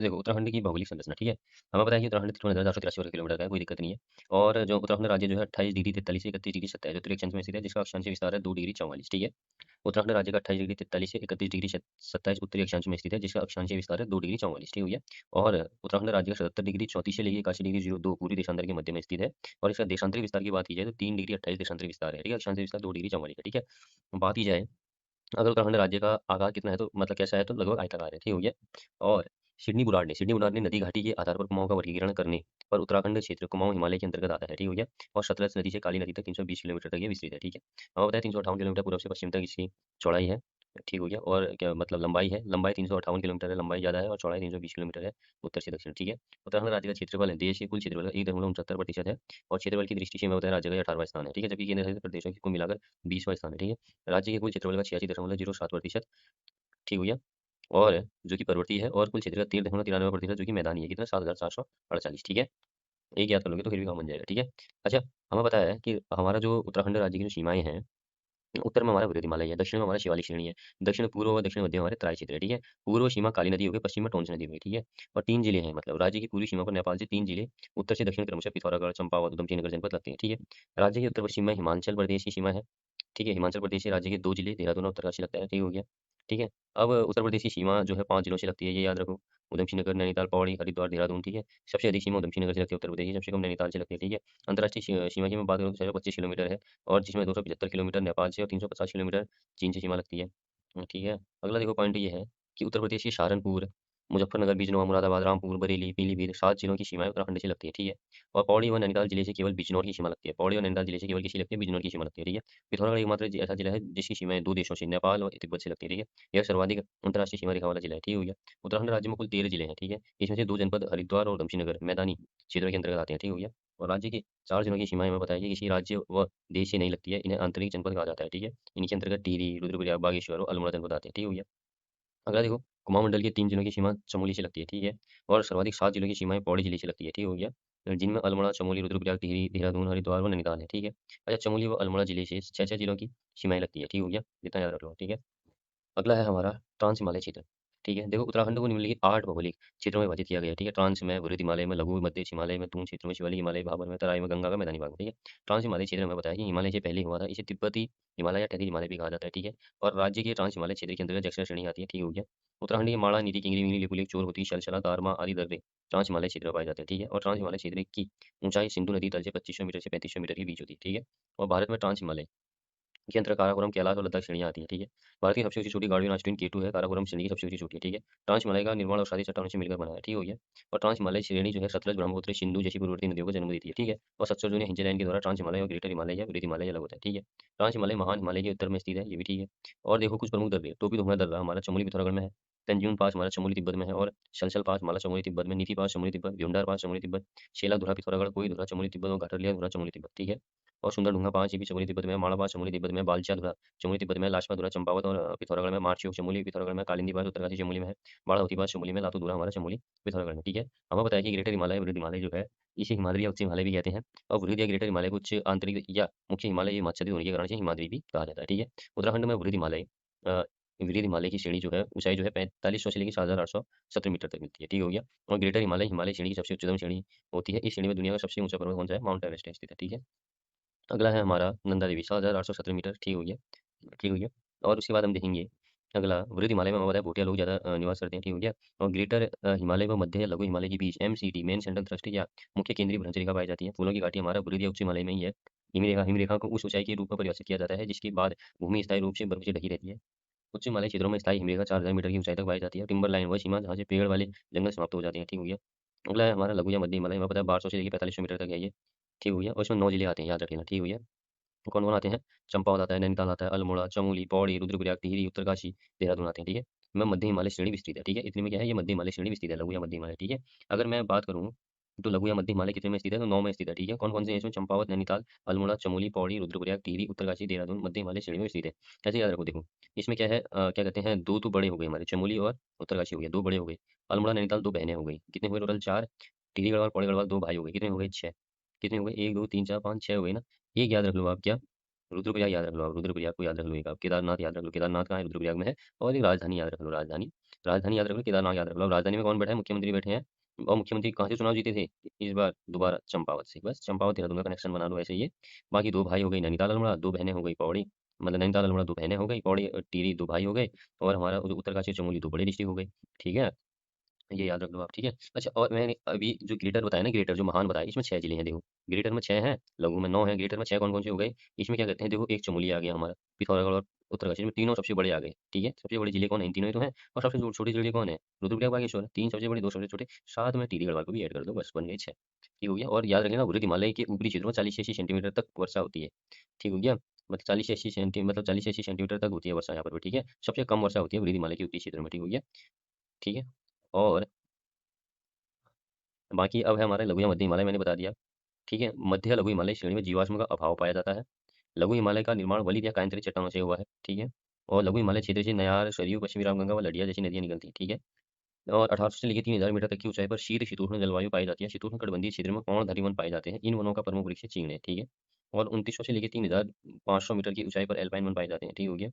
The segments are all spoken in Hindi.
देखो उत्तराखंड की भौगोलिक संरचना, ठीक है? हमें पता है कि उत्तराखंड 53,483 वर्ग किलोमीटर का है, कोई दिक्कत नहीं है। और जो उत्तराखंड राज्य जो है 28 डिग्री 43 से 31 डिग्री 27 उत्तरी अक्षांश में स्थित है, जिसका अक्षांशीय विस्तार है 2 डिग्री 44, ठीक है? उत्तराखंड राज्य का 28 डिग्री 43 से 31 डिग्री 27 उत्तरी अक्षांश में स्थित है, जिसका अक्षांशीय विस्तार है 2 डिग्री 44, ठीक हो गया? और उत्तराखंड राज्य का 77 डिग्री 34 से लेके 81 डिग्री 02 पूरी देशांतर के मध्य में स्थित है। और इसका देशांतरी विस्तार की बात की जाए तो 3 डिग्री 28 देशांतरी विस्तार है, ठीक है? अक्षांशीय विस्तार 2 डिग्री 44 है, ठीक है? बात की जाए अगर उत्तराखंड राज्य का आकार कितना है तो मतलब कैसा है तो लगभग आयताकार है, ठीक हो गया? और सिडनी बुराड़ ने नदी घाटी के आधार पर कुमाऊं का वर्गीकरण करने पर उत्तराखंड क्षेत्र कुमाऊं हिमालय के अंतर्गत आता है, ठीक हो गया? और सतलज नदी से काली नदी तक 320 किलोमीटर तक ये विस्तृत है, ठीक है? हमें बताया 358 किलोमीटर पूर्व से पश्चिम तक इसकी चौड़ाई है, ठीक हो गया? और क्या मतलब लंबाई 358 किलोमीटर है, लंबाई ज़्यादा है और चौड़ाई 320 किलोमीटर है उत्तर से दक्षिण, ठीक है? उत्तराखंड राज्य का क्षेत्रफल है देश के कुल क्षेत्रफल का 1.69% है। और क्षेत्रफल की दृष्टि से मैं बताया राज्य का 18वां स्थान है, ठीक है? जबकि केंद्र शासित प्रदेशों की कुल मिलाकर 20वां स्थान है, ठीक है? राज्य के कुल क्षेत्रफल का 86.07%, ठीक हो गया? और जो कि पर्वतीय है और कुल क्षेत्र का 13.93% जो कि मैदानी है, कितना 7,448, ठीक है? एक याद कर लोगे तो फिर भी काम बन जाएगा, ठीक है? अच्छा, हमें पता है कि हमारा जो उत्तराखंड राज्य की जो सीमाएँ हैं, उत्तर में हमारा वृहद हिमालय है, दक्षिण में हमारा शिवालिक श्रेणी है, दक्षिण पूर्व और दक्षिण मध्य हमारे तराई क्षेत्र है, ठीक है? पूर्व सीमा काली नदी हो गई, पश्चिम में टोंस नदी हो गई, ठीक है? और 3 जिले हैं, मतलब राज्य की पूरी सीमा पर नेपाल से 3 जिले उत्तर से दक्षिण क्रमशः पिथौरागढ़, चंपावत, उधमसिंह नगर जनपद लगते हैं, ठीक है? राज्य के उत्तर पश्चिम में हिमाचल प्रदेश की सीमा है, ठीक है? हिमाचल प्रदेश से राज्य के 2 जिले देहरादून और उत्तरकाशी लगता है, ठीक हो गया? ठीक है? अब उत्तर प्रदेश की सीमा जो है 5 जिलों से लगती है, ये याद रखो। उधमसिंह नगर, नैनीताल, पौड़ी, हरिद्वार, देहरादून, ठीक है? सबसे अधिक सीमा उधमसिंह नगर से लगती है उत्तर प्रदेश की, सबसे कम नैनीताल से लगती है, ठीक है? अंतर्राष्ट्रीय सीमा की मैं बात करूँ तो 625 किलोमीटर है और जिसमें 275 किलोमीटर नेपाल से और 350 किलोमीटर चीन से सीमा लगती है। ठीक है? अगला देखो पॉइंट ये है कि उत्तर प्रदेश की सहारनपुर, मुजफ्फरनगर, बिजनौर, मुरादाबाद, रामपुर, बरेली, पीलीभीत 7 जिलों की सीमाएँ उत्तराखंड से लगती है, ठीक है? और पौड़ी व नैनीताल जिले से केवल बिजनौर की सीमा लगती है। पौड़ी और नैनीताल जिले से केवल किसकी लगती है? बिजनौर की सीमा लगती है, ठीक है? पिथौरागढ़ एकमात्र ऐसा जिला है जिसकी सीमाएँ 2 देशों से नेपाल और तिब्बत से लगती है, ठीक है? यह सर्वाधिक अंतर्राष्ट्रीय सीमा रेखा वाला जिला है, ठीक हो गया? उत्तराखंड राज्य में कुल 13 जिले हैं, ठीक है? इसमें से 2 जनपद हरिद्वार और उधमसिंह नगर मैदानी क्षेत्रों के अंतर्गत आते हैं, ठीक हो गया? और राज्य के 4 जिलों की सीमाएँ मैं बताया कि किसी राज्य व देश से नहीं लगती है, इन्हें आंतरिक जनपद कहा जाता है, ठीक है? इनके अंतर्गत टिहरी, रुद्रप्रयाग, बागेश्वर और अल्मोड़ा जनपद आते हैं, ठीक हो गया? अगला देखो कुमाऊं मंडल के 3 जिलों की सीमा चमोली से लगती है, ठीक है? और सर्वाधिक 7 जिलों की सीमाएँ पौड़ी जिले से लगती है, ठीक हो गया? जिनमें अल्मोड़ा, चमोली, रुद्रप्रयाग, टिहरी, देहरादून, हरिद्वार व नैनीताल है, ठीक है? अच्छा चमोली व अल्मोड़ा जिले से 6-6 जिलों की सीमाएँ लगती है, ठीक हो गया? इतना याद रख लो, ठीक है? अगला है हमारा ट्रांस हिमालय क्षेत्र, ठीक है? देखो उत्तराखंड को निम्नलिखित 8 भौगोलिक क्षेत्रों में विभाजित किया गया है, ठीक है? ट्रांस में वृहद हिमालय में, लघु मध्य हिमालय में, दून क्षेत्र में, शिवालिक हिमालय, भाबर में, तराई में, गंगा का मैदानी भाग में, ठीक है? ट्रांस हिमालय क्षेत्र में बताया कि हिमालय से पहले हुआ था, इसे तिब्बती हिमालय या टैरिक हिमालय भी कहा जाता है, ठीक है? और राज्य के ट्रांस हिमालय क्षेत्र के अंतर्गत जक्सर श्रेणी आती है, ठीक हो गया? उत्तराखंड की माणा, नीति, किंगरी, मिंगली, लिपुलेख, चोरहोती, शलशला, दारमा आदि दर्रे ट्रांस हिमालय क्षेत्र में पाए जाते हैं, ठीक है? और ट्रांस हिमालय क्षेत्र की ऊंचाई सिंधु नदी तल से 2500 मीटर से 3500 मीटर के बीच होती है, ठीक है? और भारत में ट्रांस हिमालय के अंतर्गत काराकोरम, कैलाश और लद्दाख श्रेणियाँ आती हैं, ठीक है? भारत की सबसे ऊँची चोटी गार्डुइन ऑस्टिन K2 है, काराकोरम श्रेणी की सबसे ऊँची चोटी है, ठीक है? ट्रांस हिमालय का निर्माण और शादी चट्टानों से मिलकर बना है, ठीक हो गया? और ट्रांस हिमालय श्रेणी जो है सतलज, ब्रह्मपुत्र, सिंधु जैसी पूर्ववर्ती नदियों को जन्म देती है, ठीक है? और सत्सर जो है हिंसे लाइन के द्वारा ट्रांस हिमालय और ग्रेटर हिमालय या वृहद हिमालय अलग होता है, ठीक है? ट्रांस हिमालय महान हिमालय के उत्तर में स्थित है, ये भी ठीक है। और देखो कुछ प्रमुख दर्रे, टोपी धुआं दर्रा हमारा चमोली पिथौरागढ़ में है, तंजून पास हमारा चमोली तिब्बत में है और सलसल पास हमारा चमोली तिब्बत में, नीति पास चमोली तिब्बत, भ्यूंडार पास चमोली तिब्बत, शेला धुरा पिथौरागढ़, कोई धुरा चमोली तिब्बत और घाटरलिया धुरा चमोली तिब्बत, ठीक है? और सुंदर ढूंगा पास ये भी चमोली तिब्बत में है, माणा पास चमोली तिब्बत में है, बालचा धुरा चमोली तिब्बत में, लाशपत धुरा चंपावत और पिथौरागढ़ में, मार्चियों चमोली पिथौरागढ़ में, कालिंदी पास उत्तरकाशी चमोली में है, बाड़ावती पास चमोली में, लातू धुरा हमारा चमोली पिथौरागढ़ में, ठीक है? हमें बताया कि ग्रेटर हिमालय वृहद हिमालय जो है इसे हिमाद्री या उच्च हिमालय भी कहते हैं। और वृहद या ग्रेटर हिमालय को उच्च आंतरिक या मुख्य हिमालय या हिमाच्छादित होने के कारण से हिमाद्री भी कहा जाता है, ठीक है? उत्तराखंड में वृहद हिमालय की श्रेणी जो है ऊंचाई जो है 4500 से लेकर 7870 मीटर तक मिलती है, ठीक हो गया? और ग्रेटर हिमालय हिमालय श्रेणी की सबसे उच्चतम श्रेणी होती है। इस श्रेणी में दुनिया का सबसे ऊंचा पर्वत कौन सा है? माउंट एवरेस्ट है स्थित है, ठीक है? अगला है हमारा नंदा देवी 7,817 मीटर, ठीक हो गया? ठीक हो गया? और उसके बाद हम देखेंगे अगला वृहद हिमालय में हमारा है भूटिया लोग ज़्यादा निवास करते हैं, ठीक हो गया? और ग्रेटर हिमालय व मध्य या लघु हिमालय के बीच एमसीटी मेन सेंट्रल थ्रस्ट या मुख्य केंद्रीय भ्रमणरेखा पाई जाती है। फूलों की घाटी हमारा वृहद या उच्च हिमालय में ही है। हिमरेखा को उस ऊंचाई के रूप में परिभाषित किया जाता है जिसके बाद भूमि स्थायी रूप से बर्फ से ढकी रहती है। उच्च हिमालय क्षेत्रों में स्थायी हिमरेखा 4000 मीटर की ऊंचाई तक पाई जाती है। टिम्बर लाइन वह सीमा जहाँ से पेड़ वाले जंगल समाप्त हो जाते हैं, ठीक हो गया? अगला है हमारा लघु या मध्य हिमालय, हमें पता है 1200 से लेकर 4500 मीटर तक है ये, ठीक हो गया? और इसमें 9 जिले आते हैं, याद रखना, ठीक हो गया? कौन-कौन आते हैं? चंपावत आता है, नैनीताल आता है, अल्मोड़ा, चमोली, पौड़ी, रुद्रप्रयाग, टिहरी, उत्तरकाशी, देहरादून आते हैं, ठीक है? मैं मध्य हिमालय श्रेणी विस्तृत है, ठीक है? इतने में क्या है, ये मध्य हिमालय श्रेणी विस्तृत है, लघु या मध्य हिमालय, ठीक है? अगर मैं बात करूँ तो लघु या मध्य हिमालय कितने में स्थित है? तो 9 में स्थित है, ठीक है? कौन-कौन से हैं इसमें? चंपावत, नैनीताल, अल्मोड़ा, चमोली, पौड़ी, रुद्रप्रयाग, टिहरी, उत्तरकाशी, देहरादून मध्य हिमालय श्रेणी में स्थित है। कैसे याद रखो देखो, इसमें क्या है क्या कहते हैं 2 तो बड़े हो गए हमारे चमोली और उत्तरकाशी हो गए, 2 बड़े हो गए। अल्मोड़ा, नैनीताल 2 बहनें हो गई। कितने हुए टोटल 4, टिहरी गढ़वाल, पौड़ी गढ़वाल 2 भाई हो गए। कितने हो गए? 6। कितने हो गए? 1, 2, 3, 4, 5, 6 हो गए ना? एक याद रख लो आप क्या? रुद्रप्रयाग याद रख लो आप, रुद्रप्रयाग को याद रख लो एक आप, केदारनाथ याद रख लो, केदारनाथ कहाँ है? रुद्रप्रयाग में है। और एक राजधानी याद रख लो, राजधानी, राजधानी याद रख लो, केदारनाथ याद रख लो। अब राजधानी में कौन बैठा है? मुख्यमंत्री बैठे हैं। और मुख्यमंत्री कहाँ से चुनाव जीते थे इस बार? दोबारा चंपावत से। बस चंपावत देहरादून का कनेक्शन बना लो ऐसे ही है। बाकी दो भाई हो गई नैनीताल अल्मोड़ा, दो बहनें हो गई पौड़ी, मतलब नैनीताल अल्मोड़ा दो बहनें हो गई, पौड़ी टिहरी दो भाई हो गए, और हमारा उत्तरकाशी चमोली दो बड़े डिस्ट्रिक्ट हो गए। ठीक है, ये याद रख लो आप, ठीक है। अच्छा, और मैंने अभी जो ग्रेटर बताया ना, ग्रेटर जो महान बताया, इसमें 6 जिले हैं देखो। ग्रेटर में 6 हैं, लघु में 9 हैं, ग्रेटर में 6 कौन-कौन से हो गए? इसमें क्या कहते हैं देखो, एक चमोली आ गया हमारा, पिथौरागढ़ और उत्तरकाशी में तीनों सबसे बड़े आ गए, ठीक है। सबसे बड़े जिले कौन है? इन तीनों ही तो हैं। और सबसे छोटे जिले कौन है? रुद्रप्रयाग बागेश्वर। 3 सबसे बड़े, 2 सबसे छोटे, साथ में टिहरी गढ़वाल को भी ऐड कर दो, बस बन गए 6। ठीक हो गया। और याद रखना, वृद्ध हिमालय के ऊपरी क्षेत्रों में 40 से 80 सेंटीमीटर तक वर्षा होती है। ठीक हो गया। मतलब 40 से 80 मतलब 40 से 80 सेंटीमीटर तक होती है वर्षा यहाँ पर भी, ठीक है। सबसे कम वर्षा होती है वृद्ध हिमालय के ऊपरी क्षेत्र में, ठीक हो गया। ठीक है। और बाकी अब है हमारा लघु या मध्य हिमालय, मैंने बता दिया। ठीक है, मध्य लघु हिमालय श्रेणी में जीवाश्म का अभाव पाया जाता है। लघु हिमालय का निर्माण वलित या कायांतरित चट्टानों से हुआ है, ठीक है। और लघु हिमालय क्षेत्र से नयार, सरयू, पश्चिमी रामगंगा व लड़िया जैसी नदियां निकलती हैं, ठीक है। और 1800 से लेकर 3000 मीटर तक की ऊंचाई पर शीत शीतोष्ण जलवायु पाई जाती है। शीतोष्ण कटिबंधीय क्षेत्र में पर्णधारी वन पाए जाते हैं। इन वनों का प्रमुख वृक्ष है चीड़ है, ठीक है। और 2900 से लेकर 3500 मीटर की ऊंचाई पर एल्पाइन वन पाए जाते हैं, ठीक हो गया।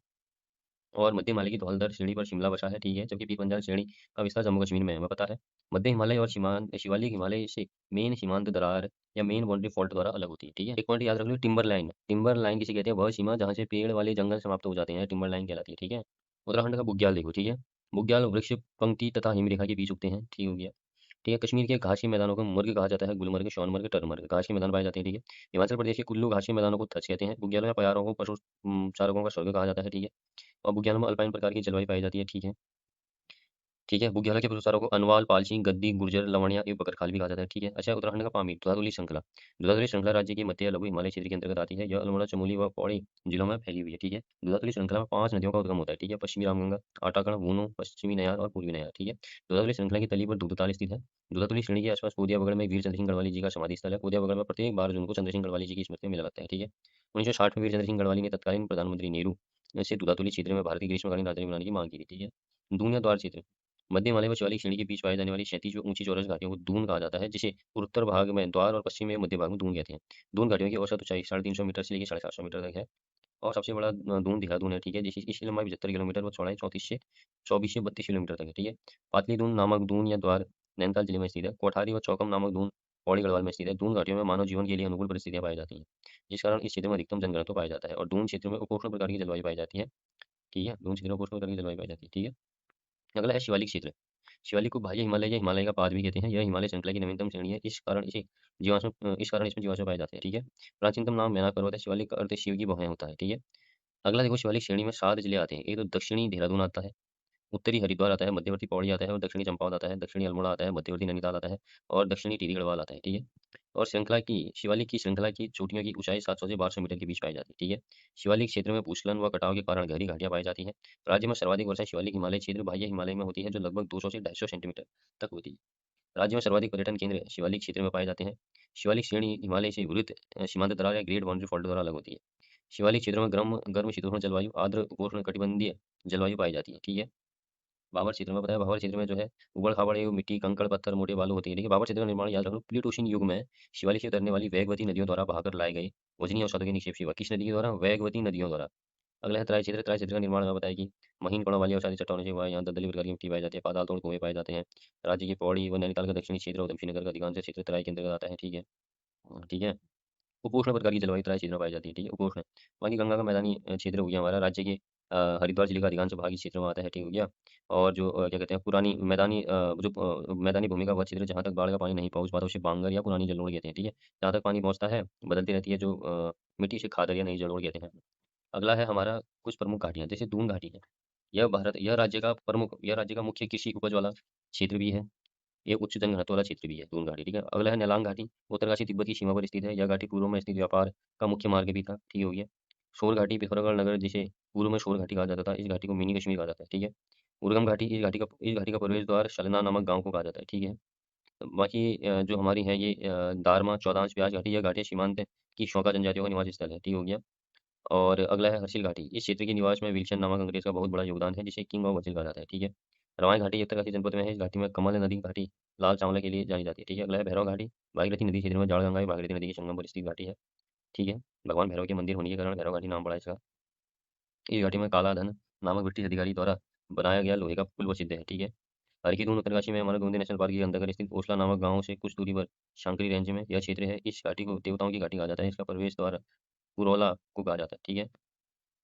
और मध्य हिमालय की धौलधर श्रेणी पर शिमला बसा है, ठीक है। जबकि पीर पंजाल श्रेणी का विस्तार जम्मू कश्मीर में है, हमें पता है। मध्य हिमालय और शिवालिक हिमालय से मेन सीमांत दरार या मेन बाउंड्री फॉल्ट द्वारा अलग होती है, ठीक है। एक पॉइंट याद रख लो, टिम्बर लाइन। टिम्बर लाइन किसे कहते हैं? वह सीमा जहाँ से पेड़ वाले जंगल समाप्त हो जाते हैं, टिम्बर लाइन कहलाती है, ठीक है। उत्तराखंड का बुग्याल देखो, ठीक है। बुग्याल वृक्ष पंक्ति तथा हिमरेखा के बीच उगते हैं, ठीक हो गया। ठीक है, कश्मीर के घासी मैदानों को मुर्ग कहा जाता है, गुलमर्ग, शौनमर्ग, टरमर्ग घास के मैदान पाए जाते हैं, ठीक है। हिमाचल प्रदेश के कुल्लू घासी मैदानों को थच कहते हैं। बुग्यालों या पयारों को पशु चारकों का स्वर्ग कहा जाता है, ठीक है। और बुग्याल में अल्पाइन प्रकार की जलवायु पाई जाती है, ठीक है। ठीक है, बुग्याला के प्रसारों को अनवाल, पालची, गद्दी, गुर्जर, लवणिया एवं बकरखाल भी कहा जाता है, ठीक है। अच्छा, उत्तराखंड का पामीर, दुधाधुली श्रृंखला। दुधाधुली श्रृंखला राज्य के मध्य लघु हिमालय क्षेत्र के अंतर्गत आती है। यह अल्मोड़ा, चमोली व पौड़ी जिलों में फैली हुई है, ठीक है। दुधाधुली श्रृंखला में 5 नदियों का उद्गम होता है, ठीक है। पश्चिमी रामगंगा, आटाकड़, बूनो, पश्चिमी नयार और पूर्वी नयार, ठीक है। दुधाधुली श्रृंखला की तली पर दूधताल स्थित है। दुधाधुली श्रेणी के आसपास कोदिया बगड़ में वीर चंद्र सिंह गढ़वाली जी का समाधि स्थल है। कोदिया बगड़ में प्रत्येक 12 जून को चंद्र सिंह गढ़वाली जी की स्मृति में मेला लगता है, ठीक है। 1960 में वीर चंद्र सिंह गढ़वाली ने तत्कालीन प्रधानमंत्री नेहरू से दुधाधुली क्षेत्र में भारतीय ग्रीष्मकालीन राजधानी बनाने की मांग की थी, ठीक है। दून या द्वार क्षेत्र, मध्य हिमालय व शिवालिक श्रेणी के बीच पाई जाने वाली क्षैतिज व ऊंची चौरस घाटियों को दून कहा जाता है, जिसे उत्तर भाग में द्वार और पश्चिम में मध्य भाग में दून कहते हैं। दून घाटियों की औसत ऊंचाई 350 मीटर से लेकर 750 मीटर तक है। और सबसे बड़ा दून देहरादून है, ठीक है। जिसकी इसकी लंबाई 75 किलोमीटर व चौड़ाई 34 से 32 किलोमीटर तक है, ठीक है। पातली दून नामक दून या द्वार नैनीताल जिले में स्थित है। कोठारी व चौकम नामक दून पौड़ी गढ़वाल में स्थित है। दून घाटियों में मानव जीवन के लिए अनुकूल परिस्थितियां पाई जाती हैं, जिस कारण इस क्षेत्र में अधिकतम जनघनत्व पाया जाता है। और दून क्षेत्र में उपोष्ण प्रकार की जलवायु पाई जाती है, ठीक है। दून क्षेत्र में उपोष्ण प्रकार की जलवायु पाई जाती है, ठीक है। अगला है शिवालिक क्षेत्र। शिवालिक को बाह्य हिमालय या हिमालय का पाद भी कहते हैं। यह हिमालय श्रृंखला की नवीनतम श्रेणी है, इस कारण इसमें जीवाश्म पाए जाते हैं, ठीक है। प्राचीनतम नाम मैना पर्वत है। शिवालिक का अर्थ शिव की भवें होता है, ठीक है। अगला देखो, शिवालिक श्रेणी में 7 जिले आते हैं। एक तो दक्षिणी देहरादून आता है, उत्तरी हरिद्वार आता है, मध्यवर्ती पौड़ी आता है और दक्षिणी चंपावत आता है, दक्षिणी अल्मोड़ा आता है, मध्यवर्ती नैनीताल आता है और दक्षिणी टिहरी गढ़वाल आता है, ठीक है। और शिवालिक की श्रृंखला की चोटियों की ऊंचाई 700 से 1200 मीटर के बीच पाई जाती है, ठीक है। शिवालिक क्षेत्र में भूस्खलन व कटाव के कारण गहरी घाटियां पाई जाती हैं। राज्य में सर्वाधिक वर्षा शिवालिक हिमालय क्षेत्र बाह्य हिमालय में होती है, जो लगभग 200 से 250 सेंटीमीटर तक होती है। राज्य में सर्वाधिक पर्यटन केंद्र शिवालिक क्षेत्र में पाए जाते हैं। शिवालिक श्रेणी हिमालय से वृत्त सीमांत दरार या ग्रेट बाउंड्री फॉल्ट द्वारा अलग होती है। शिवालिक क्षेत्रों में गर्म गर्म शीतोष्ण जलवायु, आर्द्र उपोष्ण कटिबंधीय जलवायु पाई जाती है, ठीक है। बाबर क्षेत्र में बताया, बाबर क्षेत्र में जो है उबड़ खाबड़ एवं मिट्टी, कंकड़, पत्थर, मोटे बालू होती है। देखिए, बाबर क्षेत्र का निर्माण याद रखो, प्लीटोसीन युग में शिवालिक से उतरने वाली वेगवती नदियों द्वारा बहाकर लाए गए वजनी अवसादों के निक्षेप से हुआ। किस नदी के द्वारा? वेगवती नदियों द्वारा। अगला है तराई क्षेत्र। तराई क्षेत्र का निर्माण हमें बताया कि महीन कोणों वाली अवसादी चट्टानों से हुआ है। यहाँ दलदली प्रकार की मिट्टी पाई जाती है, पाताल तोड़ कुएं पाए जाते हैं। राज्य की पौड़ी व नैनीताल का दक्षिणी क्षेत्र और दक्षिण नगर का अधिकांश क्षेत्र तराई के अंतर्गत आता है, ठीक है। ठीक है। उपोष्ण प्रकार की जलवायु तराई क्षेत्र में पाई जाती है, ठीक है, उपोष्ण। बाकी गंगा का मैदानी क्षेत्र हो गया हमारा, राज्य के हरिद्वार जिले का अधिकांश भाग इस क्षेत्र में आता है, ठीक हो गया। और जो क्या कहते हैं, पुरानी मैदानी मैदानी भूमि का वह क्षेत्र जहाँ तक बाढ़ का पानी नहीं पहुँच पाता उसे बांगर या पुरानी जलोढ़ कहते हैं, ठीक है। जहाँ तक पानी पहुँचता है बदलती रहती है, जो मिट्टी से खादर या नई जलोढ़ कहते हैं। अगला है हमारा कुछ प्रमुख घाटियाँ, जैसे दून घाटी है। यह राज्य का मुख्य कृषि उपज वाला क्षेत्र भी है। ये उच्च जनघनत्व वाला क्षेत्र भी है, दून घाटी, ठीक है। अगला है नेलांग घाटी। उत्तरकाशी तिब्बत की सीमा पर स्थित है। यह घाटी पूर्व में स्थित व्यापार का मुख्य मार्ग भी था, ठीक हो गया। शोर घाटी, पिथौरागढ़ नगर जिसे पूर्व में शोर घाटी कहा जाता था, इस घाटी को मिनी कश्मीर कहा जाता है, ठीक है। उर्गम घाटी, इस घाटी का प्रवेश द्वार शलना नामक गांव को कहा जाता है, ठीक है। बाकी जो हमारी है ये दारमा, चौदांश, ब्यास घाटी, यह घाटी सीमांत की शौका जनजातियों का निवास स्थल है, ठीक हो गया। और अगला है हर्षिल घाटी। इस क्षेत्र के निवास में विल्सन नामक अंग्रेज का बहुत बड़ा योगदान है, जिसे किंग ऑफ हर्षिल कहा जाता है, ठीक है। रवाई घाटी उत्तरकाशी जनपद में है। इस घाटी में कमल नदी घाटी लाल चावल के लिए जानी जाती है, ठीक है। अगला है भैरव घाटी। भागीरथी नदी क्षेत्र में जाड़गंगा भागीरथी नदी के संगम पर स्थित घाटी है। ठीक है। भगवान भैरव के मंदिर होने के कारण भैरव घाटी नाम पड़ा इसका। इस घाटी में काला धन नामक ब्रिटिश अधिकारी द्वारा बनाया गया लोहे का पुल प्रसिद्ध है। ठीक है। हरकी-दून उत्तरकाशी में हमारा गोविंद नेशनल पार्क के अंतर्गत स्थित ओसला नामक गांव से कुछ दूरी पर शांकरी रेंज में यह क्षेत्र है। इस घाटी को देवताओं की घाटी कहा जाता है। इसका प्रवेश द्वार पुरोला को कहा जाता है। ठीक है।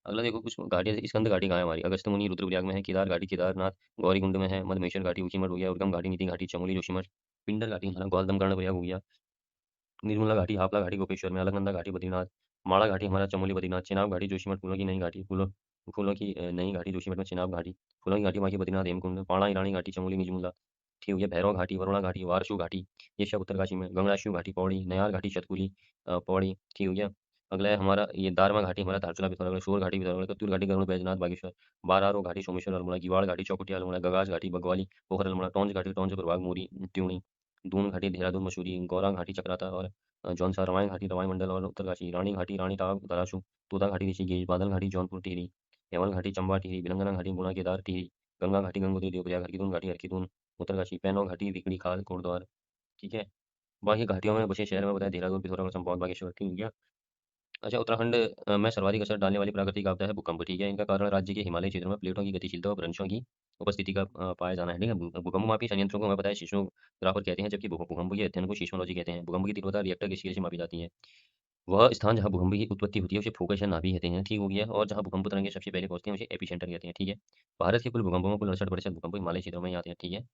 अगला देखो कुछ घाटियाँ, स्कंद घाटी कहाँ है हमारी? अगस्त्य मुनि रुद्रप्रयाग में है। केदार घाटी केदारनाथ गौरीकुंड में है। मधमेश्वर घाटी ऊखीमठ हो गया। उर्गम घाटी नीति घाटी चमोली जोशीमठ। पिंडर घाटी हमारा ग्वालदम कर्णप्रयाग हो गया। निर्मला घाटी हापला घाटी गोपेश्वर में। अलकनंदा घाटी बद्रीनाथ। माड़ा घाटी हमारा चमोली बद्रीनाथ। चिनाब घाटी जोशीमठ फूलों की नई घाटी फूलों की नई घाटी जोशीमठ में। चिनाब घाटी फूलों की घाटी वहाँ की बद्रीनाथ हेमकुंड। पाणा ईरानी घाटी चमोली निजमुला। ठीक हो गया। भैरव घाटी वरुणा घाटी वारशु घाटी ये सब उत्तरकाशी में। गंगराशिव घाटी पौड़ी नयार घाटी शतकुली पौड़ी। ठीक हो गया। अगला है हमारा ये दारमा घाटी हमारा धारचूला पिथौरागढ़। शोर घाटी पिथौरागढ़। कत्तूर घाटी गरुड़ बैजनाथ बागेश्वर। बारारो घाटी सोमेश्वर अल्मोड़ा। गिवाड़ घाटी चौकुटिया अल्मोड़ा। गगास घाटी बगवाली पोखर अल्मोड़ा। टोंच घाटी टोंच प्रभाग मोरी त्यूणी। दून घाटी देहरादून मसूरी। गौरा घाटी चक्राता और जौनसा। रवाएं घाटी रवाई मंडल और उत्तरकाशी। रानी घाटी रानी ताव तराशू। तोता घाटी ऋषिकेश। बादल घाटी जौनपुर टिहरी। हेमल घाटी चंबा टिहरी। बिलंगना घाटी गुना केदार टिहरी। गंगा घाटी गंगोत्री देवप्रयाग। हरकीदून घाटी हरकीदून उत्तरकाशी। पैनों घाटी रिकड़ी खाल कोटद्वार। ठीक है। बाकी घाटियों में बसे शहर में बताया देहरादून पिथौरागढ़ चंपावत बागेश्वर। ठीक है। अच्छा उत्तराखंड में सर्वाधिक असर डालने वाली प्राकृतिक आपदा है भूकंप। ठीक है। इनका कारण राज्य के हिमालय क्षेत्रों में प्लेटों की गतिशीलता और भ्रंशों की उपस्थिति का पाया जाना है। ठीक है। भूकंप मापी संयंत्रों को हमें पता है सीस्मोग्राफर कहते हैं, जबकि भूकंप के अध्ययन को सीस्मोलॉजी कहते हैं। भूकंप की तीव्रता रिएक्टर के स्केल से मापी जाती है। वह स्थान जहाँ भूकंप की उत्पत्ति होती है उसे फोकस या नाभि कहते हैं। ठीक हो गया। और जहाँ भूकंप तरंगें सबसे पहले पहुंचती हैं उसे एपिसेंटर कहते हैं। ठीक है। भारत के कुल भूकंपों में कुल 68% भूकंप हिमालय क्षेत्रों में ही आते हैं। ठीक है।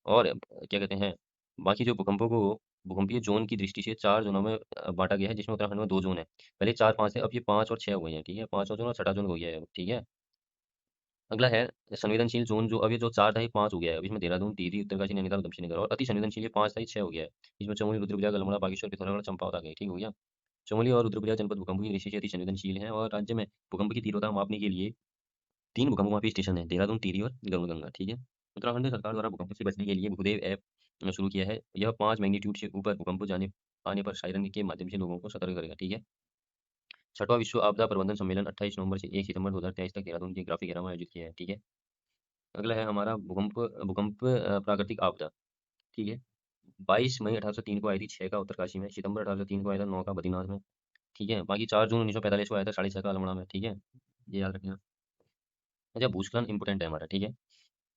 और क्या कहते हैं, बाकी जो भूकंपों को भूकंपीय ज़ोन की दृष्टि से 4 ज़ोनों में बाँटा गया है, जिसमें उत्तराखंड में 2 ज़ोन हैं। पहले 4-5 थे, अब ये 5 और 6 हो गए हैं। ठीक है। 5वाँ ज़ोन और 6ठा ज़ोन हो गया है अब। ठीक है। अगला है संवेदनशील ज़ोन, जो अब ये जो 4 था ये 5 हो गया है। अब इसमें देहरादून, टिहरी, उत्तरकाशी, नैनीताल, उधमसिंह नगर। और अति संवेदनशील ये 5 था, ये 6 हो गया है। इसमें चमोली, रुद्रप्रयाग, अल्मोड़ा, बागेश्वर, पिथौरागढ़, चंपावत आ गए। ठीक हो गया। चमोली और रुद्रप्रयाग जनपद भूकंप की दृष्टि से अति संवेदनशील हैं और राज्य में भूकंप की तीव्रता मापने के लिए 3 भूकंप मापी स्टेशन हैं, देहरादून, टिहरी और गरुड़गंगा। ठीक है। उत्तराखंड सरकार द्वारा भूकंप से बचने के लिए भूदेव ऐप शुरू किया है। यह 5 मैग्नीट्यूड से ऊपर भूकंप जाने आने पर सायरन के माध्यम से लोगों को सतर्क करेगा। ठीक है। 6वां विश्व आपदा प्रबंधन सम्मेलन 28 नवंबर से 1 सितंबर 2023 तक देहरादून के ग्राफिक एरा में आयोजित किया है। ठीक है। अगला है हमारा भूकंप भूकंप प्राकृतिक आपदा। ठीक है। 22 मई 1803 को आई थी, 6 का उत्तरकाशी में। सितंबर 1803 को आया था, 9 का बद्रीनाथ में। ठीक है। बाकी 4 जून 1945 को आया था, 6.5 का अल्मोड़ा में। ठीक है। ये याद रखना। अच्छा भूस्खलन इंपोर्टेंट है हमारा। ठीक है।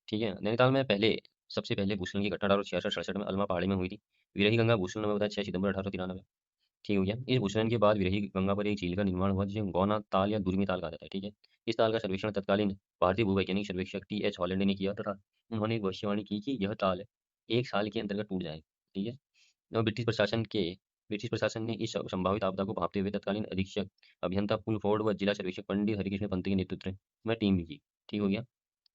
ठीक है। नैनीताल में पहले सबसे पहले भूस्खलन की घटना 1866-67 में अल्मा पहाड़ी में हुई थी। विरही गंगा भूस्खलन में बताया 6 सितंबर 1893। ठीक हो गया। इस भूस्खलन के बाद विरही गंगा पर एक झील का निर्माण हुआ, जिसे गौना ताल या दुर्मी ताल कहा जाता है। ठीक है। इस ताल का सर्वेक्षण तत्कालीन भारतीय भूवैज्ञानिक सर्वेक्षक टी एच हॉलैंड ने किया तथा उन्होंने एक भविष्यवाणी की कि यह ताल 1 साल के अंतर्गत टूट जाएगी। ठीक है। और ब्रिटिश प्रशासन ने इस संभावित आपदा को भांपते हुए तत्कालीन अधीक्षक अभियंता पुल फोर्ड व जिला सर्वेक्षक पंडित हरिकृष्ण पंत के नेतृत्व में टीम भी की। ठीक हो गया।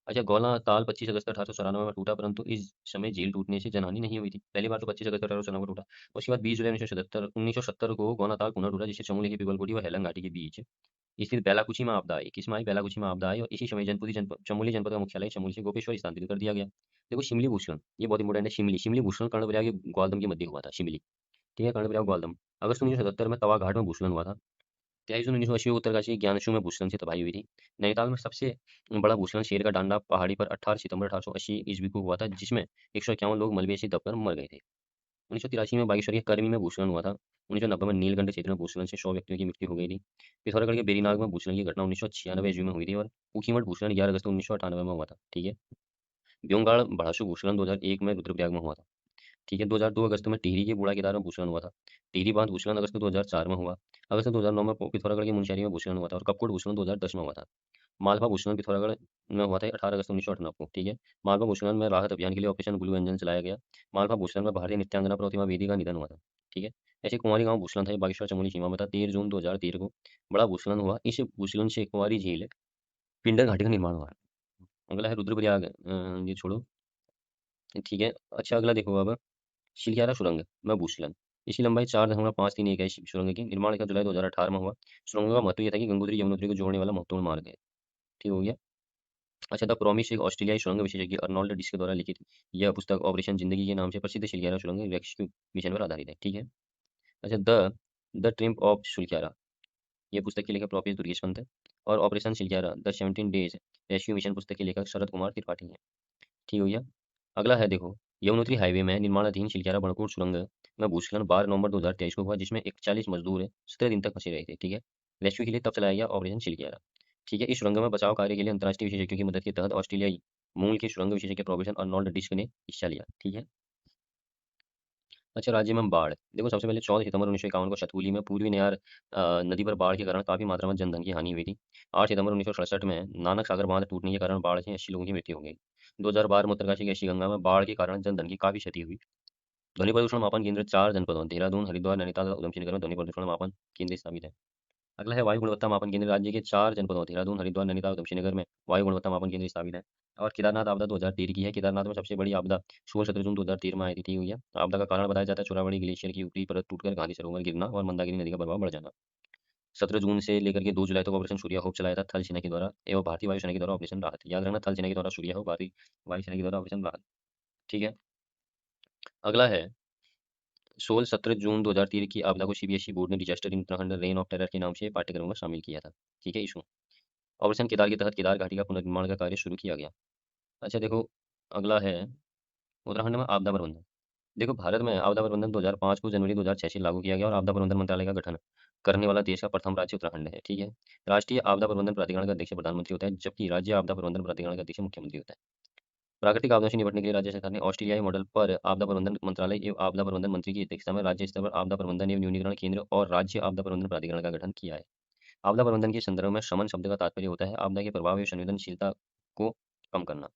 अच्छा गौला ताल 25 अगस्त 1894 में टूटा, परंतु इस समय झील टूटने से जनहानि नहीं हुई थी। पहली बार तो 25 अगस्त 1894 को टूटा। उसके बाद 20 जुलाई 1970 को गौना ताल पुनः टूटा, जिससे चमोली की पिपलकोटी व हेलंग घाटी के बीच स्थित बैलाकुची में आपदा आई। किसमें आई? बैलाकुची में आपदा आई और इसी समय चमोली जनपद का मुख्यालय चमोली से गोपेश्वर स्थानांतरित कर दिया गया। देखो शिमली भूस्खलन, ये बहुत इंपॉर्टेंट है। शिमली शिमली भूस्खलन कर्णप्रयाग के ग्वालदम के मध्य हुआ था। शिमली। ठीक है। कर्णप्रयाग ग्वालदम। अगस्त 1977 में तवा घाट में भूस्खलन हुआ था। 23 जून 1980 को उत्तरकाशी के ज्ञानशू में भूस्खलन से तबाही हुई थी। नैनीताल में सबसे बड़ा भूस्खलन शेर का डांडा पहाड़ी पर 18 सितंबर 1880 ईस्वी को हुआ था, जिसमें 151 लोग मलबे से दबकर मर गए थे। 1983 में बागेश्वर के कर्मी में भूस्खलन हुआ था। 1990 में नीलकंठ क्षेत्र में भूस्खलन से 100 व्यक्तियों की मृत्यु हो गई थी। पिथौरागढ़ के बेरीनाग में भूस्खलन की घटना 1996 ईस्वी में हुई थी और ऊखीमठ भूस्खलन 11 अगस्त 1998 में हुआ था। ठीक है। ब्योंगाड़ भड़ासू भूस्खलन 2001 में रुद्रप्रयाग में हुआ था। ठीक है। 2002 अगस्त में टिहरी के बूढ़ा केदार में भूस्खलन हुआ था। टिहरी बांध भूस्खलन अगस्त 2004 में हुआ। अगस्त 2009 में पिथौरागढ़ के मुनस्यारी में भूस्खलन हुआ था और कपकोट भूस्खलन 2010 में हुआ था। मालवा भूस्खलन पिथौरागढ़ में हुआ था 18 अगस्त 1998 को। ठीक है। मालवा भूस्खलन में राहत अभियान के लिए ऑपरेशन ब्लू एंजन चलाया गया। मालवा भूस्खलन में भारतीय नृत्यांगना प्रतिमा बेदी का निधन हुआ था। ठीक है। ऐसे कुंवारी गांव भूस्खलन था, ये बागेश्वर चमोली सीमा में था। 13 जून 2013 को बड़ा भूस्खलन हुआ। इस भूस्खलन से कुंवारी झील पिंडर घाटी का निर्माण हुआ। अगला है रुद्रप्रयाग, ये छोड़ो। ठीक है। अच्छा अगला देखो अब शिलक्यारा सुरंग में भूस्खलन। इसकी लंबाई 4.531 है। इस सुरंग की निर्माण 1 जुलाई 2018 में हुआ। सुरंग का महत्व यह था कि गंगोत्री यमुनोत्री को जोड़ने वाला महत्वपूर्ण मार्ग है। ठीक हो गया। अच्छा द प्रॉमिस एक ऑस्ट्रेलियाई सुरंग विशेषज्ञ अर्नोल्ड डिस्क द्वारा लिखित यह पुस्तक ऑपरेशन जिंदगी के नाम से प्रसिद्ध शिलक्यारा सुरंग रेस्क्यू मिशन पर आधारित है। ठीक है। अच्छा द ट्रिम्प ऑफ शिलक्यारा, ये पुस्तक के लेखक प्रोफेसर दुर्गेश पंत है। और operation Silkyara the 17 days rescue mission पुस्तक के लेखक शरद कुमार त्रिपाठी हैं। ठीक हो गया। अगला है देखो यमुनोत्री हाईवे में निर्माणाधीन शिलक्यारा बड़कोट सुरंग में भूस्खलन 12 नवंबर 2023 को हुआ, जिसमें 41 मजदूर 17 दिन तक फंसे रहे थे। ठीक है, रेस्क्यू के लिए तब चलाया गया ऑपरेशन शिलक्यारा। ठीक है, इस सुरंग में बचाव कार्य के लिए अंतर्राष्ट्रीय विशेषज्ञों की मदद के तहत ऑस्ट्रेलियाई मूल के सुरंग विशेषज्ञ प्रोफेसर अर्नोल्ड डिस्क ने हिस्सा लिया। ठीक है। अच्छा, राज्य में बाढ़। देखो, सबसे पहले 14 सितंबर 1951 को शतपुली में पूर्वी नयार नदी पर बाढ़ के कारण काफ़ी मात्रा में जनधन की हानि हुई थी। 8 सितंबर 1967 में नानक सागर बांध टूटने के कारण बाढ़ से 80 लोगों की मृत्यु हो गई। 2012 में उत्तरकाशी की गैसी गंगा में बाढ़ के कारण जनधन की काफ़ी क्षति हुई। ध्वनि प्रदूषण मापन केंद्र 4 जनपदों देहरादून, हरिद्वार, नैनीताल और उधमसिंह नगर में ध्वनि प्रदूषण मापन केंद्र स्थापित है। अगला है वायु गुणवत्ता मापन केंद्र। राज्य के 4 जनपदों देहरादून, हरिद्वार, नैनीताल, उधमसिंह नगर में वायु गुणवत्ता मापन केंद्र स्थापित है। और केदारनाथ आपदा 2013 की है। केदारनाथ में सबसे बड़ी आपदा 16-17 जून 2013 में आई थी हुई है। आपदा का कारण बताया जाता है चोराबाड़ी ग्लेशियर की ऊपरी परत टूटकर गांधी सरोवर गिरना और मंदाकिनी नदी का प्रभाव बढ़ जाना। 17 जून से लेकर के 2 जुलाई तक ऑपरेशन सूर्या होप चलाया था थल सेना के द्वारा एवं भारतीय वायुसेना के द्वारा ऑपरेशन राहत। याद रखना, थल सेना के द्वारा सूर्या होप, भारतीय वायुसेना के द्वारा ऑपरेशन राहत। ठीक है। अगला है 16-17 जून 2013 की आपदा को सीबीएसई बोर्ड ने disaster in Uttarakhand rain of terror के नाम से पाठ्यक्रम में शामिल किया था। ठीक है। इशू ऑपरेशन केदार के तहत केदार घाटी का पुनर्निर्माण का कार्य शुरू किया गया। अच्छा देखो, अगला है उत्तराखंड में आपदा प्रबंधन। देखो, भारत में आपदा प्रबंधन 2005 को जनवरी 2006 से लागू किया गया और आपदा प्रबंधन मंत्रालय का गठन करने वाला देश का प्रथम राज्य उत्तराखंड है। ठीक है। राष्ट्रीय आपदा प्रबंधन प्राधिकरण का अध्यक्ष प्रधानमंत्री होता है, जबकि राज्य आपदा प्रबंधन प्राधिकरण का अध्यक्ष मुख्यमंत्री होता है। प्राकृतिक आपदा से निपटने के लिए राज्य सरकार ने ऑस्ट्रेलियाई मॉडल पर आपदा प्रबंधन मंत्रालय एवं आपदा प्रबंधन मंत्री की अध्यक्षता में राज्य स्तर पर आपदा प्रबंधन एवं न्यूनीकरण केंद्र और राज्य आपदा प्रबंधन प्राधिकरण का गठन किया है। आपदा प्रबंधन के संदर्भ में शमन शब्द का तात्पर्य होता है आपदा के प्रभाव एवं संवेदनशीलता को कम करना।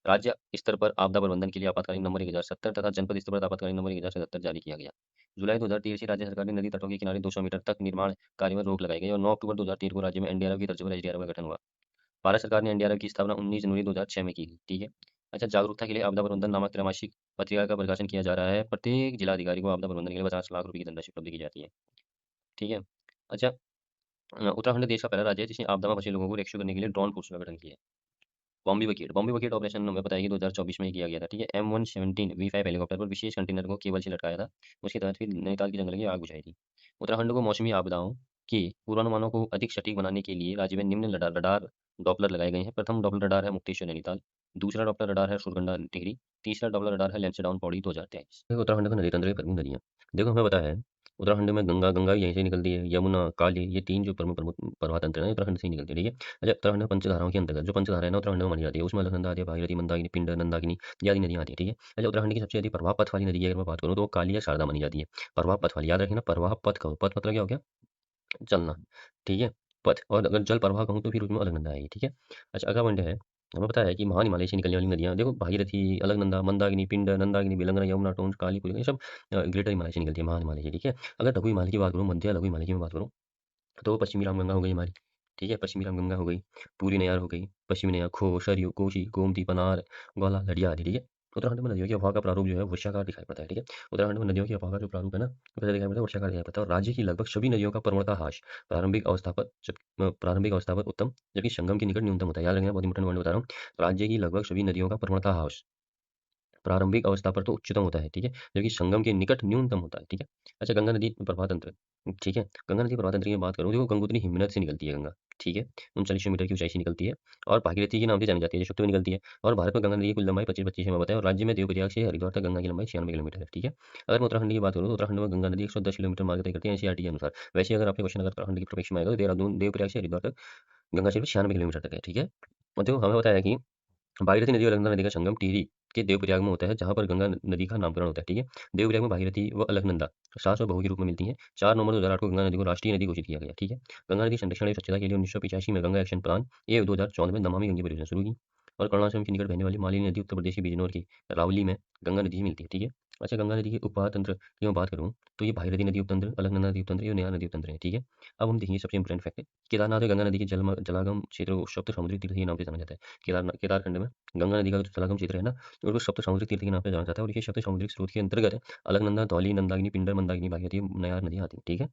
राज्य स्तर पर आपदा प्रबंधन के लिए आपातकालीन नंबर 1070 तथा जनपद स्तर पर आपातकालीन नंबर 1077 जारी किया गया। जुलाई 2013 से राज्य सरकार ने नदी तटों के किनारे 200 मीटर तक निर्माण कार्य में रोक लगाई गई और 9 अक्टूबर 2013 को राज्य में एनडीआरएफ की तर्ज पर एसडीआरएफ का गठन हुआ। भारत सरकार ने एनडीआरएफ की स्थापना 19 जनवरी 2006 में की थी। ठीक है। अच्छा, जागरूकता के लिए आपदा प्रबंधन नामक त्रैमासिक पत्रिका का प्रकाशन किया जा रहा है। प्रत्येक जिलाधिकारी को आपदा प्रबंधन के लिए 50 लाख रुपए की धनराशि उपलब्ध की जाती है। ठीक है। अच्छा, उत्तराखंड देश का पहला राज्य है जिसने आपदा में फंसे लोगों को रेस्क्यू करने के लिए ड्रोन फोर्स का गठन किया है। बॉम्बे बकेट ऑपरेशन हमें पता है कि 2024 में ही किया गया था। ठीक है। M117 V5 हेलीकॉप्टर पर विशेष कंटेनर को केबल से लटकाया था। उसके तहत फिर नैनीताल की जंगल की आग बुझाई थी। उत्तराखंड को मौसमी आपदाओं के पूर्वानुमानों को अधिक सटीक बनाने के लिए राज्य में निम्न रडार रडार डॉपलर लगाए गए हैं। प्रथम डॉपलर रडार है मुक्तेश्वर नैनीताल। दूसरा डॉपलर रडार है सुरगंडा टिहरी। तीसरा डॉपलर रडार है लैंसडाउन पौड़ी 2023। उत्तराखंड का नदी तंत्र की प्रमुख नदियाँ। देखो, हमें पता है उत्तराखंड में गंगा गंगा यहीं से निकलती है, यमुना, काली, ये 3 जो प्रमुख प्रमुख प्रवाह तंत्र हैं उत्तराखंड से ही निकलती है। ठीक है। अच्छा, उत्तराखंड में पंचधाराओं के अंतर्गत जो पंचधारा है ना उत्तराखंड में मानी जाती है, उसमें अलकनंदा आती है, भागीरथी, मंदाकिनी, पिंडर, नंदाकिनी ये आदि नदियाँ आती है। ठीक है। अच्छा, उत्तराखंड की सबसे अधिक प्रवाह पथ वाली नदी की अगर मैं बात करूँ तो वो काली या शारदा मानी जाती है। प्रवाह पथ वाली, याद रखना, प्रवाह पथ कहो, पथ मतलब क्या हो गया, चलना। ठीक है। पथ, और अगर जल प्रवाह कहूँ तो फिर उसमें अलकनंदा आएगी। ठीक है। अच्छा, अगला पॉइंट है, हमें पता है कि महान हिमालय से निकलने वाली नदियाँ, देखो भागीरथी, अलकनंदा, मंदाकिनी, पिंडर, नंदाकिनी, बेलंगना, यमुना, टोंस, काली, ये सब ग्रेटर हिमालय से निकलती है, महान हिमालय से। ठीक है। अगर लघु हिमालय की बात करूँ, मध्य लघु हिमालय की मैं बात करूँ, तो पश्चिमी रामगंगा हो गई हमारी। ठीक है। पश्चिमी रामगंगा हो गई, पूरी नयार हो गई, पश्चिमी नयार, खो, सरयू, कोशी, गोमती, पनार, ग्वाला, लड़िया आदि। ठीक है। उत्तराखंड में नदियों की अफवाह का प्रारूप जो है वृक्षाकार दिखाई पड़ता है। ठीक है। उत्तराखंड में नदियों की अफवाह का जो प्रारूप है ना, वैसे दिखाई पड़ता है, वृक्षाकार दिखाई पड़ता है। और राज्य की लगभग सभी नदियों का प्रवणता हाश प्रारंभिक अवस्था पर उत्तम, जबकि संगम के निकट न्यूनतम होता है। याद रखना, बहुत इंपॉर्टेंट पॉइंट बता रहा हूँ। राज्य की लगभग सभी नदियों का प्रवणता हाश प्रारंभिक अवस्था पर तो उच्चतम होता है। ठीक है। जबकि संगम के निकट न्यूनतम होता है। ठीक है। अच्छा, गंगा नदी प्रवाह तंत्र। ठीक है। गंगा नदी प्रवाह तंत्र की बात करूँ, देखो गंगोत्री हिमनद से निकलती है गंगा। ठीक है। 3900 मीटर की ऊंचाई से निकलती है और भागीरथी के नाम से जानी जाती है, जो शुष्क में निकलती है। और भारत में गंगा नदी की कुल लंबाई 25-25 है, मैं बताया। और राज्य में देवप्रयाग से हरिद्वार तक गंगा की लंबाई 96 किलोमीटर है। ठीक है। अगर मैं उत्तराखंड की बात करूँ तो उत्तराखंड में गंगा नदी 110 किलोमीटर मार्ग तय करती है एनसीईआरटी के अनुसार। वैसे अगर आपके क्वेश्चन अगर उत्तराखंड की प्रोफेक्शन में आएगा तो देहरादून देवप्रयाग से हरिद्वार तक गंगा सिर्फ 96 किलोमीटर तक है। ठीक है। और देखो, हमें पता है कि भागीरथी नदी और अलकनंदा नदी का संगम टिहरी के देवप्रयाग में होता है, जहाँ पर गंगा नदी का नामकरण होता है। ठीक है। देवप्रयाग में भागीरथी व अलकनंदा सास और बहू के रूप में मिलती हैं। 4 नवंबर 2008 को गंगा नदी को राष्ट्रीय नदी घोषित किया गया। ठीक है। गंगा नदी संरक्षण एवं स्वच्छता के लिए 1985 में गंगा एक्शन प्लान ये 2014 में नमामि गंगे परियोजना शुरू की। और करुणाश्रम के निकट बहने वाली मालिनी नदी उत्तर प्रदेश के बिजनौर की रावली में गंगा नदी से मिलती है। ठीक है। अच्छा, गंगा नदी के उपवाह तंत्र की मैं बात करूँ तो ये भागीरथी नदी उपतंत्र, अलकनंदा नदी उपतंत्र, ये नया नदी उपतंत्र है। ठीक है। अब हम देखेंगे सबसे इंपॉर्टेंट फैक्ट है, केदारनाथ में गंगा नदी के जलागम क्षेत्र को सप्त समुद्री तीर्थ के नाम से जाना जाता है। केदारखंड में गंगा नदी का जो जलागम क्षेत्र है ना, उसको सप्त सामुद्रिक तीर्थ के नाम से जाना जाता है। और ये सप्त सामुद्रिक स्रोत के अंतर्गत अलकनंदा, धौली, नंदाकिनी, पिंडर, मंदाकिनी, भागीरथी, नयार नदियाँ आती हैं। ठीक है।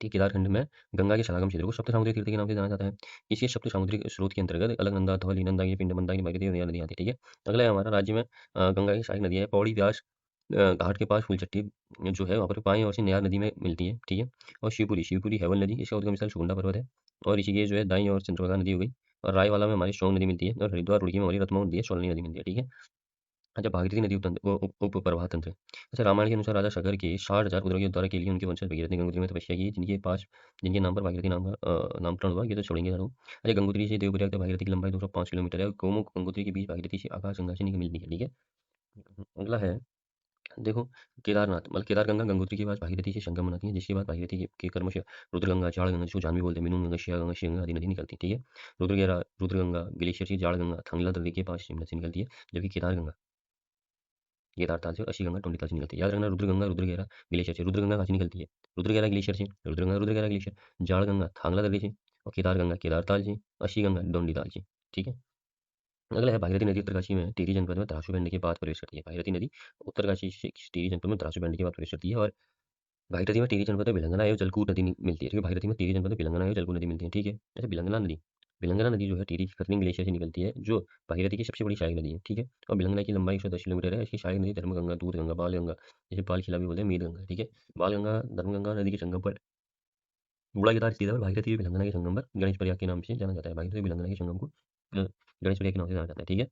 ठीक, केदारखंड में गंगा के सलागम क्षेत्र को सप्त सामुद्रिक तीर्थ के नाम से जाना जाता है। इसी सप्त सामुद्रिक स्रोत के अंतर्गत अलकनंदा, धौली, नंदाकिनी, पिंडर, मंदाकिनी, भागीरथी, नयार नदियाँ आती है। ठीक है। अगला है हमारा राज्य में गंगा की सहायक नदियाँ है, पौड़ी, व्यास, घाट के पास फूलचट्टी जो है वहाँ पर बाईं ओर से नयार नदी में मिलती है। ठीक है। और शिवपुरी हेवल नदी, इसका उद्गम स्थल सुकुंडा पर्वत है। और ऋषिकेश जो है दाईं ओर चंद्रभागा नदी हो गई। और रायवाला में हमारी सोंग नदी मिलती है। और हरिद्वार रुड़की में हमारी रतमो नदी है, सोलनी नदी मिलती है। ठीक है। अच्छा, भागीरथी नदी उप प्रवाह तंत्र। अच्छा, रामायण के अनुसार राजा शकर के 60,000 पुत्रों के उद्धार के लिए उनके वंशज भगीरथ ने गंगोत्री में तपस्या की, जिनके नाम पर भागीरथी नाम का नामकरण हुआ। ये तो छोड़ेंगे ज़रूर। अच्छा, गंगोत्री से देवप्रयाग तक भागीरथी की लंबाई 205 किलोमीटर है और गोमुख गंगोत्री के बीच भागीरथी से आकाशगंगा से निकल मिलती है, ठीक है। अगला है, देखो, केदारनाथ मतलब केदारगंगा गंगोत्री के पास भागीरथी से संगम बनाती है, जिसके बाद भागीरथी के क्रमशः रुद्रगंगा, जाड़गंगा, जिसको जाह्नवी बोलते हैं, मीनू गंगा, शिया गंगा, श्रीगंगा आदि नदी निकलती है, ठीक है। रुद्रगंगा ग्लेशियर से जाड़गंगा थांगला दर्रे के पास शिमला से निकलती है, जबकि केदारताल से अशी गंगा टोंडीताल से निकलती है। याद रखना, रुद्रगंगा रुद्रगेरा ग्लेशियर से, रुद्रगंगा कहाँ से निकलती है? रुद्रगेरा ग्लेशियर से, रुद्रगंगा रुद्रगेरा ग्लेशियर, जाड़गंगा थांगला दर्रे से और केदारगंगा केदारताल से, अशी गंगा डोंडीताल से, ठीक है। अगला है, भागीरथी नदी उत्तरकाशी में टिहरी जनपद में तरासू बैंड के बाद प्रवेश करती है। भागीरथी नदी उत्तरकाशी से टिहरी जनपद में तरासू बैंड के बाद प्रवेश करती है और भागीरथी में टिहरी जनपद में भिलंगना एवं जलकूट नदी मिलती है, ठीक है। भागीरथी में टिहरी जनपद में भिलंगना एवं जलकूट नदी मिलती है, ठीक है। अच्छा, भिलंगना नदी जो है टिहरी खतरनी ग्लेशियर से निकलती है, जो भागीरथी की सबसे बड़ी सहायक नदी है, ठीक है। और भिलंगना की लंबाई 110 किलोमीटर है। इसकी सहायक नदी धर्मगंगा, दूध गंगा, बाल गंगा, जिसे बाल खिला भी बोलते हैं, मीत गंगा, ठीक है। बाल गंगा धर्मगंगा नदी के संगम पर बूढ़ा केदार स्थित है और भागीरथी व भिलंगना के संगम पर गणेश प्रयाग के नाम से जाना जाता है। भागीरथी व भिलंगना के संगम को गणेश प्रयाग के नाम से जाना जाता है, ठीक है।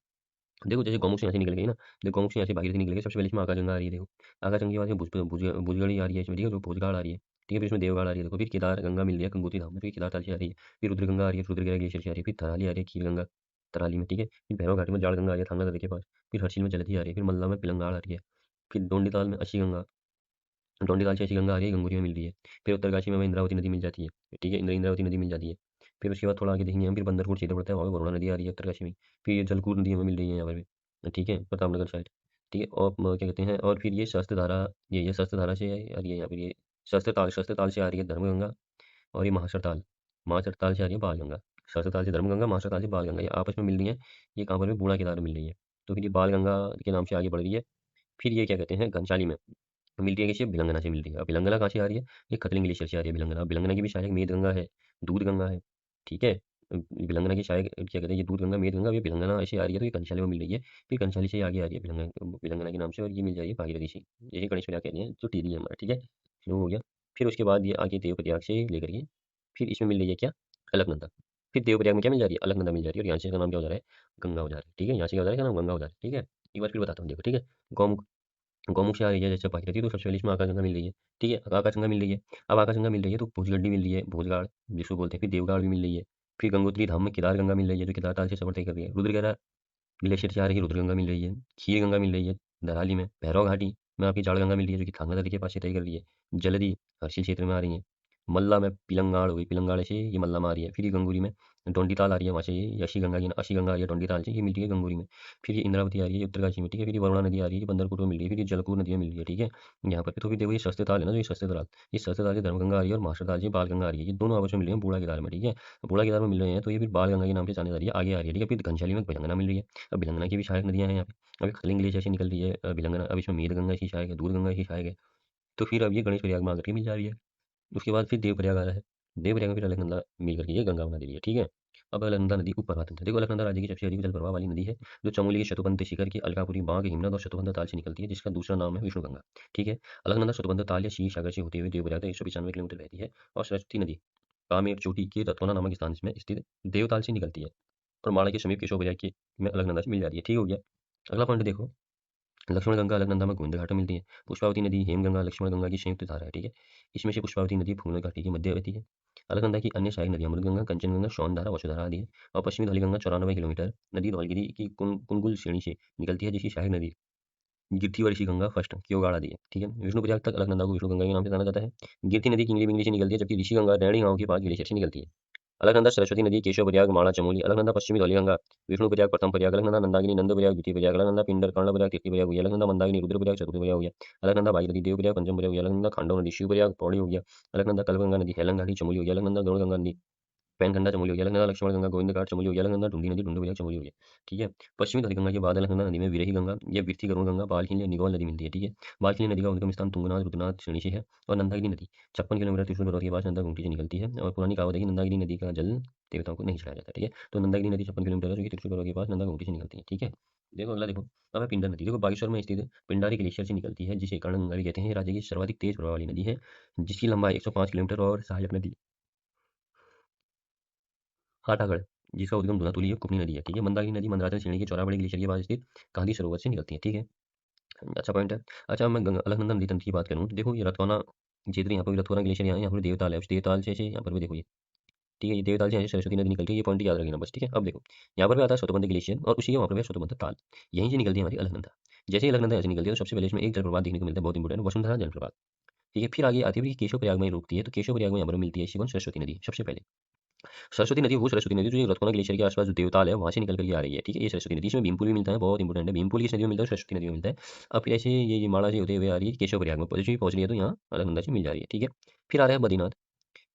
देखो, जैसे गौमुख से यहाँ से निकल गई ना, देखो गौमुख से यहाँ से भागीरथी निकल गई, सबसे पहले इसमें आकाशगंगा आ रही है, देखो। आकाशगंगा के बाद में भुजगड़ी आ रही है इसमें, ठीक है, जो भोजगाड़ आ रही है, ठीक है। फिर इसमें देवगाड़ आ रही है, देखो। फिर केदार गंगा मिल रही है गंगोत्री धाम में, फिर केदार ताल से आ रही है। फिर रुद्रगंगा आ रही है, रुद्रगंगा ग्लेशियर से आ रही है। फिर थराली आ रही है, खीर गंगा तराली में, ठीक है। फिर भैरव घाटी में जाड़ गंगा आ रही है, थांगला दर्रे के पास। फिर हर्षिल में जलधि आ रही है। फिर मल्ला में पिलंगाड़ आ रही है। फिर डोंडीताल में अशी गंगा, डोंडीताल से अशी गंगा आ रही है, गंगोत्री में मिल रही है। फिर उत्तरकाशी में इंद्रावती नदी मिल जाती है, ठीक है, इंद्रावती नदी मिल जाती है। फिर उसके बाद थोड़ा आगे देखेंगे हम, फिर बंदरपुर सीधे पड़ता है, वहाँ पे वरुणा नदी आ रही है उत्तरकाशी में। फिर ये जलकूट नदी हमें मिल रही है यहाँ पर भी, ठीक है, प्रतापनगर साइड, ठीक है। और क्या कहते हैं, और फिर ये शस्त्रधारा, ये शस्त्रधारा से आ रही है यहाँ पर, ये शस्त्रताल से आ रही है धर्मगंगा। और ये महासरताल, महासरताल से आ रही है बालगंगा। शस्त्रताल से धर्मगंगा, महासरताल से बालगंगा, ये आपस में मिल रही है। ये कहाँ पर भी बूढ़ा केदार में मिल रही है। तो फिर ये बालगंगा के नाम से आगे बढ़ रही है। फिर ये क्या कहते हैं, घनसाली में मिल रही है, किसी भिलंगना से मिल रही है। अब भिलंगना कहाँ से आ रही है? ये खतलिंग ग्लेशियर से आ रही है भिलंगना। भिलंगना की भी सहायक मेद गंगा है, दूध गंगा है, ठीक है। भिलंगना की सहायक क्या कहते हैं, ये दूध गंगा, मेद गंगा, ये भिलंगना ऐसे आ रही है, तो ये कंसाले में मिल रही है। फिर कंसाली से आगे आ रही है भिलंगना के नाम से, और ये मिल जाएगी भागीरथी से। यही गणेश प्रयाग कहते हैं, जो टीरी है हमारा, ठीक है, शुरू हो गया। फिर उसके बाद ये आगे देवप्रयाग से लेकर के, फिर इसमें मिल रही है क्या? अलकनंदा। फिर देवप्रयाग में क्या मिल जा रही है? अलकनंदा मिल जा रही है, और यहाँ से इसका नाम क्या हो जा रहा है? गंगा हो जा रहा है, ठीक है। यहाँ से क्या हो जा रहा है, इसका नाम गंगा हो जा रहा है, ठीक है। एक बार फिर बताता हूँ, देखो, ठीक है। गौमुख, गौमुख से आ रही है जैसे भागीरथी, तो सबसे पहले इसमें आकाशगंगा मिल रही है, ठीक है। आकाशगंगा मिल रही है। अब आकाशगंगा मिल रही है तो भुजगड्डी मिल रही है, भोजगाड़ जिसको बोलते हैं। फिर देवगाड़ भी मिल रही है। फिर गंगोत्री धाम में केदार गंगा मिल रही है, जो केदार ताल से सफर तय कर रही है। रुद्रगंगा ग्लेशियर से आ रही है, रुद्रगंगा मिल रही है। खीर गंगा मिल रही है दराली में। भैरव घाटी में आपकी जाड़ गंगा मिल रही है, जो कि थांगला नदी के पास से तय कर रही है। जलधि हर्षिल क्षेत्र में आ रही है। मल्ला में पिलंगाड़ हो गई, पिलंगाड़ से ये मल्ला में आ रही है। फिर ये गंगूरी में डोंडीताल आ रही है, वहाँ से ये अशी गंगा आ रही है डोंडीताल से, ये मिलती है गंगूरी में। फिर ये इंद्रावती आ रही है उत्तरकाशी में, ठीक है। फिर ये वरुणा नदी आ रही है, ये बंदरपुर में मिल रही है। फिर ये जलकूर नदी में मिल रही है, ठीक है, यहाँ पर। तो फिर देखो, ये सस्ते ताल है ना, जो ये सस्ते ताल, ये सस्ते ताल से धर्मगंगा आ रही है, और महासर ताल से बाल गंगा आ रही है। ये दोनों आपस में मिल रही है बूढ़ा केदार में, ठीक है। बूढ़ा केदार में मिल रहे हैं, तो ये फिर बाल गंगा के नाम से जानी जा रही है, आगे आ रही है, ठीक है। फिर घनसाली में भिलंगना मिल रही है। अब भिलंगना की भी सहायक नदियाँ हैं यहाँ पे। अभी खतलिंग ग्लेशियर से निकल रही है भिलंगना। अब इसमें मेद गंगा की सहायक है, दूध गंगा की सहायक है। तो फिर अब ये गणेश प्रयाग में आकर के मिल जा रही है। उसके बाद फिर देवप्रयाग आ रहा है। देवप्रयाग में फिर अलकनंदा मिल करके ये गंगा बना दे रही है, ठीक है। अब अलकनंदा नदी उप प्रवाह तंत्र, देखो, अलकनंदा राज्य की सबसे अधिक जल प्रवाह वाली नदी है, जो चमोली के शतुपंत शिखर की अलकापुरी बांक हिमनद और शतुपंत ताल से निकलती है, जिसका दूसरा नाम है विष्णु गंगा, ठीक है। अलकनंदा शतुपंत ताल या शीश सागर से होते हुए देवप्रयाग तक 195 किलोमीटर रहती है, और सरस्वती नदी कामेर चोटी के तत्वना नामक स्थान में स्थित देवताल से निकलती है, और माड़ा के समीप केशव प्रयाग के में अलकनंदा से मिल जाती है, ठीक हो गया। अगला पॉइंट देखो, लक्ष्मण गंगा अलकनंदा में गोविंद घाट में मिलती है। पुष्पावती नदी हेमगंगा लक्ष्मण गंगा की संयुक्त धारा है, ठीक है। इसमें से पुष्पावती नदी फूल घाटी के मध्य बहती है। अलकनंदा की अन्य सहायक नदियां मृदगंगा, कंचनगंगा, श्रवणधारा, वसुधारा आदि है। और पश्चिमी धौलीगंगा 94 किलोमीटर नदी धौलगिरी की कुनगुल श्रेणी से निकलती है, जिसकी सहायक नदी गिरती व ऋषि गंगा फर्स्ट क्योगाड़ आदि है, ठीक है। विष्णु प्रयाग तक अलकनंदा को विष्णु गंगा के नाम से जाना जाता है। गिरती नदी किंगली बिंगली से निकलती है, जबकि ऋषि गंगा रैणी गांव के पास ग्लेशियर से निकलती है। अलकनंदा सरस्वती नदी केशव प्रयाग माणा चमोली। अलकनंदा पश्चिमी धौलीगंगा विष्णु प्रयाग प्रथम प्रयाग। अलकनंदा नंदागिनी नंद प्रयाग द्वितीय प्रयाग। अलकनंदा पिंडर कर्ण प्रयाग तृतीय प्रयाग हो गया। अलकनंदा मंदाकिनी रुद्र प्रयाग चतुर्थ प्रयाग हो गया। अलकनंदा भागीरथी देव प्रयाग पंचम प्रयाग हो गया। अलकनंदा खांडव नदी शिव प्रयाग पौड़ी हो गया। अलकनंदा कलगंगा नदी हेलन घाटी चमोली हो गया। अलकनंदा गौड़गंगा नदी पैनगंगा चमोली हो गया। अलकनंदा लक्ष्मण गंगा गोविंद घाट चमोली हो गया। अलकनंदा ढूंढी नदी ढूंढू प्रयाग चमोली हो गया, ठीक है। पश्चिमी धौलीगंगा के बाद अलकनंदा नदी में विरही गंगा या विरथी गरुड़ गंगा बालखिल या निगौल नदी मिलती है, ठीक है। बालखिल नदी का उद्गम स्थान तुंगनाथ रुद्रनाथ श्रेणी से है। और नंदागिरी नदी 56 किलोमीटर त्रिशूल पर्वत के पास नंदा घूमटी से निकलती है, और पुरानी कहावत है कि नंदागिरी नदी का जल देवताओं को नहीं चढ़ाया जाता, ठीक है। तो नंदागिरी नदी 56 किलोमीटर है, जो कि त्रिशूल पर्वत के पास नंदा घूमटी से निकलती है, ठीक है। देखो अगला, देखो, अब है पिंडर नदी। देखो, बागेश्वर में स्थित पिंडारी ग्लेशियर से निकलती है, जिसे कर्णगंगा भी कहते हैं। ये राज्य की सर्वाधिक तेज प्रवाह वाली नदी है, जिसकी लंबाई 105 किलोमीटर, और सहायक नदी हाटागढ़ जिसका उद्गम धुनातुली और कुपनी नदी है, ठीक है। मंदाकिनी नदी मंदराचल श्रेणी के चौराबड़ी ग्लेशियर के पास स्थित गांधी सरोवर से निकलती है, ठीक है। अच्छा पॉइंट है। अच्छा मैं अलकनंदा नदी तंत्र की बात करूँ, देखो ये रतवाना क्षेत्र, यहाँ पर भी रतवाना ग्लेशियर, यहाँ पर देवताल है, उस देवताल से यहाँ पर भी देखो ये, ठीक है, ये देवताल से यहाँ से सरस्वती नदी निकलती है, ये पॉइंट याद रखना बस, ठीक है। अब देखो यहाँ पर भी आता है स्वतंत्र ग्लेशियर और उसी के वहाँ पर भी है स्वतंत्र ताल, यहीं से निकलती है हमारी अलकनंदा। जैसे ही अलकनंदा यहाँ से निकलती है तो सबसे पहले इसमें एक जलप्रपात देखने को मिलता है, बहुत इंपॉर्टेंट, वसुंधरा जलप्रपात, ठीक है। फिर आगे आती है कि केशव प्रयाग में रुकती है, तो केशव प्रयाग में यहाँ पर मिलती है इसी सरस्वती नदी सबसे पहले। सरस्वती नदी वो सरस्वती नदी जो ये रतवाना ग्लेशियर के आसपास जो देवताल है वहाँ से निकल करके आ रही है, ठीक है। ये सरस्वती नदी, इसमें भीमपुल भी मिलता है, बहुत इंपॉर्टेंट है, भीमपुल किस नदी में मिलता है, सरस्वती नदी में मिलता है। अब फिर ऐसे ये माला से होते हुए आ रही है केशव प्रयाग में, पहुंच रही है तो यहाँ अलकनंदा से मिल जा रही है, ठीक है। फिर आ रहा है बद्रीनाथ,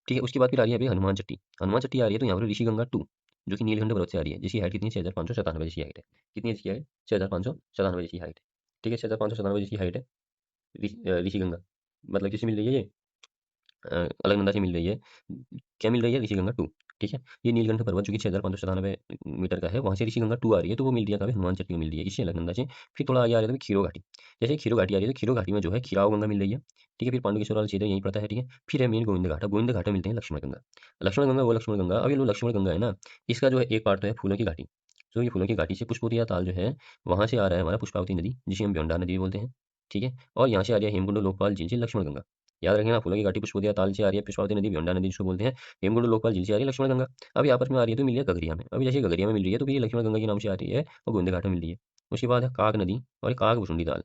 ठीक है। उसके बाद फिर आ रही है अभी हनुमान चट्टी, हनुमान चट्टी आ रही है तो यहाँ पर ऋषि गंगा 2 जो कि नीलकंठ पर्वत से आ रही है, जिसकी हाइट कितनी है 6597 जैसी हाइट है, कितनी इसकी हाइट 6597 जैसी हाइट है, ठीक है। 6597 जैसी हाइट है ऋषि गंगा, मतलब किसी मिल रही है ये अलकनंदा से मिल रही है, क्या मिल रही है, ऋषि गंगा 2, ठीक है। ये नीलकंठ पर्वत जो कि 6597 मीटर का है, वहाँ से ऋषि गंगा 2 आ रही है, तो वो मिल रही है कहाँ पे, हनुमान चट्टी में मिल रही है, इससे अलकनंदा से। फिर थोड़ा आगे आ रहा है तो खीरो घाटी, जैसे खीरो घाटी आ रही है तो खीरो घाटी में जो है खीराव गंगा मिल रही है, ठीक है। फिर पांडुकेश्वर वाला क्षेत्र यहीं पड़ता है, ठीक है। फिर है मेन गोविंद घाट, गोविंद घाट में मिलते हैं लक्ष्मण गंगा, लक्ष्मण गंगा वो लक्ष्मण गंगा, अब ये जो लक्ष्मण गंगा है ना, इसका जो है एक पार्ट तो है फूलों की घाटी, जो ये फूलों की घाटी से पुष्पोतिया ताल जो है वहाँ से आ रहा है हमारा पुष्पावती नदी, जिसे हम ब्योंडा नदी भी बोलते हैं, ठीक है। और यहाँ से आ रही है हेमकुंड लोकपाल झील से लक्ष्मण गंगा, याद रखना, फूलों की घाटी पुष्पोतिया ताल से आ रही है पुष्पावती नदी, ब्योंडा नदी जिसको बोलते हैं, हेमकुंड लोकपाल झील से आ रही है लक्ष्मण गंगा। अब आपस में आ रही है तो मिल रही है गगरिया में, अभी जैसे गगरिया में मिल रही है तो फिर ये लक्ष्मण गंगा के नाम से आ रही है और गोविंद घाट में मिल रही है। उसके बाद है काग नदी और काग भुसुंडी ताल,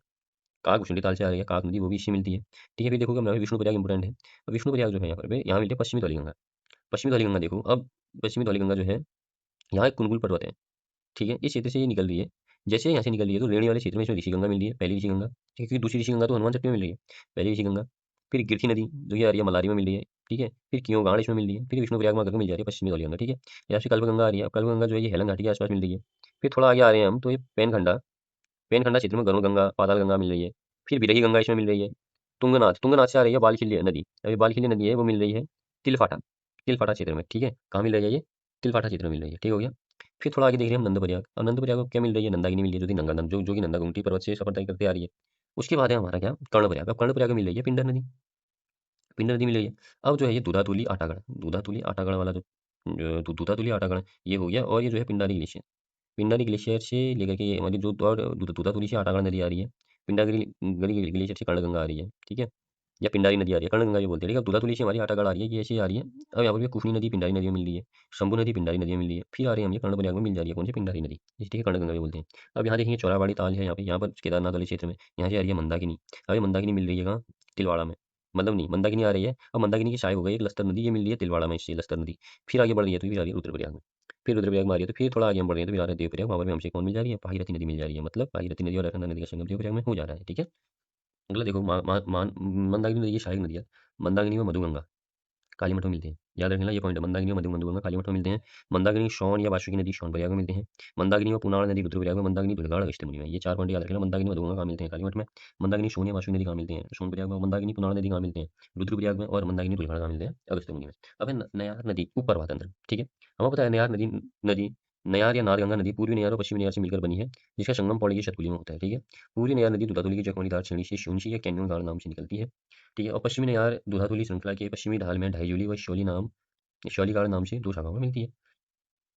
काग भुसुंडी ताल से आ रही है काग नदी, वो भी इससे मिलती है, ठीक है। फिर देखो कि विष्णु प्रयाग इंपोर्टेंट है, अब विष्णु प्रयाग जो है यहाँ पर यहाँ मिलती है पश्चिमी धौली गंगा, पश्चिमी धौली गंगा देखो, अब पश्चिमी धौली गंगा जो है यहाँ एक कुनकुल पर्वत है, ठीक है, इस क्षेत्र से ये निकल रही है। जैसे ही यहाँ से निकल रही है तो रेणी वाले क्षेत्र में इसमें ऋषि गंगा मिल रही है, पहली ऋषि गंगा, ठीक है, क्योंकि दूसरी ऋषि गंगा तो हनुमान चट्टी में मिल रही है, पहली ऋषि गंगा। फिर गिरथी नदी जो ये आ रही है मलारी में मिल रही है, ठीक है। फिर क्यों गाड़ इसमें मिल रही है, फिर विष्णु प्रयाग में आकर मिल जा रही है पश्चिमी वाली गंगा, ठीक है। यहाँ से कल्पगंगा आ रही है, अब कल्पगंगा जो है ये हेलन घाटी के आसपास मिल रही है। फिर थोड़ा आगे आ रहे हैं हम तो ये पेनखंडा, पेनखंडा क्षेत्र में गरुड़ गंगा पाताल गंगा मिल रही है। फिर बिरही गंगा इसमें मिल रही है। तुंगनाथ, तुंगनाथ से आ रही है बालखिल्य नदी, अभी बालखिल्य नदी है वो मिल रही है तिलफाटा, तिलफाटा क्षेत्र में, ठीक है। कहाँ मिल रही है ये, तिलफाटा क्षेत्र में मिल रही है, ठीक हो गया। फिर थोड़ा आगे देख रहे हैं हम नंद प्रयाग, अब नंद प्रयाग को क्या मिल रही है, नंदागिनी मिल रही है, जो कि नंगा जो कि नंदा गुमटी पर्वत से सफर तय करते आ रही है। उसके बाद है हमारा क्या, कर्ण प्रयाग, अब कर्ण प्रयाग में मिल रही है पिंडर नदी, पिंडर नदी मिल रही है। अब जो है ये दूधातुली आटागढ़, दूधातुली आटागढ़ वाला जो दूधातुली आटागढ़ ये हो गया, और ये जो है पिंडारी ग्लेशियर, पिंडारी ग्लेशियर से लेकर के ये हमारी जो और दूधातुली से आटागढ़ नदी आ रही है, पिंडागिरी गली ग्लेशियर से कर्णगंगा आ रही है, ठीक है, या पिंडारी नदी आ रही है, कर्णगंगा ये बोलते हैं, ठीक है। दूधातुली से हमारी आटागढ़ आ रही है, ये ऐसे आ रही है। अब यहाँ पर भी कुफनी नदी पिंडारी नदी में मिल रही है, शंभू नदी पिंडारी नदी में मिल रही है। फिर आ रही है हम ये कर्णप्रयाग में मिल जा रही है कौन सी, पिंडारी नदी, इस ठीक है, कर्णगंगा भी बोलते हैं। अब यहाँ देखेंगे चौराबाड़ी ताल है, यहाँ पर केदारनाथ वाले क्षेत्र में, यहाँ से आ रही है मंदाकिनी, अब ये मंदाकिनी मिल रही है कहाँ, तिलवाड़ा में, मतलब नहीं मंदाकिनी आ रही है, अब मंदाकिनी की सहायक हो गई एक लस्तर नदी, ये मिल रही है तिलवाड़ा में, इससे लस्तर नदी। फिर आगे बढ़ रही है तो फिर आ रही है रुद्रप्रयाग में, फिर रुद्रप्रयाग में आ रही है तो फिर थोड़ा आगे हम बढ़ रहे हैं तो फिर आ रहा है देवप्रयाग, वहाँ पर भी हमसे कौन मिल जा रही है, भागीरथी नदी मिल जा रही है, मतलब भागीरथी नदी और अलकनंदा नदी का संगम देवप्रयाग में हो जा रहा है, ठीक है। अगला देखो मंदाकिनी नदी की सहायक नदी है, मंदाकिनी व मधुगंगा काली मठ में मिलते हैं, याद रखना ये पॉइंट है, मंदाकिनी और मधुगंगा काली मठ में मिलते हैं। मंदाकिनी शौन या वासुकी नदी शौन प्रयाग में मिलते हैं। मंदाकिनी और पुनाड़ नदी रुद्रप्रयाग में, मंदाकिनी दुर्गाड़ अगस्त्य में, ये 4 पॉइंट याद रखना। मंदाकिनी मधुगंगा कहाँ मिलते हैं, काली मठ में। मंदाकिनी शौन या वासुकी नदी कहाँ मिलते हैं, शौन प्रयाग में। मंदाकिनी पुनाड़ नदी कहाँ मिलते हैं, रुद्रप्रयाग में। और मंदाकिनी दुर्गाड़ कहाँ मिलते हैं, अगस्त्य में। अब है नयार नदी ऊपर तंत्र, ठीक है। हमें पता है नयार नदी, नदी नयार या नारगंगा नदी पूर्वी नयार और पश्चिमी नयार से मिलकर बनी है, जिसका संगम पौड़ी की शतपुली में होता है, ठीक है। पूर्वी नयार नदी दूधातुली की जखमनीदार श्रेणी से शूंची या कैन्यन गाड़ नाम से निकलती है, ठीक है। और पश्चिमी नयार दूधातुली श्रृंखला के पश्चिमी ढाल में ढाईजूली व शौलीगाड़ नाम से 2 शाखाओं में मिलती है।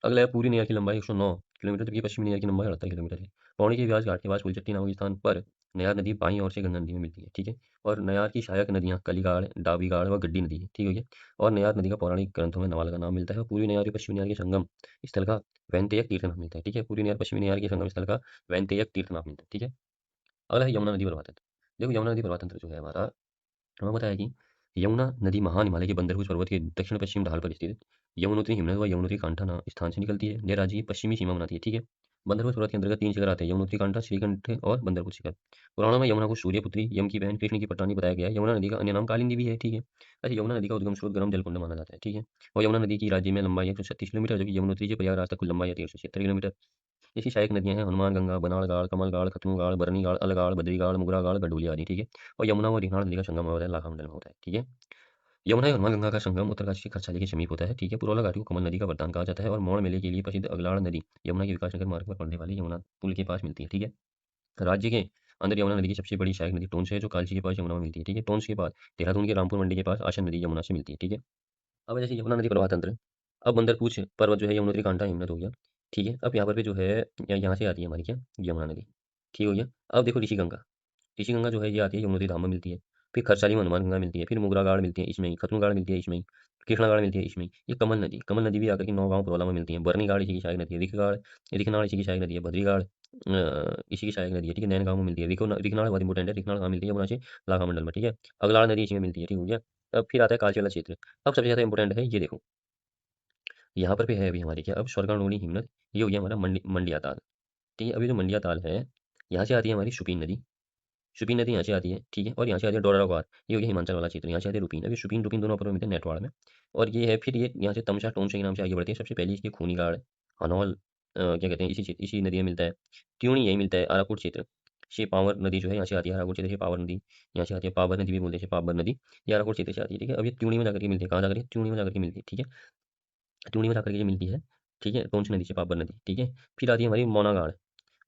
अगला है पूरी नहर की लंबाई 109 किलोमीटर, जबकि पश्चिमी नहर की लंबाई 78 किलोमीटर है। पौड़ी के व्यास घाट के पास फुलचट्टी नामक स्थान पर नयार नदी बाईं ओर से गंगा नदी में मिलती है, ठीक है। और नयार की सहायक नदियाँ कलीगाड़, डाबीगाड़ व गड्डी नदी है, ठीक है। और नयार नदी का पौराणिक ग्रंथों में नवाला का नाम मिलता है, और पूर्वी नयार और पश्चिमी नयार के संगम स्थल का वैनतेयक तीर्थ नाम मिलता है, ठीक है। पूर्वी नयार पश्चिमी नयार के संगम स्थल का वैनतेयक तीर्थ नाम मिलता है, ठीक है। अगला है यमुना नदी प्रवाह तंत्र। देखो यमुना नदी प्रवाह तंत्र जो है हमारा, हमें पता है कि यमुना नदी महान हिमालय के बंदरभूज पर्वत के दक्षिण पश्चिम ढाल पर स्थित यमुनोत्री हिमनद व यमुनोत्री कांठा स्थान से निकलती है, यह राज्य की पश्चिमी सीमा बनाती है, ठीक है। बंदरभूज पर्वत के अंतर्गत 3 शिखर आते हैं, यमुनोत्री कांठा, श्रीकंठ और बंदरभूज शिखर। पुराणों में यमुना को सूर्यपुत्री, यम की बहन, कृष्ण की पटरानी बताया गया है। यमुना नदी का अन्य नाम कालिंदी भी है, ठीक है। अच्छा यमुना नदी का उद्गम स्रोत गर्म जलकुंड माना जाता है, ठीक है। और यमुना नदी की राज्य में लंबाई 136 किलोमीटर, जबकि यमुनोत्री से प्रयागराज तक कुल लंबाई है 1376 किलोमीटर। इसकी सहायक नदियां हैं हनुमान गंगा, बनाड़गाड़, कमलगाड़, खतमुगाड़, बरनीगाड़, अलगाड़, बद्रीगाड़, मुगरागाड़, गडोली आदि, ठीक है। और यमुना और रिहाड़ नदी का संगम होता है लाखामंडल में होता है, ठीक है। यमुना और हनुमान गंगा का संगम उत्तरकाशी के खरसाली के समीप होता है, ठीक है। पुरौला घाटी को कमल नदी का वरदान कहा जाता है, और मौड़ मेले के लिए प्रसिद्ध अगलाड़ नदी यमुना के विकासनगर मार्ग पर पड़ने वाली यमुना पुल के पास मिलती है, ठीक है। राज्य के अंदर यमुना नदी की सबसे बड़ी सहायक नदी टोंस है, जो कालची के पास यमुना में मिलती है, ठीक है। टोंस के बाद देहरादून के रामपुर मंडी के पास आशन नदी यमुना से मिलती है, ठीक है। अब जैसे यमुना नदी प्रवाह तंत्र, अब बंदरपूछ पर्वत जो है यमुनोत्री कांठा हिमनद हो गया। ठीक है, अब यहाँ पर भी जो है यहाँ से आती है हमारी क्या, यमुना नदी। ठीक हो गया। अब देखो ऋषिगंगा, ऋषिगंगा जो है ये आती है यमुनोत्री धाम में मिलती है। फिर खरसाली में हनुमान गंगा मिलती है, फिर मुगरागाड़ मिलती है इसमें ही, खतुमगाड़ मिलती है इसमें ही, कृष्णागाड़ मिलती है इसमें ही। ये कमल नदी भी आकर के नौगांव पुरवाला में मिलती है। बरनीगाड़ इसी की सहायक नदी है। रिखनाड़ इसी की सहायक नदी है। बद्रीगाड़ इसी की सहायक नदी है। ठीक है, नैनगांव में मिलती है। रिखनाड़ बहुत इंपॉर्टेंट है। रिखनाड़ कहाँ मिलती है, यमुना से लाखा मंडल में। ठीक है, अगलाड़ नदी इसी में मिलती है। ठीक हो गया। अब फिर आता है कालची वाला क्षेत्र। अब सबसे ज्यादा इंपॉर्टेंट है ये देखो, यहाँ पर भी है अभी हमारी क्या, अब स्वर्गारोणी हिमनद, ये हो गया हमारा मंडिया ताल। ठीक है, अभी जो मंडिया ताल है, यहाँ से आती है हमारी शुपीन नदी। शुपीन नदी यहाँ से आती है। ठीक है, और यहाँ से आती है डोरागोर, ये हो गया हिमाचल वाला क्षेत्र। यहाँ से आती है रुपीन। अभी शुपीन रुपीन दोनों अपर में मिलते हैं नेटवाड़ में। और ये है फिर ये यहाँ से तमसा टोनसा के नाम से आगे बढ़ती है। सबसे पहले इसकी खूनीगाड़, हनौल क्या कहते हैं, इसी नदी में मिलता है। त्यूणी यही मिलता है, आराकुट क्षेत्र से पावर नदी जो है यहाँ से आती है। आराकुट क्षेत्र से पावर नदी यहाँ से आती है। पावर नदी भी बोलते हैं, पावर नदी, ये आराकुट क्षेत्र से आती है। ठीक है, अब ये त्यूणी में जाकर के मिलती है। कहाँ जाकर के, त्यूणी में जाकर के मिलती है। ठीक है, त्यूणी में जाकर के ये मिलती है। ठीक है, टोंस नदी से पावर नदी। ठीक है, फिर आती है हमारी मोनागाड़,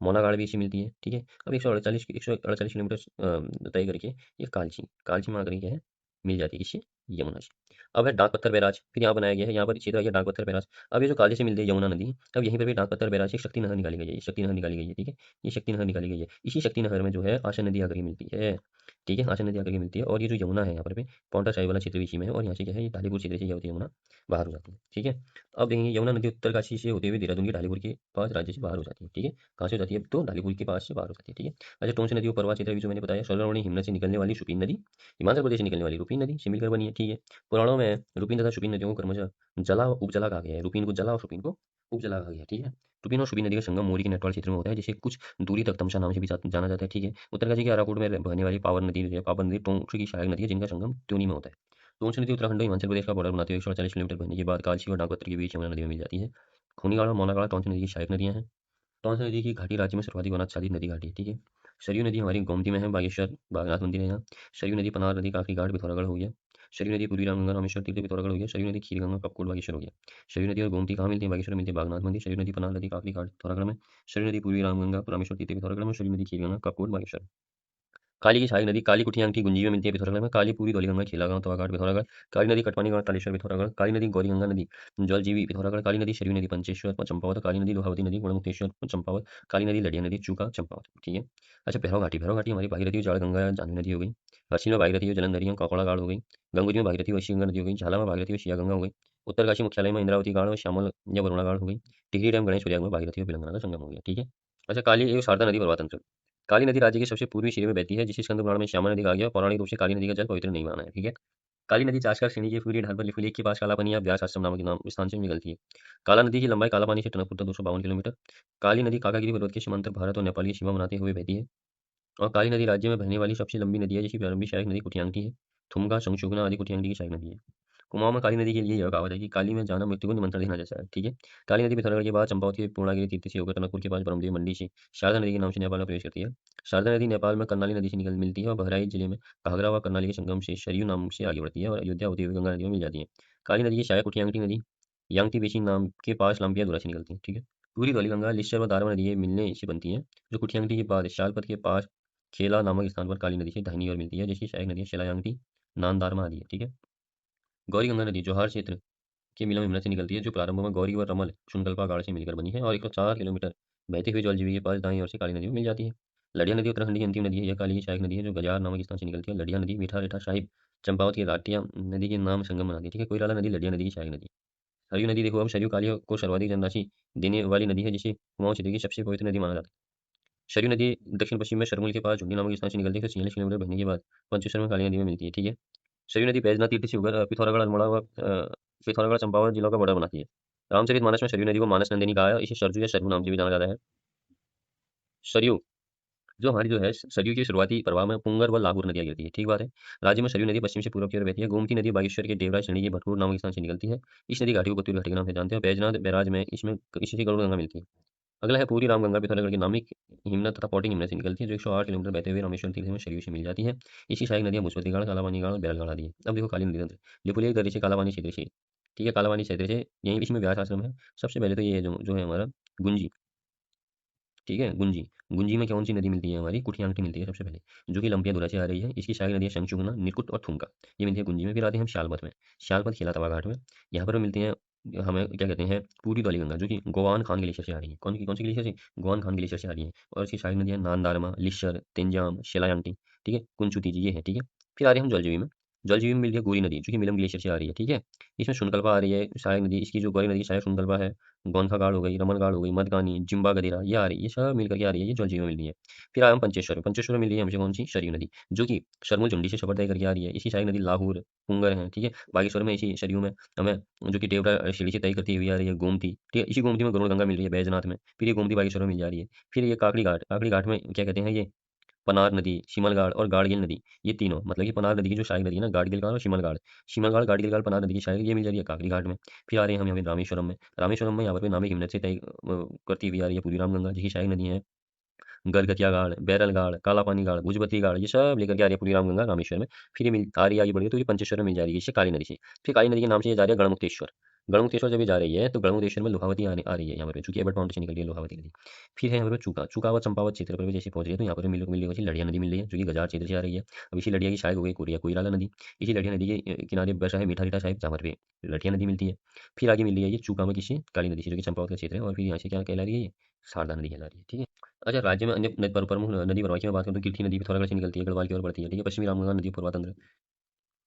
मोनागाड़ भी इसी मिलती है। ठीक है, अब 148 किलोमीटर तय करके ये कालची, कालची में आकर के क्या है, मिल जाती है किससे, यमुना से। अब है डाक पत्थर बैराज, फिर यहाँ बनाया गया है, यहाँ पर क्षेत्र आ गया डाक पत्थर बैराज। अब ये जो कालची से मिलती है यमुना नदी, अब यहीं पर भी डाक पत्थर बैराज से एक शक्ति नहर निकाली गई है। ये शक्ति नहर निकाली गई है। ठीक है, ये शक्ति नहर निकाली गई है। इसी शक्ति नहर में जो है आशन नदी आकर के मिलती है। ठीक है, आशन नदी आकर के मिलती है। और ये जो यमुना है यहाँ पर भी पाउंटा साहिब वाला क्षेत्र भी इसी में है। और यहाँ से क्या है, ये ढालीपुर क्षेत्र से क्या होती है, यमुना बाहर हो जाती है। ठीक है, अब देखेंगे यमुना नदी उत्तरकाशी से होते हुए देहरादून के ढालीपुर के पास राज्य से बाहर हो जाती है। ठीक है, कहाँ से हो जाती है, तो ढालीपुर के पास से बाहर हो जाती है। ठीक है, अच्छा, टोंस नदी और परवा क्षेत्र भी जो मैंने बताया, स्वर्गारोणी हिमनद से निकलने वाली शुपीन नदी, हिमाचल प्रदेश से निकलने वाली रुपीन नदी से मिलकर बनी है। ठीक है, पुराणों में रुपीन तथा शुपीन नदियों को क्रमशः जला उपजला कहा गया है। रुपीन को जला और शुपीन को उपजला कहा गया है। ठीक है, रुपीन और शुपीन नदी का संगम मोरी के नेटवाड़ क्षेत्र में होता है, जिसे कुछ दूरी तक तमसा नाम से भी जाना जाता है। ठीक है, उत्तरकाशी के आराकुट में बहने वाली पावर नदी जो है, पावर नदी टोंस की सहायक नदी है, जिनका संगम त्यूनी में होता है। टोंस नदी उत्तराखंड और हिमाचल प्रदेश का बॉर्डर बनाते हुए 148 किलोमीटर बहने के बाद कालची और नागपत्र के बीच यमुना नदी में मिल जाती है। खूनीगाड़ और मौलागाड़ टोंस नदी की सहायक नदियां हैं। टोंस नदी की घाटी राज्य में सर्वाधिक वनाच्छादित नदी घाटी है। ठीक है, सरयू नदी हमारी गोमती में है, बागेश्वर बागनाथ मंदिर है यहाँ। सरयू नदी पनार नदी काफी घाट पिथौरागढ़ हो गया। सरयू नदी पूर्वी रामगंगा रामेश्वर तीर्थ पिथौरागढ़ हो गया। सरयू नदी खीरगंगा कपकोट बागेश्वर हो गया। सरयू नदी और गोमती कहाँ मिलती है, बागेश्वर में मिलती है बागनाथ मंदिर। सरयू नदी पनार नदी काफी घाट पिथौरागढ़ में। सरयू नदी पूर्वी रामगंगा रामेश्वर तीर्थ पिथौरागढ़ में। सरयू नदी खीरगंगा कपकोट बागेश्वर। काली की सहायक नदी काली कुठियांग की गुंजी में मिलती है पिथौरागढ़ में। काली पूरी धौलीगंगा खिलागांव तवाघाट पिथौरागढ़। काली नदी कटवानी गांव तालेश्वर पिथौरागढ़। काली नदी गौरीगंगा नदी जलजीवी पिथौरागढ़। काली नदी सरयू नदी पंचेश्वर चंपावत। काली नदी लोहावती नदी गुणमुक्तेश्वर चंपावत। काली नदी लडिया नदी चूका चंपावत। ठीक है, अच्छा, भैरव घाटी हमारी भागीरथी जाड़ गंगा जाह्नवी नदी हो गई। हरसिल में भागीरथी और जलंधरी काकोड़ा गाड़ हो गई। गंगोत्री में भागीरथी और गंगा नदी हो गई। झाला में भागीरथी और शिया गंगा हो गई। उत्तरकाशी मुख्यालय में इंद्रावती गाड़ और श्यामल या वरुणा गाड़ हो गई। टिहरी डैम गणेश प्रयाग में भागीरथी और बिलंगना का संगम हो गया। ठीक है, अच्छा, काली एवं शारदा नदी प्रवाह तंत्र। काली नदी राज्य के सबसे पूर्वी सिरे में बहती है, जिसे स्कंद पुराण में श्यामा नदी कहा गया है। पौराणिक रूप से काली नदी का जल पवित्र नहीं माना है। ठीक है, काली नदी चाशकर श्रेणी के पूरी ढाल पर लिपुलेख के पास कालापानी या व्यास आश्रम नामक नाम स्थान से निकलती है। काला नदी की लंबाई कालापानी से टनकपुर तक 252 किलोमीटर। काली नदी काकागिरी पर्वत के समांतर भारत और नेपाल की सीमा बनाते हुए बहती है। और काली नदी राज्य में बहने वाली सबसे लंबी नदी है, जिसकी प्रारंभिक सहायक नदी कुटियांकी है। थुमका संशोधना आदि कुटियांकी की सहायक नदी है। कुमाऊं में काली नदी के लिए यह कहावत है कि काली में जाना मृत्यु को निमंत्रण देना जैसा है। ठीक है, काली नदी पिथौरागढ़ के बाद चंपावत के पूर्णागिरि तीर्थ से होकर टनकपुर के पास ब्रह्मदेव मंडी से शारदा नदी के नाम से नेपाल में प्रवेश करती है। शारदा नदी नेपाल में कर्नाली नदी से निकल मिलती है और बहराइच जिले में घाघरा व कर्नाली के संगम से सरयू नाम से आगे बढ़ती है और अयोध्या होती हुई गंगा नदी में मिल जाती है। काली नदी की सहायक कुटियांकी नदी यांगती बेसिन नाम के पास लंबिया दुरा से निकलती है। ठीक है, पूरी धौलीगंगा लिस्चर व दारवा नदी मिलने से बनती है, जो कुटियांकी के बाद शालपत के पास खेला नामक स्थान पर काली नदी से दाहिनी ओर मिलती है, जिसकी सहायक नदी शिलायांगटी, नांदारमा आदि है। ठीक है, गौरी गंगा नदी जोहार क्षेत्र के मिलों में हिमनद से निकलती है, जो प्रारंभ में गौरी व रमल शुनकल्पा गाड़ से मिलकर बनी है और 104 किलोमीटर बहते हुए जलजीवी के पास दाईं ओर से काली नदी में मिल जाती है। लडिया नदी उत्तराखंड की अंतिम नदी है। यह काली की सहायक नदी है, जो गजार नामक स्थान से निकलती है। लडिया नदी मीठा रेठा साहिब चंपावत की राटिया नदी के नाम संगम बनाती है। ठीक है, कोयराला नदी लडिया नदी की सहायक नदी। सरयू नदी देखो, अब सरयू काली को सर्वाधिक धनराशि देने वाली नदी है, जिसे कुमाऊं क्षेत्र की सबसे पवित्र नदी माना जाता है। सरयू नदी दक्षिण पश्चिम में शरमुल के पास झुंडी नामक स्थान से निकलती है, 46 किलोमीटर बहने के बाद पंचेश्वर में काली नदी में मिलती है। ठीक है, सरयू नदी बैजनाथ तीर्थ से होकर पिथौरागढ़ अल्मोड़ा व पिथौरागढ़ चंपावत जिलों का बॉर्डर बनाती है। रामचरित मानस में सरयू नदी को मानस नंदिनी कहा है। इसे सरजू या सरयू नाम से भी जाना जाता है। सरयू जो हमारी जो है, सरयू की शुरुआती प्रवाह में पुंगर व लागुर नदियाँ गिरती है। ठीक बात है, राज्य में सरयू नदी पश्चिम से पूर्व की ओर बहती है। गोमती नदी बागेश्वर के देवराज श्रेणी के भरपूर नामक स्थान से निकलती है। इस नदी घाटी को बतूर घाटी के नाम से जानते हैं। बैजनाथ बैराज में इसमें इसी से गरुड़ गंगा मिलती है। अगला है पूरी रामगंगा पिथौरागढ़ की नामिक हिमनद तथा पौटिंग हिमनद से निकलती है, जो 108 किलोमीटर बहते हुए रामेश्वर तीर्थ में सरयू से मिल जाती है। इसी सहायक नदियां भूसवती गाड़, कालापानी गाड़ और बैलगाड़ आदि है। अब देखो काली नदी तंत्र, लिपुलेख दर्रे से कालापानी क्षेत्र से। ठीक है, कालापानी क्षेत्र से यहीं इसमें व्यास आश्रम है। सबसे पहले तो ये जो है हमारा गुंजी। ठीक है, गुंजी, गुंजी में कौन सी नदी मिलती है, हमारी कुठियांगटी मिलती है सबसे पहले, जो कि लंबिया दुरा से आ रही है। इसकी सहायक नदी है शंखचूगना, निरकुट और थुमका, ये मिलती है गुंजी में। फिर आती है हम श्यालपत में, श्यालपत खिला तवा घाट में, यहाँ पर मिलती हैं हमें क्या कहते हैं पूरी वाली गंगा, जो कि गोवान खान ग्लेशियर से आ रही है। कौन सी ग्लेशियर से? गोवान खान ग्लेशियर से आ रही है। और इसकी सहायक नदियाँ नांदारमा, लिस्सर, तिंजाम, शेलायांटी, ठीक है, कुंचुतिजी, ये है, ठीक है। फिर आ रहे हैं हम जलजीवी में। जलजीवी में मिल गई गोरी नदी, जो कि मिलम ग्लेशियर से आ रही है, ठीक है। इसमें शुनकल्पा आ रही है, सहायक नदी इसकी जो गोरी नदी की सहायक शुनकल्पा है, गोनखागाड़ हो गई, रमनगाड़ हो गई, मदगानी, जिम्बा गदेरा, ये आ रही है, ये सब मिल करके आ रही है, ये जलजीवी में मिल रही है। फिर आया हम पंचेश्वर में। पंचेश्वर में मिल रही है हमसे कौन सी? सरयू नदी, जो कि शरमुल चुंडी से छपड़ तय करके आ रही है। इसकी सहायक नदी लाहौर, पुंगर है, ठीक है। बागेश्वर में इसी सरयू में हमें, जो कि टेवरा सीढ़ी से तय करती हुई आ रही है, गोमती, ठीक है। इसी गोमती में गरुड़ गंगा मिल रही है बैजनाथ में। फिर ये गोमती बागेश्वर में मिल जा रही है। फिर ये काकड़ी घाट, काकड़ी घाट में क्या कहते हैं, ये पनार नदी, शिमलगाड़ और गाड़गिल नदी, ये तीनों, मतलब कि पनार नदी की जो सहायक नदी है ना, गाड़गिल गाड़ और शिमलगाड़, शिमलगाड़ गाड़गिल गाड़ पनार नदी की सहायक, ये मिल जा रही है काकड़ी घाट में। फिर आ रहे हैं हम यहाँ पे रामेश्वरम में। रामेश्वरम में यहाँ पर भी नामी हिम्मत से तय करती हुई आ रही है पूरी रामगंगा, जिसकी सहायक नदी है गलगतिया घाट, बैरल घाट, काला पानी घाट, भुजबती घाट, ये सब लेकर के आ रही है पूरी रामगंगा रामेश्वर में। फिर ये मिल आ रही है, आगे बढ़ी है तो ये पंचेश्वर में मिल जा रही है, इससे काली नदी से। फिर काली नदी के नाम से ये जा रही है गढ़मुक्तेश्वर। गढ़मुक्तेश्वर जब ये जा रही है तो गढ़मुक्तेश्वर में लोहावती आ रही है यहाँ पर, चूंकि एबट माउंट से निकल रही है लोहावती नदी। फिर है यहाँ पर चूका, चूकावत चंपावत क्षेत्र पर भी जैसे पहुंच रही है, तो यहाँ पर मिल रही है लड़िया नदी मिल रही है, जो कि गजार क्षेत्र से आ रही है। अब इसी लड़िया की सहायक हो गई कोरिया कोइराला नदी। इसी लड़िया नदी के किनारे बसा है मीठा रीठा साहिब, जहाँ पर भी लड़िया नदी मिलती है। फिर आगे मिल रही है ये चूका में किसी काली नदी से, जो कि चंपावत का क्षेत्र है। और फिर यहाँ से क्या कहला रही है, ये शारदा नदी कहला रही है, ठीक है। अच्छा, राज्य में अन्य प्रमुख नदी प्रवाह की मैं बात करूँ तो कीर्ति नदी पिथौरागढ़ से निकलती है, गढ़वाल की ओर बढ़ती है, ठीक है। पश्चिमी रामगंगा नदी पूर्वा तंत्र,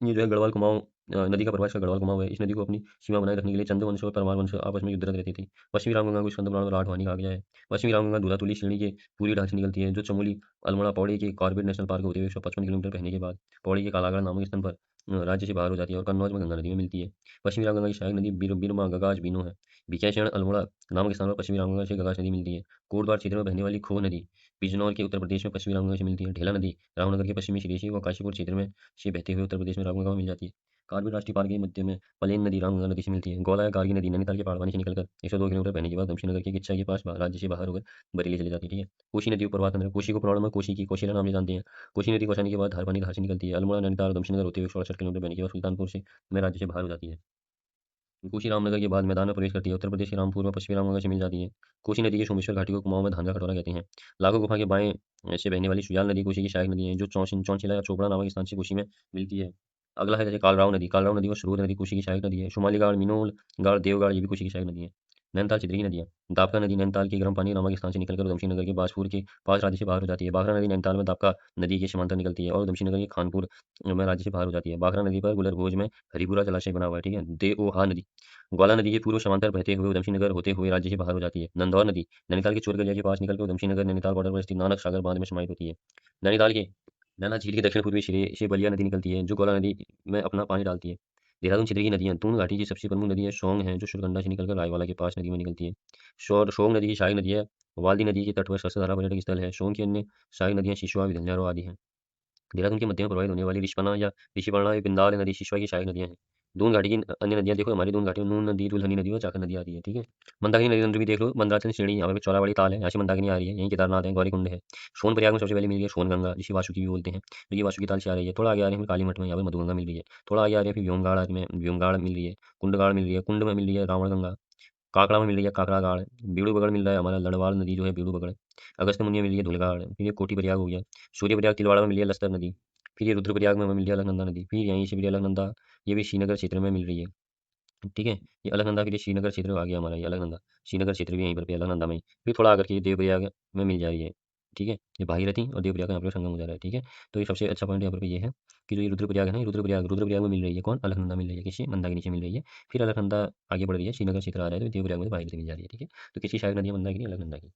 ये जो है गढ़वाल कुमाऊं नदी का प्रवाह इसका गढ़वाल कुमाऊं है। इस नदी को अपनी सीमा बनाए रखने के लिए चंद वंश और परमार वंश आपस में युद्धरत रहती थी। पश्चिमी रामगंगा को स्कंद पुराण में राठवानी कहा गया है। पश्चिमी रामगंगा दूधातुली श्रेणी के पूरी ढांचे निकलती है, जो चमोली अल्मोड़ा पौड़ी के कॉर्बेट नेशनल पार्क होते हुए 155 किलोमीटर पहने के बाद पौड़ी के कालागढ़ नामक स्थान पर राज्य से बाहर हो जाती है और कन्नौज में गंगा नदी में मिलती है। पश्चिमी रामगंगा की सहायक नदी बिरमा गगाज बीनो है। भिकियाशरण अल्मोड़ा नामक स्थान पर पश्चिमी रामगंगा से गगाज नदी मिलती है। कोटद्वार क्षेत्र में बहने वाली खो नदी बिजनौर के उत्तर प्रदेश में पश्चिमी रामगंगा से मिलती है। ढेला नदी रामनगर के पश्चिमी सिरेशी व काशीपुर क्षेत्र में से बहते हुए उत्तर प्रदेश में रामगंगा में मिल जाती है। कार्बेट राष्ट्रीय पार्क के मध्य में पलेन नदी रामगंगा नदी से मिलती है। गौला या गार्गी नदी नैनीताल के पहाड़वानी से निकलकर 102 किलोमीटर बहने के बाद दमशनगर के किच्चा के पास राज्य से बाहर होकर बरेली चली जाती है, ठीक है। कोशी नदी ऊपर बात कोशी को पुराण में कोशी की कोशिला नाम से जानते हैं। कोशी नदी को आसानी के बाद धारपानी धार से निकलती है। अल्मोड़ा नैनीताल दमशनगर होते हुए 168 किलोमीटर बहने के बाद सुल्तानपुर से में राज्य से बाहर हो जाती है। कोशी रामनगर के बाद मैदान में प्रवेश करती है। उत्तर प्रदेश के रामपुर में पश्चिमी रामगंगा से मिल जाती है। कोशी नदी के सोमेश्वर घाटी को कुमाऊं में धांधा कटोरा कहते हैं। लाखों गुफा के बाएं से बहने वाली सुजाल नदी कोशी की सहायक नदी है, जो चौंचिला या चोपड़ा नामक स्थान से कोशी में मिलती है। अगला है जैसे कालराव नदी, कालराव नदी और स्रोत नदी कोशी की सहायक नदी है। शुमाली गाड़, मिनोल गाड़, देवगाड़, ये भी कोशी की सहायक नदी है। नैनीताल चितरगी नदियाँ, दापका नदी नैनीताल के गर्म पानी नामक स्थान से निकलकर उधमसिंह नगर के बाजपुर के पास राज्य से बाहर हो जाती है। बाखरा नदी नैनीताल में दापका नदी के समांतर निकलती है और उधमसिंह नगर के खानपुर में राज्य से बाहर हो जाती है। बाखरा नदी पर गुलरभोज में हरिपुरा जलाशय बना हुआ है, ठीक है। देओहा नदी ग्वाला नदी के पूर्व समांतर बहते हुए उधमसिंह नगर होते हुए राज्य से बाहर हो जाती है। नंदौर नदी नैनीताल के चोरगलिया के पास निकलकर उधमसिंह नगर नैनीताल बॉर्डर पर स्थित नानक सागर बांध में समाहित होती है। नैनीताल के नैना झील के दक्षिण पूर्वी सिरे से बलिया नदी निकलती है, जो गौला नदी में अपना पानी डालती है। देहरादून क्षेत्र की नदियाँ, दून घाटी की सबसे प्रमुख नदी है सोंग है, जो शुरगंडा से निकलकर रायवाला के पास नदी में निकलती है। सोंग नदी की सहायक नदी है। वाल्दी नदी के तट पर सस्यधारा पर्यटक स्थल है। सोंग की अन्य सहायक नदियाँ शिशुआ, विंध्यारो आदि हैं। देहरादून के मध्य में प्रवाहित होने वाली ऋषिपना या ऋषिपर्णा या पिंदाल नदी शिशुआ की सहायक नदियाँ हैं। दून घाटी की अन्य नदियाँ देखो, हमारी दून घाटी में नून नदी, दुल्हनी नदी और चाकर नदी आती है, ठीक है। मंदाकिनी नदी तंत्र भी देख लो, मंदाकिनी श्रेणी, यहाँ पे चौराबाड़ी ताल है, यहाँ से मंदाकिनी आ रही है, यहीं केदारनाथ है, गौरीकुंड है। सोन प्रयाग में सबसे पहले मिल रही है सोन गंगा, जिसे वासुकी भी बोलते हैं, तो ये वासुकी ताल से आ रही है। थोड़ा आगे आ रहे हैं फिर कालीमठ में, यहाँ पर मधुगंगा मिल रही है। थोड़ा आगे आ रहे हैं फिर व्योमगाड़ मिल रही है, कुंडगाड़ मिल रही है, कुंड में मिल रही है रावण गंगा, काकड़ा में मिल रही है काकड़ा गाड़, बीड़ू बगड़ मिल रहा है हमारा लड़वाड़ नदी जो है बीड़ू बगड़, अगस्त मुनि में मिल रही है धुलगाड़, फिर ये कोटी प्रयाग हो गया, सूर्य प्रयाग तिलवाड़ा में मिल रही है लस्तर नदी, फिर ये रुद्र प्रयाग में मिल रही है अलकनंदा नदी, फिर यहीं से मिल रही है अलकनंदा, ये भी श्रीनगर क्षेत्र में मिल रही है, ठीक है। ये अलकनंदा फिर ये श्रीनगर क्षेत्र आ गया हमारा, ये अलकनंदा श्रीनगर क्षेत्र भी यहीं पर पे अलकनंदा में ही। फिर थोड़ा आकर के ये देवप्रयाग में मिल जा रही है, ठीक है। ये भागीरथी और देवप्रयाग का यहाँ पर संगम हो जा रहा है, ठीक है। तो ये सबसे अच्छा पॉइंट यहाँ पर ये है कि जो ये रुद्रप्रयाग है ना, ये रुद्रप्रयाग में मिल रही है कौन? अलकनंदा मिल रही है, किसी मंदाकिनी से मिल रही है। फिर अलकनंदा आगे बढ़ रही है, श्रीनगर क्षेत्र आ रहा है, तो देवप्रयाग में भागीरथी मिल जा रही है, ठीक है। तो किसी शायद नदी है मंदाकिनी अलकनंदा की।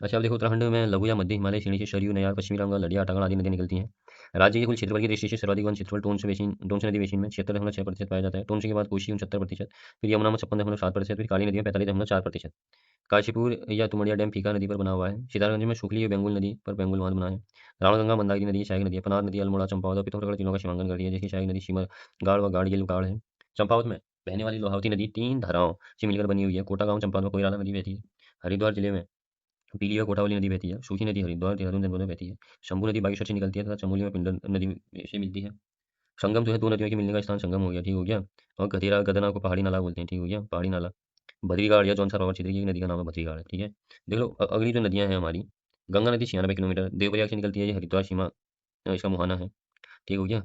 अच्छा, अब देखो उत्तराखंड में लघु या मध्य हिमालय श्रेणी से सरयू, नयार, पश्चिमी गंगा, लड़िया, टांगड़ आदि नदियाँ निकलती हैं। राज्य के कुल क्षेत्रफल की दृष्टि से सर्वाधिक वन क्षेत्रफल टोंस नदी बेसिन में 76.6% पाया जाता है। टोंस के बाद कोशी 69%, फिर यमुना में 56.7%, फिर काली नदी में 45.4%। काशीपुर या तुमड़िया डैम फीका नदी पर बना हुआ है। सितारगंज में शुक्ली और बेंगुल नदी पर बेंगुल बांध बना है। रावणगंगा मंदाकिनी नदी की सहायक नदी है। पनार नदी अल्मोड़ा, चंपावत और पिथौरागढ़ तीनों का सीमांकन करती है, जिसकी सहायक नदी सिमर गाड़ व गाड़गिल गाड़ है। चंपावत में बहने वाली लोहावती नदी 3 धाराओं से मिलकर बनी हुई है। कोटा गांव चंपावत में कोयराला नदी बहती है। हरिद्वार जिले में पीली और कोटावली नदी बहती है। सूखी नदी हरिद्वार देहरादून जनपद में बहती है। शंभू नदी बागेश्वर से निकलती है तथा चमोली में पिंडर नदी से मिलती है। संगम जो है, दो नदियों के मिलने का स्थान संगम हो गया, ठीक हो गया। और गधेरा गदना को पहाड़ी नाला बोलते हैं, ठीक हो गया, पहाड़ी नाला। भद्रीगाड़ या जौनसा रोवर क्षेत्र की एक नदी का नाम है भद्रीगाड़, ठीक है। देख लो अगली जो नदियां हैं हमारी, गंगा नदी 96 किलोमीटर देवप्रयाग से निकलती है, ये हरिद्वार सीमा इसका मुहाना है, ठीक हो गया।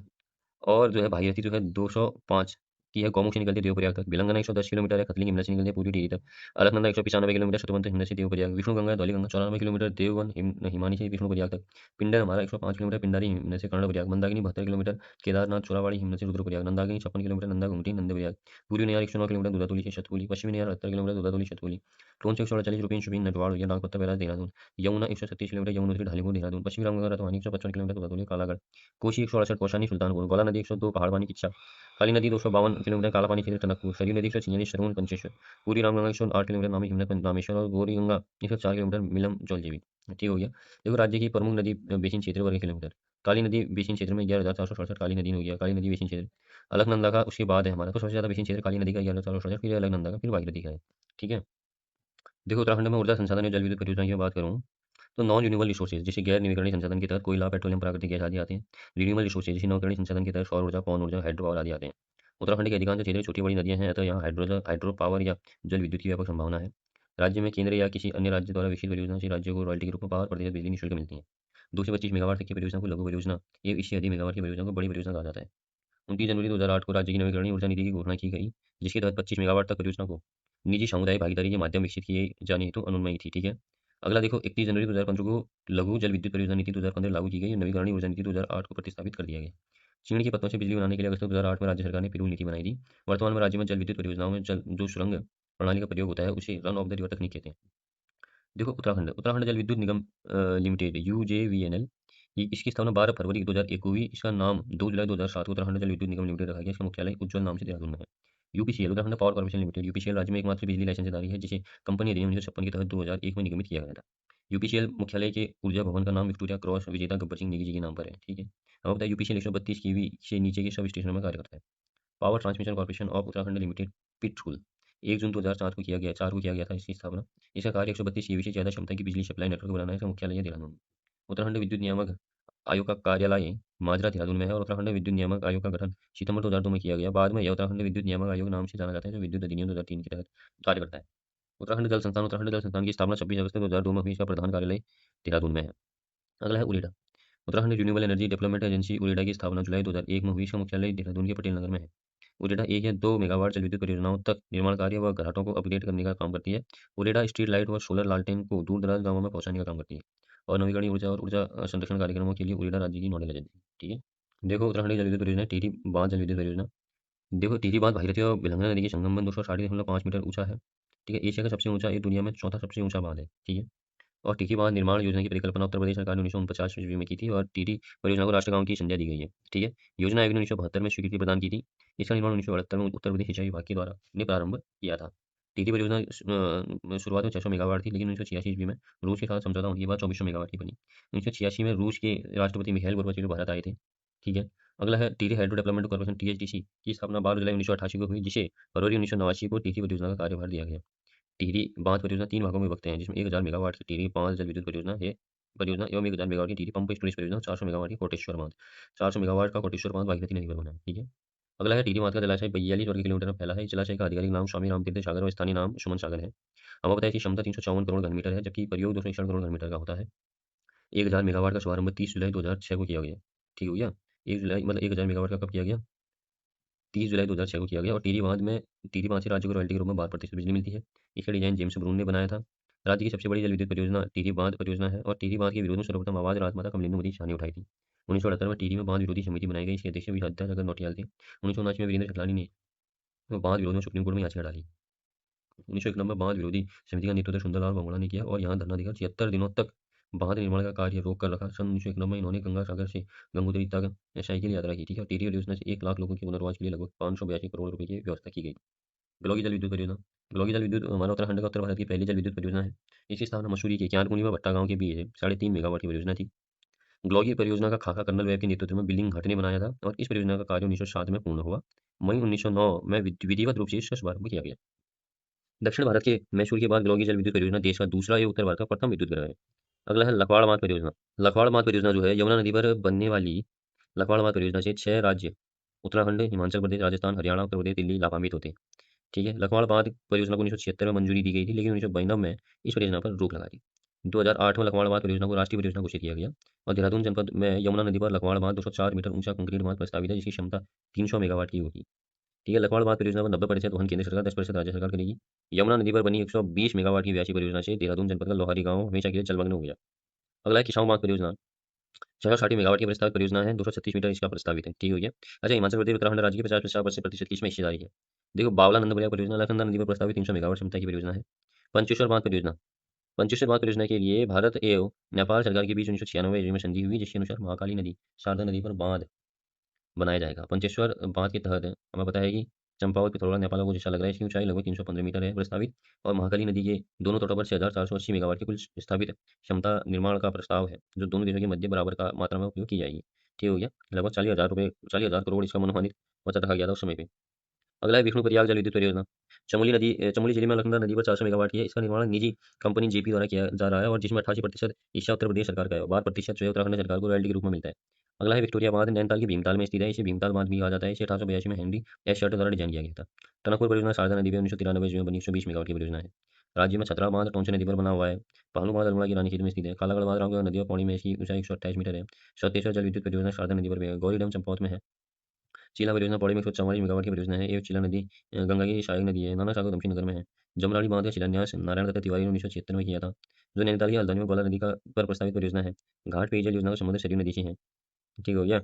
और जो है भागीरथी जो है 205 की है, गौमुख से निकलती है देवप्रयाग तक। बिलंगना 110 किलोमीटर है, खतलिंग हिमनद से निकलती है पूरी टिहरी तक। अलकनंदा 195 किलोमीटर, शतवंत हिमनद से देवप्रयाग। विष्णुगंगा धौलीगंगा 94 किलोमीटर, देववन हिमानी से विष्णुप्रयाग तक। पिंडर हमारा 105 किलोमीटर, पिंडारी हिमनद से कर्णप्रयाग। मंदाकिनी 72 किलोमीटर, केदारनाथ चोरावाड़ी हिमनद से रुद्रप्रयाग। नंदाकिनी 56 किलोमीटर, नंदा घुमटी नंदप्रयाग। पूर्वी नियार 109 किलोमीटर, दूधातुली से शतपुली। पश्चिमी नियार 78 किलोमीटर, दूधातुली शतपुली। टोंच 148, रुपीन शुपीन नटवाड़ हुई नागपत्ता बैराज देहरादून। यमुना 136 किलोमीटर, यमुनोत्री ढालीपुर देहरादून। पश्चिमी रामगंगा रतवानी 155 किलोमीटर, दूधातुली कालागढ़। कोसी 168, कौशानी सुल्तानपुर। गौला नदी 102, पहाड़वानी किच्चा। काली नदी 252 किलोमीटर, कालापानी क्षेत्र टनकपुर। सरयू नदी 146, शरवण पंचेश्वर। पूरी रामगंगा 108 किलोमीटर, नामी हिमनद रामेश्वर। और गौरी गंगा 104 किलोमीटर, मिलम जौलजीबी। ठीक हो गया। देखो राज्य की प्रमुख नदी बेसिन क्षेत्र वर्ग किलोमीटर। काली नदी बेसिन क्षेत्र में 11,467 काली नदी हो गया, काली नदी बेसिन क्षेत्र। अलकनंदा का उसके बाद है हमारा, तो सबसे ज्यादा बेसिन क्षेत्र काली नदी का 11,467, फिर अलकनंदा का, फिर भागीरथी का है। ठीक है। देखो उत्तराखंड में ऊर्जा संसाधन या जल विद्युत परियोजना की बात करूँ तो नॉन रिन्यूएबल रिसोर्सेज जैसे गैर नवीकरणीय संसाधन के तहत कोयला, पेट्रोलियम, प्राकृतिक गैस आदि आते हैं। रिन्यूएबल रिसोर्सेज जैसे नवीकरणीय संसाधन के तहत सौर ऊर्जा, पवन ऊर्जा, हाइड्रो पावर आदि आते हैं। उत्तराखंड के अधिकांश क्षेत्र छोटी बड़ी नदियां हैं, अतः यहाँ हाइड्रो पावर या जल विद्युत की व्यापक संभावना है। राज्य में केंद्र या किसी अन्य राज्य द्वारा विकसित परियोजना से राज्य को रॉयल्टी के रूप में पावर प्रतिशत बिजली निःशुल्क मिलती है। 225 मेगावाट तक की परियोजना को लघु परियोजना, एवं इससे अधिक मेगावाट की परियोजना को बड़ी परियोजना कहा जाता है। 29 जनवरी 2008 को राज्य की नवीकरणीय ऊर्जा नीति की घोषणा की गई, जिसके तहत 25 मेगावाट तक परियोजना को निजी सामुदायिक भागीदारी के माध्यम विकसित किए जाने हेतु अनुमति थी। ठीक है। अगला देखो 31 जनवरी 2015 को लघु जल विद्युत परियोजना नीति 2015 लागू की गई और नवीकरणीय ऊर्जा नीति 2008 को प्रतिस्थापित कर दिया गया। चीड़ के पत्तों से बिजली बनाने के लिए अगस्त 2008 में राज्य सरकार ने पिरूल नीति बनाई थी। वर्तमान में राज्य में जल विद्युत परियोजनाओं में जो सुरंग प्रणाली का प्रयोग होता है उसे रन ऑफ द रिवर तकनीक कहते हैं। देखो उत्तराखंड उत्तराखंड जल विद्युत निगम लिमिटेड UJVNL, ये इसकी स्थापना 12 फरवरी 2001 को हुई। इसका नाम 2 जुलाई 2007 को उत्तराखंड जल विद्युत निगम लिमिटेड रखा गया। इसका मुख्यालय उज्ज्वल नाम से देहरादून में है। UPCL Uttarakhand power corporation limited, UPCL राज्य में एकमात्र बिजली लाइसेंस जारी है जिसे कंपनी अधिनियम 1956 के तहत 2001 में निगमित किया गया था। यूपीसीएल मुख्यालय के ऊर्जा भवन का नाम विक्टोरिया क्रॉस विजेता गब्बर सिंह नेगी जी के नाम पर है। ठीक है। अब बताइए यूपीसीएल 132 कीवी से नीचे के सब स्टेशनों में कार्य करता है। Power transmission corporation of Uttarakhand limited, PTCUL, 1 जून 2004 को किया गया 4 को किया गया था इसकी स्थापना। इसका कार्य 132 ईवी से ज़्यादा क्षमता की बिजली सप्लाई नेटवर्क बनाना है। इसका मुख्यालय है देहरादून में। उत्तराखंड विद्युत नियामक आयोग का कार्यालय माजरा देहरादून में है और उत्तराखंड विद्युत नियामक आयोग का गठन सितंबर 2002 में किया गया। बाद में यह उत्तराखंड विद्युत नियामक आयोग नाम से जाना जाता है, जो विद्युत अधिनियम 2003 के तहत कार्य करता है। उत्तराखंड जल संस्थान की स्थापना 26 अगस्त 2002 में हुई। इसका प्रधान कार्यालय देहरादून में है। अगला है UREDA. Uttarakhand renewable energy development agency UREDA की स्थापना जुलाई 2001 में हुई। इसका मुख्यालय देहरादून के पटेल नगर में है। उरेडा 1 या 2 मेगावाट जल विद्युत परियोजनाओं तक निर्माण कार्य व घराटों को अपग्रेड करने का काम करती है। उरेडा स्ट्रीट लाइट व सोलर लालटेन को दूर दराज गांवों में पहुंचाने का काम करती है। और नवीकरणीय ऊर्जा और ऊर्जा संरक्षण कार्यक्रमों के लिए उरेडा राज्य की नोडल एजेंसी। ठीक है। देखो उत्तराखंड जल विद्युत परियोजना टिहरी बांध जल विद्युत परियोजना। देखो टिहरी बांध भागीरथी और बिलंगना नदी के संगम में 260.5 मीटर ऊंचा है। ठीक है। एशिया का सबसे ऊंचा, एक दुनिया में चौथा सबसे ऊंचा बांध है। ठीक है। और टिहरी बांध निर्माण योजना की परिकल्पना उत्तर प्रदेश सरकार ने 1949 ईस्वी में की थी और टिहरी परियोजना को राष्ट्रीय गांव की संज्ञा दी गई है। ठीक है। योजना आयोग ने 1972 में स्वीकृति प्रदान की थी। इसका निर्माण 1978 में उत्तर प्रदेश सिंचाई विभाग के द्वारा ने प्रारंभ किया था। टिहरी परियोजना शुरुआत में 600 मेगावाट थी, लेकिन 1986 ईस्वी में रूस के साथ समझौता होने के बाद 2400 मेगावाट की बनी। 1986 में रूस के राष्ट्रपति मिखाइल गोर्बाचेव भारत आए थे। ठीक है। अगला है Tehri hydro development corporation THDC की स्थापना 12 जुलाई 1988 को हुई, जिसे फरवरी 1989 को टिहरी परियोजना का कार्यभार दिया गया। टिहरी बांध परियोजना 3 भागों में विभक्त है, जिसमें 1000 मेगावाट की टिहरी 5 जल विद्युत परियोजना एवं 1000 मेगावाट की टिहरी पंप स्टोरेज परियोजना, 400 मेगावाट की कोटेश्वर बांध। 400 मेगावाट का कोटेश्वर बांध भागीरथी नदी पर बना है। ठीक है। अगला है टिहरी बांध का जलाशय 42 वर्ग किलोमीटर में फैला है। इस जलाशय का आधिकारिक नाम स्वामी रामतीर्थ सागर और स्थानीय नाम सुमन सागर है। हमें पता है इसकी क्षमता 354 करोड़ घन मीटर है, जबकि प्रयोग 261 करोड़ घन मीटर का होता है। 1000 मेगावाट का शुभारंभ 30 जुलाई 2006 को किया गया। ठीक हो गया। 1 जुलाई मतलब 1000 मेगावाट का कब किया गया? 30 जुलाई 2006 को किया गया। और टिहरी बांध से राज्य को रॉयल्टी के रूप में 12% बिजली मिलती है। इसका डिजाइन जेम्स ब्रून ने बनाया था। राज्य की सबसे बड़ी जल विद्युत परियोजना टिहरी बांध परियोजना है और टिहरी बांध के विरोध में सर्वप्रथम आवाज राजमाता कमलेंदु शाह ने उठाई थी। 1978 में टिहरी में बांध विरोधी समिति बनाई गई। इसके अध्यक्ष विद्यासागर नौटियाल थे। 1979 में वीरेंद्र खतलानी ने बांध विरोध में सुप्रीम कोर्ट में याचिका डाली। 1991 में बांध विरोधी समिति का नेतृत्व सुंदरलाल बंगोड़ा ने किया और यहाँ धरना देकर 76 दिनों तक बांध निर्माण का कार्य रोक कर रखा। सन 1991 में इन्होंने गंगा सागर से गंगोत्री तक साइकिल यात्रा की थी और टिहरी परियोजना से 1 लाख लोगों के पुनर्वास के लिए लगभग 582 करोड़ रुपए की व्यवस्था की गई। गलौगी जल विद्युत परियोजना। गलौगी जल विद्युत हमारा उत्तराखंड का उत्तर भारत की पहली जल विद्युत परियोजना है। इसकी स्थापना मसूरी के क्यारकुनी व भट्टा गांव के बीच 3.5 मेगावाट की परियोजना थी। गलौगी परियोजना का खाका कर्नल वेब के नेतृत्व में बिलिंग घाट ने बनाया था और इस परियोजना का कार्य 1907 में पूर्ण हुआ। मई 1909 में विधिवत रूप से इसका शुभारंभ किया गया। दक्षिण भारत के मैसूर के बाद गलौगी जल विद्युत परियोजना देश का दूसरा या उत्तर भारत का प्रथम विद्युत ग्रह है। अगला है लखवाड़ बांध परियोजना। लखवाड़ बांध परियोजना जो है यमुना नदी पर बनने वाली लखवाड़ बांध परियोजना से 6 राज्य उत्तराखंड, हिमाचल प्रदेश, राजस्थान, हरियाणा, उत्तर प्रदेश, दिल्ली लाभान्वित होते हैं। ठीक है। लखवाड़ बांध परियोजना को 1976 में मंजूरी दी गई थी, लेकिन 1992 में इस परियोजना पर रोक लगा दी। 2008 में लखवाड़ बांध परियोजना को राष्ट्रीय परियोजना घोषित किया गया और देहरादून जनपद में यमुना नदी पर लखवाड़ बांध 204 मीटर ऊंचा कंक्रीट बांध प्रस्तावित है, जिसकी क्षमता 300 मेगावाट की होगी। ठीक है, लखवाड़ बांध परियोजना पर 90% वहन केंद्र सरकार, 10% राज्य सरकार करेगी। यमुना नदी पर बनी 120 मेगावाट की व्यासी परियोजना से देहरादून जनपद का लोहारी गाँव हमेशा के लिए जलमग्न हो गया। अगला है किसाऊ बांध परियोजना, 660 मेगावाट की प्रस्तावित परियोजना है, 236 मीटर इसका प्रस्तावित है, ठीक हो गया। अच्छा, हिमाचल प्रदेश उत्तराखंड राज्य की 50% की इसमें हिस्सेदारी है। देखो, बावला नंदबलिया परियोजना अलकनंदा नदी पर प्रस्तावित 300 मेगावाट क्षमता की परियोजना है। पंचेश्वर बांध परियोजना, पंचेश्वर बांध परियोजना के लिए भारत एवं नेपाल सरकार के बीच 1996 में संधि हुई, जिसके अनुसार महाकाली नदी, शारदा नदी पर बांध बनाया जाएगा। पंचेश्वर बांध के तहत हमें पता है कि चंपावत पिथौरागढ़ नेपाल को जैसा लग रहा है, इसकी ऊंचाई लगभग 315 मीटर है प्रस्तावित, और महाकाली नदी के दोनों तटों पर 6480 मेगावाट की कुल स्थापित क्षमता निर्माण का प्रस्ताव है, जो दोनों देशों के मध्य बराबर का मात्रा में उपयोग की जाएगी। ठीक हो गया। लगभग 40,000 करोड़ इसका मनोहानित बजट रखा गया था उस समय पे। अगला है विष्णु प्रयाग जल विद्युत परियोजना। चमोली जिले में अलकनंदा नदी पर 400 मेगावाट की है। इसका निर्माण निजी कंपनी जेपी द्वारा किया जा रहा है, और जिसमें 88% हिस्सा उत्तर प्रदेश सरकार का है, 12% जो है उत्तराखंड सरकार को रॉयल्टी के रूप में मिलता है। अगला है विक्टोरिया बांध, नैनीताल के भीमताल में स्थित है। इसे भीमताल बांध भी कहा जाता है। इसे 1882 में हेनरी एस शर्ट द्वारा डिजाइन किया गया था। टनकपुर परियोजना शारदा नदी में 1993 में बनी 120 मेगावाट की परियोजना है। राज्य में छतरा बांध टोंच नदी पर बना हुआ है। पहलू बांध अल्मोड़ा की रानी खेत में स्थित है। कालागढ़ बांध रामगढ़ नदी और पौड़ी में, इसकी ऊंचाई 128 मीटर है। सत्तेश्वर जल विद्युत परियोजना शारदा नदी पर भी है। गौरी डैम चंपावत में है। चीला परियोजना पौड़ी में 144 मेगावाट की परियोजना है। ये चीला नदी गंगा की सहायक नदी है। नाना सागर उधमसिंह नगर में है। जमरानी बांध का शिलान्यास नारायण दत्त तिवारी ने 1976 में किया था, जो नैनीताल की हल्द्वानी में गौला नदी का पर प्रस्तावित परियोजना है। घाट पेयजल योजना का संबंध सरयू नदी से है। ठीक हो गया।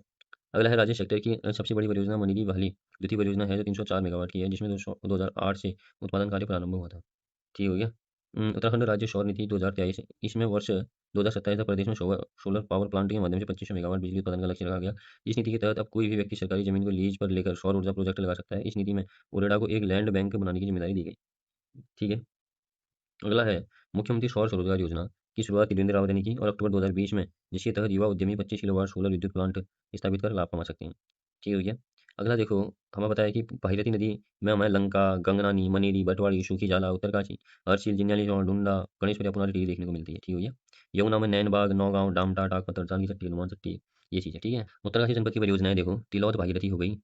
अगला है राज्य सेक्टर की सबसे बड़ी परियोजना मनीरी वहली द्वितीय परियोजना है, जो 304 मेगावाट की है, जिसमें 2008 से उत्पादन कार्य प्रारंभ हुआ था। ठीक हो गया। उत्तराखंड राज्य सौर नीति 2023, इसमें वर्ष 2027 तक प्रदेश में सोलर पावर प्लांट के माध्यम से 2500 मेगावाट बिजली उत्पादन का लक्ष्य रखा गया। इस नीति के तहत अब कोई भी व्यक्ति सरकारी जमीन को लीज पर लेकर सौर ऊर्जा प्रोजेक्ट लगा सकता है। इस नीति में उरेडा को एक लैंड बैंक बनाने की जिम्मेदारी दी गई। ठीक है। अगला है मुख्यमंत्री सौर स्वरोजगार योजना की शुरुआत त्रिवेंद्र रावत ने की, और अक्टूबर 2020 में, जिसके तहत युवा उद्यमी 25 किलोवाट सोलर विद्युत प्लांट स्थापित कर लाभ कमा सकते हैं। ठीक हो गया। अगला देखो, हमें पता है कि भागीरथी नदी में हमें लंका, गंगनानी, मनेरी, बटवाड़ी, सूखी जाला, उत्तरकाशी, हरसिल, जिन्याली, चौड़, डुंडा, गणेशपुर, पुनारी टिहरी देखने को मिलती है। ठीक हो गया। यमुना में नैनबाग, नौगांव, डामटा, टाकपत्थर, जांगी चट्टी, हनुमान चट्टी, ये चीज़ है। ठीक है। उत्तरकाशी जनपद की परियोजनाएं देखो, तिलौत भागीरथी हो गई।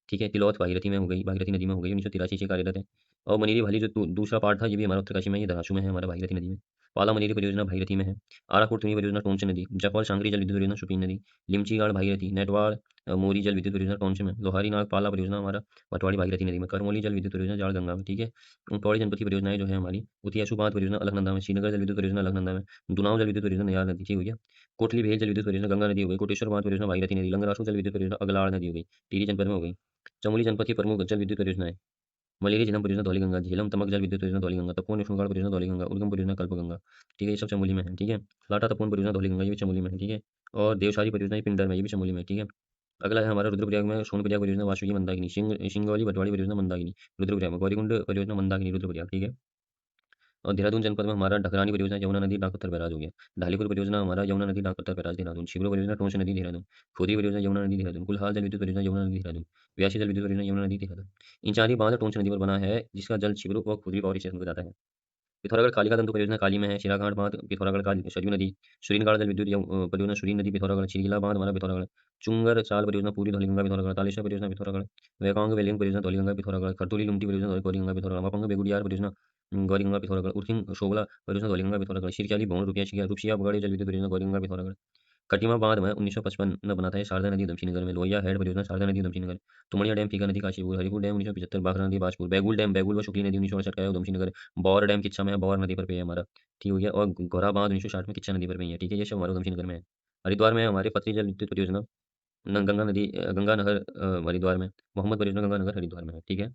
ठीक है, तिलौत भागीरथी में हो गई, भागीरथी नदी में हो गई, 1983 से कार्यरत है। और मनीरी वाली जो दूसरा पार्ट था, ये भी हमारा उत्तरकाशी में, ये धरासू में है, हमारा भागीरथी नदी में। पाला मनीरी परियोजना भागीरथी में है। आराकोट तुंगी परियोजना टोंच नदी। जफौल शांकरी जल विद्युत परियोजना शुपिन नदी। लिमचीगाड़ भागीरथी, नेटवाड़ मोरी जल विद्युत परियोजना टोंच में। लोहारी नाग पाला परियोजना हमारा पटवाड़ी भागीरथी नदी में। करमोली जल विद्युत परियोजना जाड़ गंगा में। ठीक है। पौड़ी जनपद की परियोजनाएं जो है हमारी, उतियासु बांध परियोजना अलकनंदा में। श्रीनगर जल विद्युत परियोजना अलकनंदा में। दुनाव जल विद्युत परियोजना नयार नदी। ठीक हो गया। कोटली भेल जल विद्युत परियोजना गंगा नदी हो गई। कोटेश्वर बांध परियोजना भागीरथी नदी। लंगरासू जल विद्युत परियोजना अगलाड़ नदी हो गई, टिहरी जनपद में हो गई। चमोली जनपद की प्रमुख जल विद्युत परियोजनाएं, मलेरी झेलम परियोजना धौलीगंगा, झेलम तमक जल विद्युत परियोजना धौलीगंगा, तपोवन विष्णुगढ़ परियोजना धौलीगंगा, उर्गम परियोजना कल्पगंगा। ठीक है, ये सब चमोली में है। ठीक है। लाटा तपोवन परियोजना धौलीगंगा, ये भी चमोली में है। ठीक है। और देवसारी परियोजना ये पिंडर में, ये भी चमोली में है। ठीक है। अगला है हमारा रुद्रप्रयाग में सोनप्रयाग परियोजना वासुकी मंदाकिनी, सिंगौली भटवाड़ी परियोजना मंदाकिनी रुद्रप्रयाग में, गौरीकुंड परियोजना मंदाकिनी रुद्रप्रयाग। ठीक है। और देहरादून जनपद में हमारा ढकरानी परियोजना यमुना नदी नागपत्थर बैराज हो गया। ढालीपुर परियोजना हमारा यमुना नदी नागपत्थर बैराज देहरादून। शिवरो परियोजना टोंच नदी देहरादून। खोदी परियोजना यमुना नदी देहरादून। कुलहाल जल विद्युत परियोजना यमुना नदी देहरादून। व्यासी जल विद्युत परियोजना यमुना नदी देहरादून। इंचारी बांध टोंच नदी पर बना है, जिसका जल शिवरो और खुदरी पावर स्टेशन को जाता है। पिथौरागढ़ कालिका तंतु परियोजना काली में है। शिराघाट बांध पिथौरागढ़ का सरयू नदी। सुरीनगढ़ जल विद्युत परियोजना सुरीन नदी पिथौरागढ़। छिरिला बांध हमारा पिथौरागढ़। चुंगर चाल परियोजना पूरी धौलीगंगा पिथौरागढ़। तालेश्वर परियोजना पिथौरागढ़। वेकांग वेलिंग परियोजना धौलीगंगा पिथौरागढ़। खरतोली लुमटी परियोजना गौरीगंगा पिथौरागढ़। मापंग बेगुडियार परियोजना गौरीगंगा पिथौरागढ़। उर्थिंग शोभला परियोजना धौलीगंगा पिथौरागढ़। शिरक्याली भवन रुपया रुपसिया बगाड़ी जल विद्युत परियोजना गौरीगंगा पिथौरागढ़। कटिमा बांध में 1955 में बना था, ये शारदा नदी उधमसिंह नगर में। लोहिया हेड परियोजना शारदा नदी उधमसिंह नगर। तुमड़िया डैम फीका नदी काशीपुर। हरिपुर डैम 1975 बाखरा नदी बाजपुर। बैगुल डैम बैगुल व शुक्ली नदी 1968 का है उधमसिंह नगर। बौर डैम किच्छा में है, बौर नदी पर पे है हमारा। ठीक हो गया। और घोरा बांध 1960 में किच्छा नदी पर पे ही है। ठीक है, ये सब हमारे उधमसिंह नगर में है। हरिद्वार में हमारे पतली जल विद्युत परियोजना गंगा नदी गंगा नहर हरिद्वार में। मोहम्मद परियोजना गंगा नगर हरिद्वार में है। ठीक है।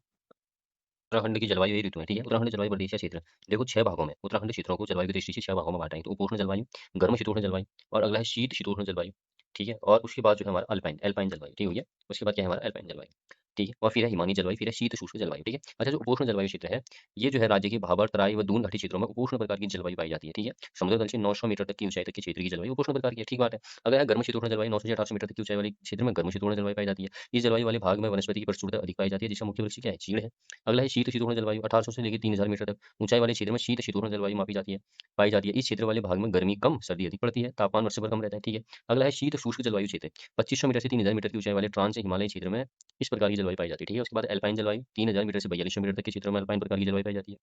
उत्तराखंड की जलवायु यही ऋतु है। ठीक है। उत्तराखंड जलवायु प्रदेशीय क्षेत्र, देखो 6 भागों में उत्तराखंड क्षेत्रों को जलवायु की दृष्टि से 6 भागों में बांटा है। तो उपोष्ण जलवायु, गर्म शीतोष्ण जलवायु, और अगला है शीत शीतोष्ण जलवायु। ठीक है। और उसके बाद जो है हमारा अल्पाइन एल्पाइन जलवायु। ठीक हो गया। उसके बाद क्या है हमारा अल्पाइन जलवायु। ठीक है। और फिर है हिमानी जलवायु, फिर है शीत शुष्क जलवायु। ठीक है। अच्छा, जो उपोष्ण जलवायु क्षेत्र है, ये जो है राज्य के भाबर तराई व दून घाटी क्षेत्रों में उपोष्ण प्रकार की जलवायु पाई जाती है। ठीक है। समुद्र तल से 900 मीटर तक की ऊंचाई तक के क्षेत्र की जलवायु उपोष्ण प्रकार की है। ठीक बात है। अगर है गर्म शीतोष्ण जलवायु, 900 से 1800 मीटर तक की ऊंचाई वाले क्षेत्र में गर्म शीतोष्ण जलवायु पाई जाती है। इस जलवायु वाले भाग में वनस्पति की प्रचुरता अधिक पाई जाती है, जिसका मुख्य वृक्ष क्या है, चीड़ है। अगला है शीत शीतोष्ण जलवायु, 1800 से लेकर 3000 मीटर तक ऊंचाई वाले क्षेत्र में शीत शीतोष्ण जलवायु मापी जाती है, पाई जाती है। इस क्षेत्र वाले भाग में गर्मी कम, सर्दी अधिक पड़ती है, तापमान वर्ष भर कम रहता है। ठीक है। अगला है शीत शुष्क जलवायु क्षेत्र, 2500 मीटर से 3000 मीटर की ऊंचाई वाले ट्रांस हिमालय क्षेत्र में इस प्रकार की जलवायु पाई जाती है। ठीक है। उसके बाद अल्पाइन जलवायु, 3000 मीटर से 4200 मीटर तक के क्षेत्रों में अल्पाइन प्रकार की जलवायु पाई जाती है।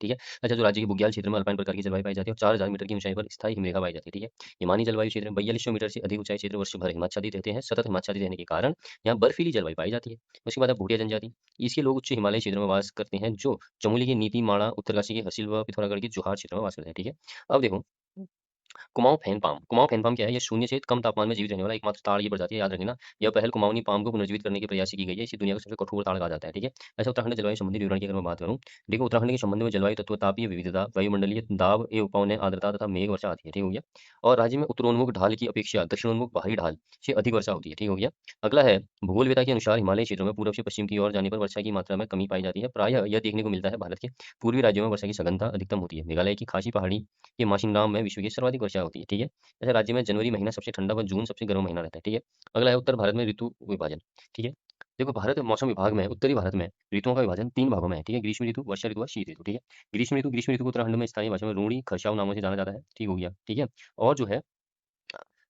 ठीक है। अच्छा, जो राज्य के बुग्याल क्षेत्र में अल्पाइन प्रकार की जलवायु पाई जाती है और 4000 मीटर की ऊंचाई पर स्थायी हिमरेखा पाई जाती है, ठीक है। हिमानी जलवायु क्षेत्र में 4200 मीटर से अधिक ऊंचाई क्षेत्र वर्ष भर हिमाच्छादित रहते हैं। सतत हिमाच्छादित रहने के कारण यहाँ बर्फीली जलवायु पाई जाती है। उसके बाद है भूटिया जनजाति। इसके लोग उच्च हिमालय क्षेत्र में वास करते हैं, जो चमोली के नीति माणा, उत्तरकाशी के हसील व पिथौरागढ़ के जोहार क्षेत्र में वास करते हैं, ठीक है। अब देखो, Kumaon fan palm. Kumaon fan palm क्या है? ये शून्य से कम तापमान में जीवित रहने वाला एकमात्र ताड़ की प्रजाति है, याद रखना। यह पहल कुमाऊनी पाम को पुनर्जीवित करने के प्रयास से की गई है। इसे दुनिया का सबसे कठोर ताड़ कहा जाता है, ठीक है। अच्छा, उत्तराखंड जलवायु संबंधी विवरण की अगर मैं बात करूं, देखो उत्तराखंड के संबंध में जलवायु तत्व तापीय विविधता, वायुमंडलीय दाब एवं पवने आर्द्रता तथा मेघ वर्षा आती है, ठीक हो गया। और राज्य में उत्तरोन्मुख ढाल की अपेक्षा दक्षिणोन्मुख पहाड़ी ढाल से अधिक वर्षा होती है, ठीक हो गया। अगला है भूगोल वेदता के अनुसार हिमालय क्षेत्रों में पूर्व से पश्चिम की ओर जाने पर वर्षा की मात्रा में कमी पाई जाती है। प्रायः यह देखने को मिलता है भारत के पूर्वी राज्यों में वर्षा की सघनता अधिकतम होती है। मेघालय की खासी पहाड़ी के माशिनराम में विश्व की सर्वाधिक वर्षा होती है, ठीक है। ऐसे राज्य में जनवरी महीना सबसे ठंडा व जून सबसे गर्म महीना रहता है, ठीक है। अगला है उत्तर भारत में ऋतु विभाजन, ठीक है। देखो, भारत मौसम विभाग में उत्तरी भारत में ऋतुओं का विभाजन 3 भागों में है, ठीक है। ग्रीष्म ऋतु, वर्षा ऋतु और शीत ऋतु, ठीक है। ग्रीष्म ऋतु को उत्तराखंड में स्थानीय भाषा में रूणी खरसाव नामों से जाना जाता है, ठीक हो गया, ठीक है। और जो है,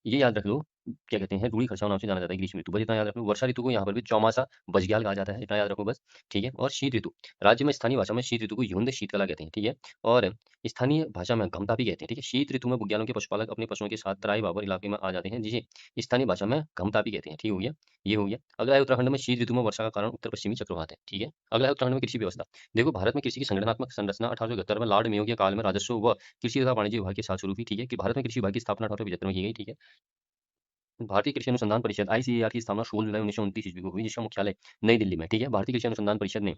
ये याद रख लो, क्या कहते हैं, रूड़ी खरसाव नाम से जाना जाता है ग्रीष्म ऋतु। बस इतना याद रख लो। वर्षा ऋतु को यहाँ पर भी चौमासा बजग्याल कहा जाता है, इतना याद रखो बस, ठीक है। और शीत ऋतु, राज्य में स्थानीय भाषा में शीत ऋतु को युंद शीतकला कहते हैं, ठीक है। और स्थानीय भाषा में घमतापी कहते हैं, ठीक है। शीत ऋतु में बुग्यालों के पशुपालक अपने पशुओं के साथ तराई बाबर इलाके में आ जाते हैं, जिसे स्थानीय भाषा में घमतापी कहते हैं, ठीक हो गया। ये हो गया। अगला है उत्तराखंड में शीत ऋतु में वर्षा का कारण उत्तर पश्चिमी चक्रवात है, ठीक है। अगला है उत्तराखंड में कृषि व्यवस्था। देखो, भारत में कृषि की संगठनात्मक संरचना 1871 में लॉर्ड मेयो के काल में राजस्व व कृषि तथा वाणिज्य विभाग के साथ शुरू हुई, ठीक है। कि भारत में कृषि विभाग की स्थापना 1875 में की गई, ठीक है। भारतीय कृषि अनुसंधान परिषद आईसीएआर की स्थापना 16 जुलाई 1929 ईस्वी को हुई, जिसका मुख्यालय नई दिल्ली में, ठीक है। भारतीय कृषि अनुसंधान परिषद ने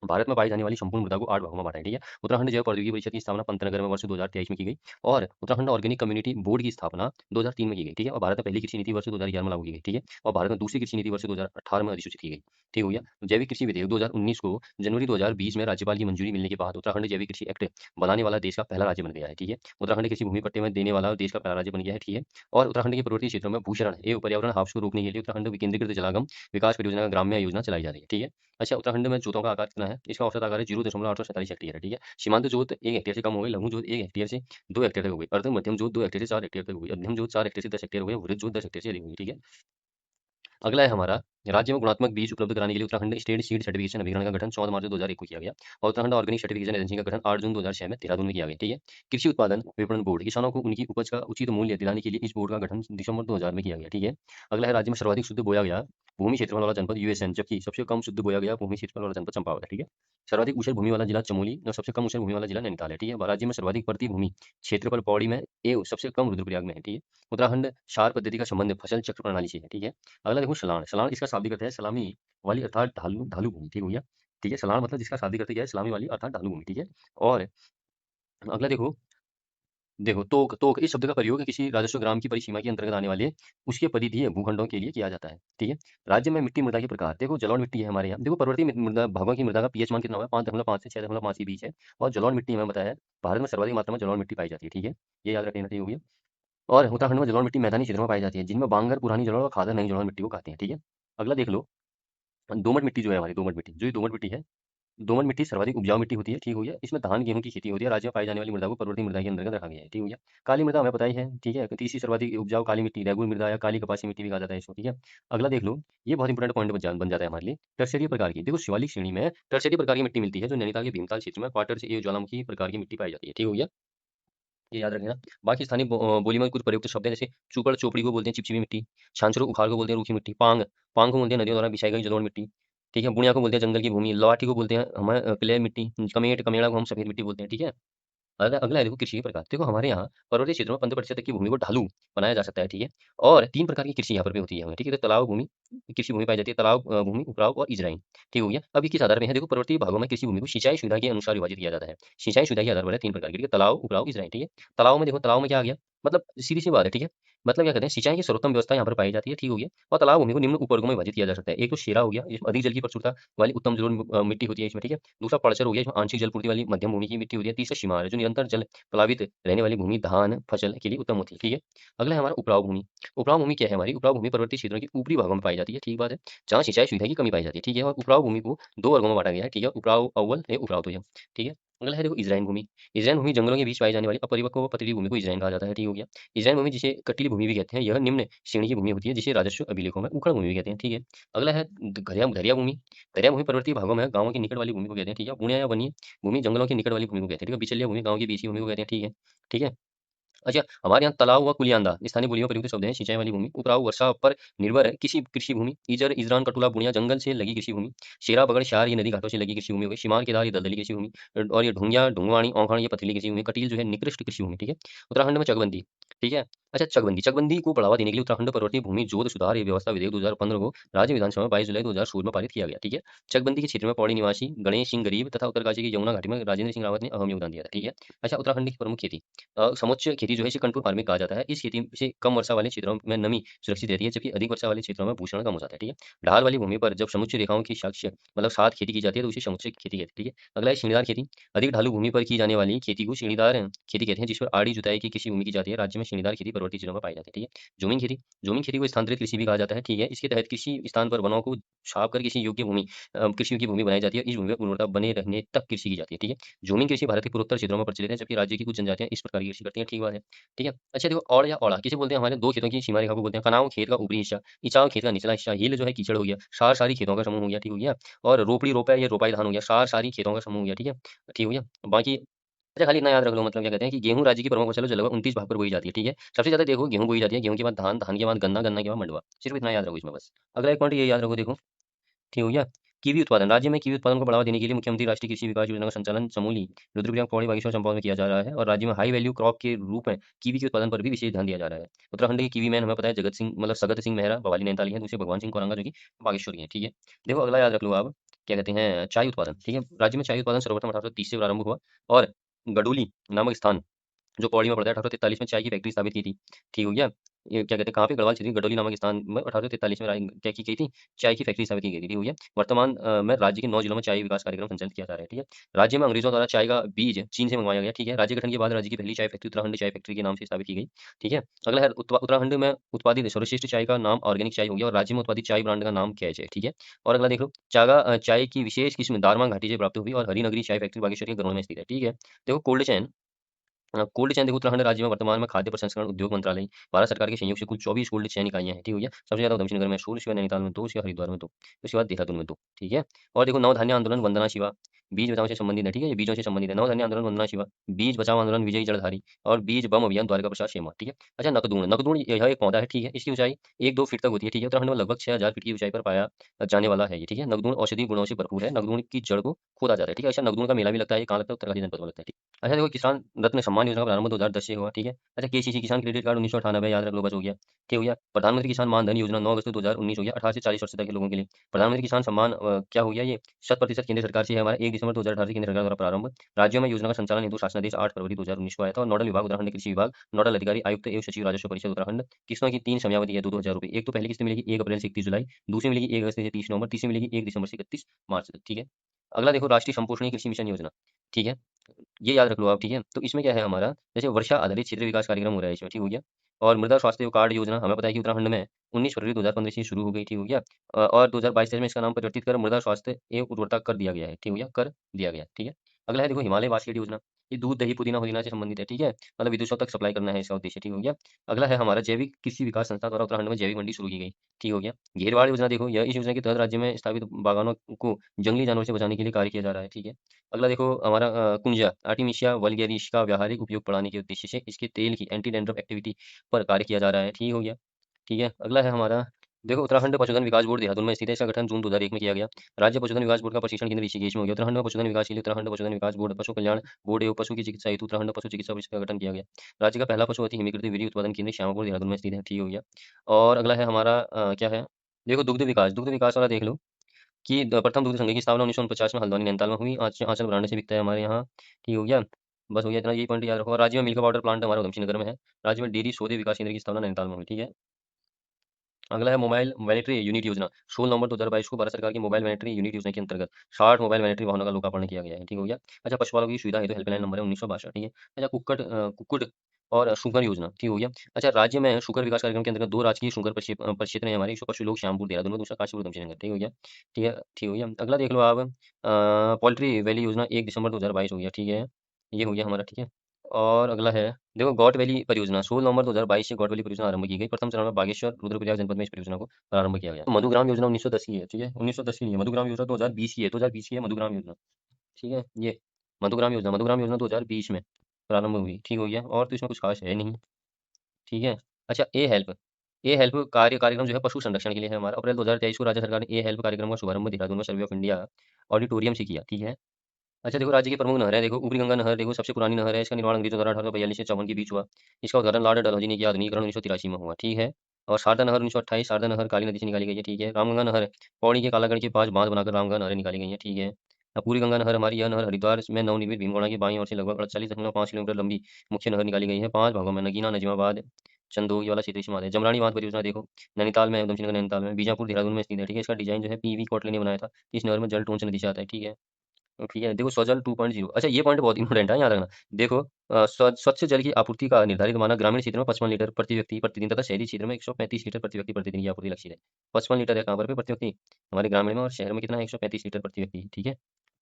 भारत में पाई जाने वाली संपूर्ण मृदा को 8 भागों में बांटा है, ठीक है। उत्तराखंड जैव प्रौद्योगिकी परिषद की स्थापना पंतनगर में वर्ष 2023 में की गई और उत्तराखंड ऑर्गेनिक कम्युनिटी बोर्ड की स्थापना 2003 में की गई, ठीक है। और भारत में पहली कृषि नीति वर्ष 2011 में लागू की गई, ठीक है। और भारत में दूसरी कृषि नीति वर्ष 2018 में अधिसूचित की गई, ठीक हो गया। जैविक कृषि विधेयक 2019 को जनवरी 2020 में राज्यपाल की मंजूरी मिलने के बाद उत्तराखंड जैविक कृषि एक्ट बनाने वाला देश का पहला राज्य बन गया है, ठीक है। उत्तराखंड कृषि भूमि पट्टे में देने वाला देश का पहला राज्य बन गया है, ठीक है। और उत्तराखंड के पर्वतीय क्षेत्रों में भूशरण एवं पर्यावरण हास को रोकने के लिए उत्तराखंड विकेंद्रीकृत जलागम विकास परियोजना का ग्राम्य योजना चलाई जा रही है, ठीक है। अच्छा, उत्तराखंड में जोतों का आकार कितना है? इसका औसत आकार है 0.847 हेक्टेयर है, ठीक है। सीमांत जोत 1 हेक्टेयर से कम हो गई, लघु जोत 1 हेक्टेयर से 2 हेक्टेयर तक हो गई, अर्ध मध्यम जोत 2 हेक्टेयर से 4 हेक्टेयर तक हो गई, मध्यम जोत 4 हेक्टेयर से 10 हेक्टेयर हो गई, वृहद जोत 10 हेक्टेयर से अधिक होगी, ठीक है। अगला है हमारा, राज्य में गुणात्मक बीज उपलब्ध कराने के लिए उत्तराखंड स्टेट सीड सर्टिफिकेशन अभिकरण का गठन 14 मार्च 2001 को किया गया और उत्तराखंड ऑर्गेनिक सर्टिफिकेशन एजेंसी का गठन 8 जून 2006 में देहरादून में किया गया, ठीक है। कृषि उत्पादन विपणन बोर्ड, किसानों को उनकी उपज का उचित मूल्य दिलाने के लिए इस बोर्ड का गठन दिसंबर 2000 में किया गया, ठीक है। अगला है, राज्य में सर्वाधिक शुद्ध बोया गया भूमि क्षेत्रफल वाला जनपद यूएसएन, जबकि सबसे कम शुद्ध बोया गया भूमि क्षेत्रफल वाला जनपद चंपावत है, ठीक है। सर्वाधिक ऊसर भूमि वाला जिला चमोली और सबसे कम ऊसर भूमि वाला जिला नैनीताल है, ठीक है। राज्य में सर्वाधिक प्रति भूमि क्षेत्रफल पौड़ी में एवं सबसे कम रुद्रप्रयाग में है, ठीक है। उत्तराखंड क्षार पद्धति का संबंध फसल चक्र प्रणाली से है, ठीक है। अगला देखो, शलान। शलान इसका शाब्दिक अर्थ है सलामी वाली अर्थात ढालू ढालू भूमि, ठीक हो गया, ठीक है। शलान मतलब जिसका शाब्दिक अर्थ क्या है, सलामी वाली अर्थात ढालू भूमि, ठीक है। और अगला देखो, तोक। तोक इस शब्द का प्रयोग किसी राजस्व ग्राम की परिसीमा के अंतर्गत आने वाले उसके परिधीय भूखंडों के लिए किया जाता है, ठीक है। राज्य में मिट्टी मृदा के प्रकार, देखो जलोढ़ मिट्टी है हमारे यहाँ। देखो, पर्वतीय मृदा भागों की मृदा का पीएच मान कितना हुआ है? 5.5 से 6.5 के बीच है। और जलोढ़ मिट्टी हमें बताया है भारत में सर्वाधिक मात्रा में जलोढ़ मिट्टी पाई जाती है, ठीक है। ये याद रखना चाहिए, हो गया। और उत्तराखंड में जलोढ़ मिट्टी मैदानी क्षेत्रों में पाई जाती है, जिनमें बांगर पुरानी जलोढ़ और खादर नई जलोढ़ मिट्टी को कहते हैं, ठीक है। अगला देख लो, दोमट मिट्टी जो है हमारी, दोमट मिट्टी, जो ये दोमट मिट्टी है, दोमट मिट्टी सर्वाधिक उपजाऊ मिट्टी होती है, ठीक हो गया। इसमें धान गेहूं की खेती होती है। राज्य में पाई जाने वाली मृदा को पर्वतीय मृदा के अंतर्गत रखा गया है, ठीक हो गया। काली मृदा हमें पता ही है, ठीक है। तीसरी सर्वाधिक उपजाऊ काली मिट्टी रैगुर मृदा या काली कपासी मिट्टी भी कहा जाता है इसको, ठीक है। अगला देख लो, ये बहुत इंपॉर्टेंट पॉइंट बन जाता है हमारे लिए। टर्सरी प्रकार की, देखो शिवालिक श्रेणी में टर्सरी प्रकार की मिट्टी मिलती है, जो नैनीताल के भीमताल क्षेत्र में क्वार्टर से ज्वालामुखी प्रकार की मिट्टी पाई जाती है, ठीक हो गया। ये याद रखना। बाकी स्थानीय बोली में कुछ प्रयुक्त शब्द हैं, जैसे चूपड़ चोपड़ी को बोलते हैं चिपचिपी मिट्टी, छाछरू उखाड़ को बोलते हैं रूखी मिट्टी, पांग पांग को बोलते हैं नदियों द्वारा बिछाई गई जलोढ़ मिट्टी, ठीक है। बुनिया को बोलते हैं जंगल की भूमि, लवाठी को बोलते हैं हमें क्ले मिट्टी, कमेट कमेड़ा को हम सफेद मिट्टी बोलते हैं, ठीक है। अगला अगला है देखो, कृषि के प्रकार। देखो, हमारे यहाँ पर्वतीय क्षेत्रों में 15% तक की भूमि को ढालू बनाया जा सकता है, ठीक है। और 3 प्रकार की कृषि यहाँ पर भी होती है हमें, ठीक है। तो तालाब भूमि कृषि भूमि पाई जाती है, तालाब भूमि, उपराव और इजराइन, ठीक हो गया। अब ये किस आधार पे है? देखो, पर्वतीय भागों में कृषि भूमि को सिंचाई सुविधा के अनुसार विभाजित किया जाता है। सिंचाई सुविधा के आधार पर है 3 प्रकार की, ठीक है। तालाब, उपराव, इजराइन, ठीक है। तालाब में देखो, तालाब में क्या आ गया, मतलब सीधी सी बात है, ठीक है। मतलब क्या कहते हैं, सिंचाई की सर्वोत्तम व्यवस्था यहाँ पर पाई जाती है, ठीक हो गया। और तालाब भूमि को निम्न उपवर्गों में विभाजित किया जा सकता है। एक तो शेरा हो गया, इसमें अधिक जल की प्रचुरता वाली उत्तम जलोढ़ मिट्टी होती है इसमें, ठीक है। दूसरा पड़चर हो गया, इसमें आंशिक जलपूर्ति वाली मध्यम भूमि की मिट्टी होती है। तीसरा सीमार है, जो निरंतर जल प्लावित रहने वाली भूमि धान फसल के लिए उत्तम होती है, ठीक है। अगला है हमारा उपराव भूमि। उपराव भूमि क्या है हमारी? उपराव भूमि पर्वतीय क्षेत्रों के ऊपरी भागों में पाई जाती है, ठीक बात है, जहाँ सिंचाई सुविधा की कमी पाई जाती है, ठीक है। और उपराव भूमि को 2 वर्गों में बांटा गया है, ठीक है। उपराव अव्वल है, उपराव द्वितीय, ठीक है। अगला है देखो इज़राइन भूमि। इज़राइन भूमि जंगलों के बीच पाई जाने वाली अपरिपक्व व पथरीली भूमि को इज़राइन कहा जाता है, ठीक हो गया। इज़राइन भूमि जिसे कटीली भूमि भी कहते हैं, यह निम्न श्रेणी की भूमि होती है जिसे राजस्व अभिलेखों में उखड़ भूमि भी कहते हैं, ठीक है। अगला है द घरिया घरिया भूमि। घरिया भूमि पर्वतीय भागों में गाँवों के निकट वाली भूमि को कहते हैं, ठीक है। पुण्य या वन्य भूमि जंगलों के निकट वाली भूमि को कहते हैं, ठीक है। बिचलिया भूमि गाँव के बीच की भूमि को कहते हैं, ठीक है। ठीक है। अच्छा, हमारे यहाँ तालाब व कुलियांदा स्थानीय बोलियों में प्रयुक्त शब्द हैं। सिंचाई वाली भूमि, उपराऊ वर्षा पर निर्भर है किसी कृषि भूमि, इजर, इजरान, कटुला, बुनिया जंगल से लगी कृषि भूमि, शेरा, बगड़, शार ये नदी घाटों से लगी कृषि भूमि हो गई, शिमाल, केदार ये दलदली कृषि भूमि, और ये ढूंगिया, ढूंगवाणी, औंघाण ये पथरीली कृषि भूमि, कटील जो है निकृष्ट कृषि भूमि, ठीक है। उत्तराखंड में चकबंदी, ठीक है। अच्छा, चकबंदी चकबंदी को बढ़ावा देने के लिए उत्तराखंड पर्वतीय भूमि जोत सुधार एवं व्यवस्था विधेयक 2015 को राज्य विधानसभा में 22 जुलाई 2016 में पारित किया गया, ठीक है। चकबंदी के क्षेत्र में पौड़ी निवासी गणेश सिंह गरीब तथा उत्तरकाशी की यमुना घाटी में राजेंद्र सिंह रावत ने अहम योगदान दिया था, ठीक है। अच्छा, उत्तराखंड की प्रमुख खेती, समुच्च खेती जो है इसे कंटूर फार्मिंग कहा जाता है। इस खेती से कम वर्षा वाले क्षेत्रों में नमी सुरक्षित रहती है, जबकि अधिक वर्षा वाले क्षेत्रों में भूषण कम हो जाता है, ठीक है। ढाल वाली भूमि पर जब समुच्च रेखाओं की साक्ष्य मतलब साथ खेती की जाती है तो उसे समुच्च खेती कहते हैं, ठीक है। अगला है श्रेणीदार खेती। अधिक ढालू भूमि पर की जाने वाली खेती को श्रेणीदार खेती कहते हैं, जिस पर आड़ी जुताई की कृषि भूमि की जाती है। राज्य में श्रेणीदार खेती पर्वतीय जिलों में पाई जाती है, ठीक है। जूमिंग खेती, जूमिंग खेती को स्थानांतरित कृषि भी कहा जाता है, ठीक है। इसके तहत किसी स्थान पर वनों को छाप कर किसी योग्य भूमि कृषि की भूमि बनाई जाती है। इस भूमि पर उर्वरता बने रहने तक कृषि की जाती है, ठीक है। जूमिंग कृषि भारत के पूर्वोत्तर क्षेत्रों में प्रचलित है, जबकि राज्य की कुछ जनजातियां इस प्रकार की कृषि करती हैं, ठीक बात है। ठीक है। अच्छा देखो, औड़ या औड़ा किसे बोलते हैं, हमारे दो खेतों की सीमा रेखा को बोलते हैं। कनाव खेत का ऊपरी हिस्सा, इचाव खेत का निचला हिस्सा, हील जो है कीचड़ हो गया, सार सारी खेतों का समूह हो गया, ठीक हो गया। और रोपड़ी रोपा ये रोपाई धान हो गया, सार सारी खेतों का समूह हो गया, ठीक है। ठीक हो गया। बाकी अच्छा खाली इतना याद रख लो, मतलब क्या कहते हैं कि गेहूं राज्य की प्रमुख फसल है जो लगभग 29 भाग पर बोई जाती है, ठीक है। सबसे ज्यादा देखो गेहूं बोई जाती है, गेहूं के बाद धान, धान के बाद गन्ना, गन्ना के बाद मंडुवा। सिर्फ इतना याद रखो इसमें बस। अगला एक पॉइंट ये याद रखो, देखो ठीक हो गया। कीवी उत्पादन, राज्य में कीवी उत्पादन को बढ़ावा देने के लिए मुख्यमंत्री राष्ट्रीय कृषि विकास योजना का संचालन चमोली, रुद्रप्रयाग, पौड़ी, बागेश्वर, चंपावत में किया जा रहा है, और राज्य में हाई वैल्यू क्रॉप के रूप में कीवी के उत्पादन पर भी विशेष ध्यान दिया जा रहा है। उत्तराखंड के कीवी मैन हमें पता है जगत सिंह मतलब सगत सिंह मेहरा बवाली नैनीताल है, दूसरे भगवान सिंह कोरंगा जो कि बागेश्वरी है, ठीक है। देखो अगला याद रख लो आप, क्या कहते हैं चाय उत्पादन, ठीक है। राज्य में चाय उत्पादन सर्वप्रथम 1830 से प्रारंभ हुआ, और गडोली नामक स्थान जो पौड़ी में पड़ता है, 1843 में चाय की फैक्ट्री स्थापित की थी। ठीक हो गया। ये क्या कहते हैं कहाँ पे, गढ़वाल क्षेत्र के गडोली नामक स्थान में 1843 में क्या की गई थी, चाय की फैक्ट्री स्थापित की गई थी। ठीक हो गया। वर्तमान में राज्य के 9 जिलों में चाय विकास कार्यक्रम संचालित किया जा रहा है, ठीक है। राज्य में अंग्रेजों द्वारा चाय का बीज चीन से मंगवाया गया, ठीक है। राज्य गठन के बाद राज्य की पहली चाय फैक्ट्री उत्तराखंड चाय फैक्ट्री के नाम से स्थापित की गई, ठीक है। अगला है उत्तराखंड में उत्पादित सर्वश्रेष्ठ चाय का नाम ऑर्गेनिक चाय हो गया, और राज्य में उत्पादित चाय ब्रांड का नाम कैच है, ठीक है। और अगला देख लो, चाय की विशेष किस्म दारमा घाटी से प्राप्त हुई, और हरिनगरी चाय फैक्ट्री बागेश्वर के गरुड़ में स्थित है, ठीक है। देखो कोल्ड चैन, कोल्ड चेन देखो उत्तराखंड राज्य में वर्तमान में खाद्य प्रसंस्करण उद्योग मंत्रालय भारत सरकार के सहयोग से कुल 24 कोल्ड चेन इकाइयां हैं, ठीक हो गया। सबसे ज्यादा उधमसिंह नगर में 16, उसके बाद नैनीताल में 2, उसके बाद हरिद्वार में 2, उसके बाद देहरादून में 2, ठीक है। और देखो नवधान्य आंदोलन वंदना शिवा बीज बचाओ से संबंधित है, ठीक है। ये बीजों से संबंधित है। नवधान्य आंदोलन वंदना शिवा, बीज बचाओ आंदोलन विजयी जलधारी, और बीज बम अभियान द्वारका प्रसाद शेमा, ठीक है। अच्छा नकदूण, नकदूण यह एक पौधा है, ठीक है। इसकी ऊंचाई 1-2 फीट तक होती है, ठीक है। उत्तराखंड में लगभग 6000 फीट की ऊंचाई पर पाया जाने वाला है ये, ठीक है। नकदूण औषधीय गुणों से भरपूर है। नकदूण की जड़ को खोदा जाता है, ठीक है। अच्छा नकदूण का मेला भी लगता है, ये कहाँ लगता है, उत्तरकाशी जनपद में लगता है, ठीक। अच्छा देखो किसान रत्न सम्मान योजना का प्रारंभ 2010 से हुआ, ठीक है। अच्छा केसीसी किसान क्रेडिट कार्ड 1998 याद रख लो, बस हो गया, ठीक हो गया। प्रधानमंत्री किसान मान धन योजना 9 अगस्त 2019 हो गया, 18 से 40 वर्ष तक के लोगों के लिए। प्रधानमंत्री किसान सम्मान क्या हो गया, ये 100% केंद्र सरकार से है हमारा, 1 दिसंबर 2018 से केंद्र सरकार द्वारा प्रारंभ। राज्यों में योजना का संचालन हेतु शासनादेश 8 फरवरी 2019 को आया था, और नोडल विभाग उत्तराखंड कृषि विभाग, नोडल अधिकारी आयुक्त एवं सचिव राजस्व परिषद उत्तराखंड। किस्तों की 3 समयावधि है, 2-2 हजार रुपये। एक तो पहली किस्त मिलेगी 1 अप्रैल से 31 जुलाई, दूसरी मिलेगी 1 अगस्त से 30 नवंबर, तीसरी मिलेगी 1 दिसंबर से 31 मार्च तक, ठीक है। अगला देखो राष्ट्रीय संपोषणीय कृषि मिशन योजना, ठीक है। ये याद रख लो आप, ठीक है। तो इसमें क्या है हमारा, जैसे वर्षा आधारित क्षेत्र विकास कार्यक्रम हो रहा है इसमें, ठीक हो गया। और मृदा स्वास्थ्य कार्ड योजना हमें पता है कि उत्तराखंड में 19 फरवरी 2015 से शुरू हो गई, ठीक हो गया। और 2022 में इसका नाम परिवर्तित कर मृदा स्वास्थ्य एवं उर्वरता कर दिया गया है, ठीक हो गया, कर दिया गया, ठीक है। अगला है देखो हिमालय बास्केट योजना, ये दूध दही पुदीना पुदीना से संबंधित है, ठीक है। मतलब विदेशों तक सप्लाई करना है इसका उद्देश्य, ठीक हो गया। अगला है हमारा जैविक कृषि विकास संस्था द्वारा उत्तराखंड में जैविक मंडी शुरू की गई, ठीक हो गया। घेरवाड़ योजना देखो, यह इस योजना के तहत राज्य में स्थापित बागानों को जंगली जानवर से बचाने के लिए कार्य किया जा रहा है, ठीक है। अगला देखो हमारा कुंजा आर्टिमिशिया वल्गेरिस का व्यावहारिक उपयोग बढ़ाने के उद्देश्य से इसके तेल की एंटी डैंड्रफ एक्टिविटी पर कार्य किया जा रहा है, ठीक हो गया। ठीक है। अगला है हमारा देखो उत्तराखंड पशुधन विकास बोर्ड देहरादून में स्थित है, इसका गठन जून 2001 में किया गया। राज्य पशुधन विकास बोर्ड का प्रशिक्षण केंद्र ऋषिकेश में हो गया। उत्तराखंड में पशुधन विकास के लिए उत्तराखंड पशुधन विकास बोर्ड, पशु कल्याण बोर्ड एवं पशु की चिकित्सा हेतु उत्तराखंड पशु चिकित्सा परिषद का गठन किया गया। राज्य का पहला पशु अति हिमीकृत वीर्य उत्पादन केंद्र श्यामपुर देहरादून में स्थित है, ठीक हो गया। और अगला है हमारा क्या है, देखो दुग्ध विकास वाला देख लो कि प्रथम दुग्ध संघ की स्थापना 1949 में हल्द्वानी नैनीताल में हुई। आंचल ब्रांड से बिकता है हमारे यहाँ, ठीक हो गया। बस हो गया इतना, यही पॉइंट याद रखो। और राज्य में मिल्क पाउडर प्लांट हमारा उधमसिंह नगर में है। राज्य में डेयरी सौदे विकास केंद्र की स्थापना नैनीताल में हुई, ठीक है। अगला है मोबाइल वैनिटरी यूनिट योजना, 16 नवंबर 2022 को भारत सरकार की मोबाइल वैनिटरी यूनिट योजना के अंतर्गत 60 मोबाइल वैनिटरी वाहनों का लोकार्पण किया गया है, ठीक हो गया। अच्छा पशुपालकों की सुविधा है तो हेल्पलाइन नंबर है 1962, ठीक है। अच्छा कुक्कुट और शुगर योजना, ठीक हो गया। अच्छा, राज्य में शुगर विकास कार्यक्रम के अंतर्गत 2 राजकीय शुगर प्रक्षेत्र हैं हमारे, एक पशुलोक श्यामपुर देहरादून में, दूसरा काशीपुर उधमसिंह नगर, ठीक हो गया। ठीक हो गया। अगला देख लो आप, पोल्ट्री वैली योजना 1 दिसंबर 2022 हो गया, ठीक है। ये हो गया हमारा, ठीक है। और अगला है, देखो गौट वैली परियोजना 16 नवंबर 2022 से गौट वैली परियोजना आरंभ की गई। प्रथम चरण में बागेश्वर, रुद्रप्रयाग जनपद में इस परियोजना को प्रारंभ किया गया। मधुग्राम योजना 1910 की है, ठीक है, 1910 की नहीं है, मधुग्राम योजना 2020 की है, 2020 की है मधुग्राम योजना, ठीक है। ये मधुग्राम योजना 2020 में प्रारंभ हुई, ठीक हो गया। और तो इसमें कुछ खास है नहीं, ठीक है। अच्छा, ए हेल्प कार्यक्रम जो है पशु संरक्षण के लिए है हमारा। अप्रैल 2023 को राज्य सरकार ने ए हेल्प कार्यक्रम का शुभारंभ देहरादून में सर्वे ऑफ इंडिया ऑडिटोरियम से किया, ठीक है। अच्छा, देखो राज्य की प्रमुख नहर है, देखो ऊपरी गंगा नहर, देखो सबसे पुरानी नहर है, इसका निर्माण अंग्रेजों द्वारा 1842 से 54 के बीच हुआ। इसका उद्घाटन लॉर्ड डलहौजी ने किया आधुनिकीकरण 1983 में हुआ, ठीक है। और शारदा नहर 1928, शारदा नहर काली नदी से निकाली गई है, ठीक है। रामगंगा नहर पौड़ी के कालागढ़ के पास बांध बनाकर रामगंगा नहरें निकाली गई है, ठीक है। अब पूरी गंगा नहर हमारी, यह नहर हरिद्वार में नवनिर्मित भीमगोड़ा की बाईं ओर से लगभग 48.5 किलोमीटर लंबी मुख्य नहर निकाली गई है। 5 भागों में, नगीना, नजीमाबाद, चंदोग, ये वाला क्षेत्र इसमें आता है। जमरानी बांध परियोजना देखो, नैनीताल में, उधमसिंह नगर नैनीताल में, बीजापुर देहरादून में स्थित है, ठीक है। इसका डिजाइन जो है पीवी कोटले ने बनाया था। इस नहर में जल टोंच नदी से आता है, ठीक है। ठीक है, देखो स्वजल 2.0, अच्छा ये पॉइंट बहुत इंपॉर्टेंट है, याद रखना। देखो स्वच्छ जल की आपूर्ति का निर्धारित मानक ग्रामीण क्षेत्र में 55 लीटर प्रति व्यक्ति प्रतिदिन तथा शहरी क्षेत्र में 135 लीटर प्रति व्यक्ति प्रतिदिन की आपूर्ति लक्ष्य है। 55 लीटर है कहाँ पर, प्रति व्यक्ति हमारे ग्रामीण में, और शहर में कितना है, 135 लीटर प्रति व्यक्ति, ठीक है।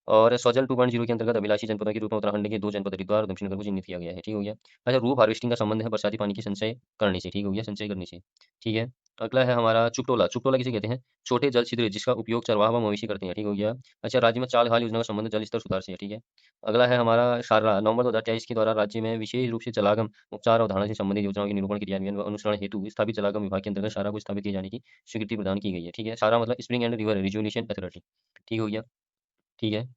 और स्वजल 2.0 के अंतर्गत अभिलाषी जनपदों के रूप में उत्तराखंड के 2 जनपद हरिद्वार और दक्षिण नगर को चिह्नित किया गया है, ठीक हो गया। अच्छा, रूप हार्वेस्टिंग का संबंध है बरसाती पानी की संचय करने से, ठीक हो गया, संचय करने से, ठीक है। अगला है हमारा चुकटोला, चुकटोला किसे कहते हैं, छोटे जल छिद्र जिसका उपयोग चरवाहा व मवेशी करते हैं, ठीक हो गया। अच्छा, राज्य में चाल हाल योजना का संबंध जल स्तर सुधार से है, ठीक है। अगला है हमारा शाररा, नवंबर 2023 के द्वारा राज्य में विशेष रूप से जलागम उपचार और धारणा से संबंधित योजनाओं के निरूपण, क्रियान्वयन व अनुसरण हेतु स्थापित जलागम विभाग के अंतर्गत शारा को स्थापित किए जाने की स्वीकृति प्रदान की गई है, ठीक है। शारा मतलब spring and river rejuvenation authority, ठीक हो गया, ठीक है।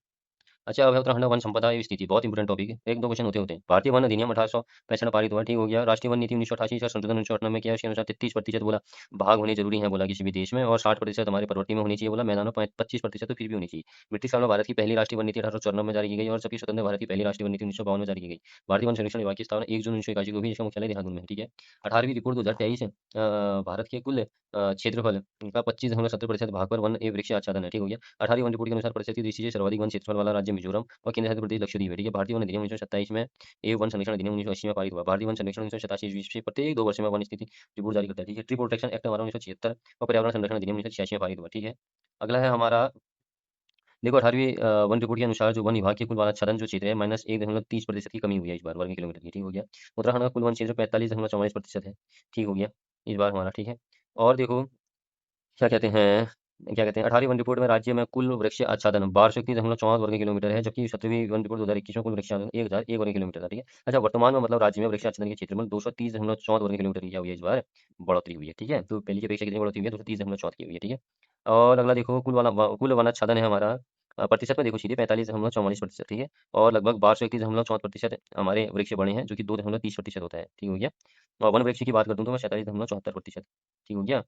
अच्छा, अब है उत्तराखंड वन संपदा एवं स्थिति, बहुत इंपॉर्टेंट टॉपिक है, 1-2 क्वेश्चन होते होते हैं। भारतीय वन अधिनियम 1865 पारित हुआ, ठीक हो गया। राष्ट्रीय वन नीति 1988 का संशोधन 1998 में किया, उसके अनुसार 33% बोला भाग होने जरूरी है, बोला किसी भी देश में, और 60% हमारे प्रवृत्ति में होनी चाहिए, बोला मैदानों 25% तो फिर भी होनी चाहिए। ब्रिटिश काल में भारत की पहली राष्ट्रीय वन नीति 1894 में जारी की गई, और जबकि स्वतंत्र भारत की पहली राष्ट्रीय वन नीति 1952 में जारी की गई। भारतीय वन संरक्षण विभाग की स्थापना 1 जून 1981 को हुई, इसका मुख्यालय देहरादून में है, ठीक है। 18वीं रिपोर्ट 2023 भारत के कुल क्षेत्रफल का 25.70% भाग पर वन एवं वृक्ष आच्छादन है, ठीक हो गया। 18वीं वन रिपोर्ट के अनुसार परिषद की दृष्टि से सर्वाधिक वन क्षेत्रफल वाला राज्य मिजोरम और केंद्र शासित प्रदेश लक्षद्वीप है, ठीक है। भारतीय वन अधिनियम 1927 में एवं वन संरक्षण अधिनियम 1980 में पारित हुआ। भारतीय वन संरक्षण 1987 से प्रत्येक 2 वर्ष में वन स्थिति रिपोर्ट जारी करता है, ठीक है। ट्री प्रोटेक्शन एक्ट हमारा 1976 और पर्यावरण संरक्षण अधिनियम 1986 में पारित हुआ, ठीक है। अगला है हमारा, देखो 18वीं वन रिपोर्ट के अनुसार जो वन विभाग के कुल वन आच्छादन जो क्षेत्र है -1.30% की कमी हुई है इस बार वर्ग किलोमीटर की, ठीक हो गया। उत्तराखंड का कुल वन क्षेत्र 45.44% है, ठीक हो गया इस बार हमारा, ठीक है। और देखो क्या कहते हैं 18वीं वन रिपोर्ट में राज्य में कुल वृक्ष आच्छादन 1231.64 वर्ग किलोमीटर है, जबकि 17वीं वन रिपोर्ट 2021 में कुल वृक्ष आच्छादन 1001 वर्ग किलोमीटर था, ठीक है। अच्छा, वर्तमान में मतलब राज्य में वृक्ष आच्छादन के क्षेत्रफल 230.64 वर्ग किलोमीटर की क्या हुई है इस बार, बढ़ोतरी हुई है, ठीक है। तो पहली की अपेक्षा कितनी बढ़ोतरी हुई है, 230.64 की हुई है, ठीक है। और अगला देखो कुल वनाच्छादन है हमारा, प्रतिशत में देखो सीधे 45.44%, ठीक है। और लगभग 1231.64% हमारे वृक्ष बड़े हैं, जो कि 2.30% होता है, ठीक हो गया। और वन वृक्ष की बात करता हूँ तो मैं 47.74%, ठीक हो गया।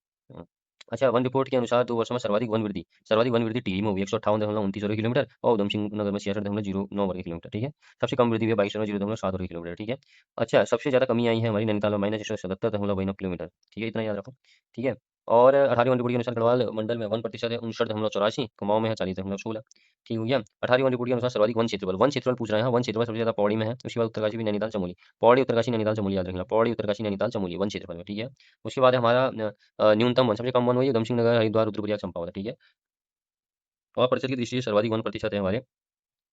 अच्छा, वन रिपोर्ट के अनुसार 2 वर्षों में सर्वाधिक वन वृद्धि टिहरी में हुई 158.29 वर्ग किलोमीटर और उधमसिंह नगर में 66.09 वर्ग किलोमीटर, ठीक है। सबसे कम वृद्धि हुई है 22.07 वर्ग किलोमीटर, ठीक है। अच्छा, सबसे ज़्यादा कमी आई है हमारी नैनीताल में -177.92 किलोमीटर, ठीक है, इतना याद रखो, ठीक है। और 18वीं वन रिपोर्ट के अनुसार गढ़वाल मंडल में 1% है 59.84, कुमाऊं में है 40.16, ठीक हो गया। 18वीं वन रिपोर्ट के अनुसार सर्वाधिक वन क्षेत्रफल पूछ रहे हैं, वन क्षेत्रफल सबसे ज़्यादा पौड़ी में है, उसके बाद उत्तरकाशी भी नैनीताल चमोली, पौड़ी उत्तरकाशी नैनीताल चमोली याद रखना, पौड़ी उत्तरकाशी नैनीताल चमोली वन क्षेत्रफल में, ठीक है। उसके बाद है हमारा न्यूनतम वन, सबसे कम वन वही उधमसिंह नगर हरिद्वार रुद्रप्रयाग चंपावत, ठीक है। और प्रतिशत की दृष्टि से सर्वाधिक 1% है हमारे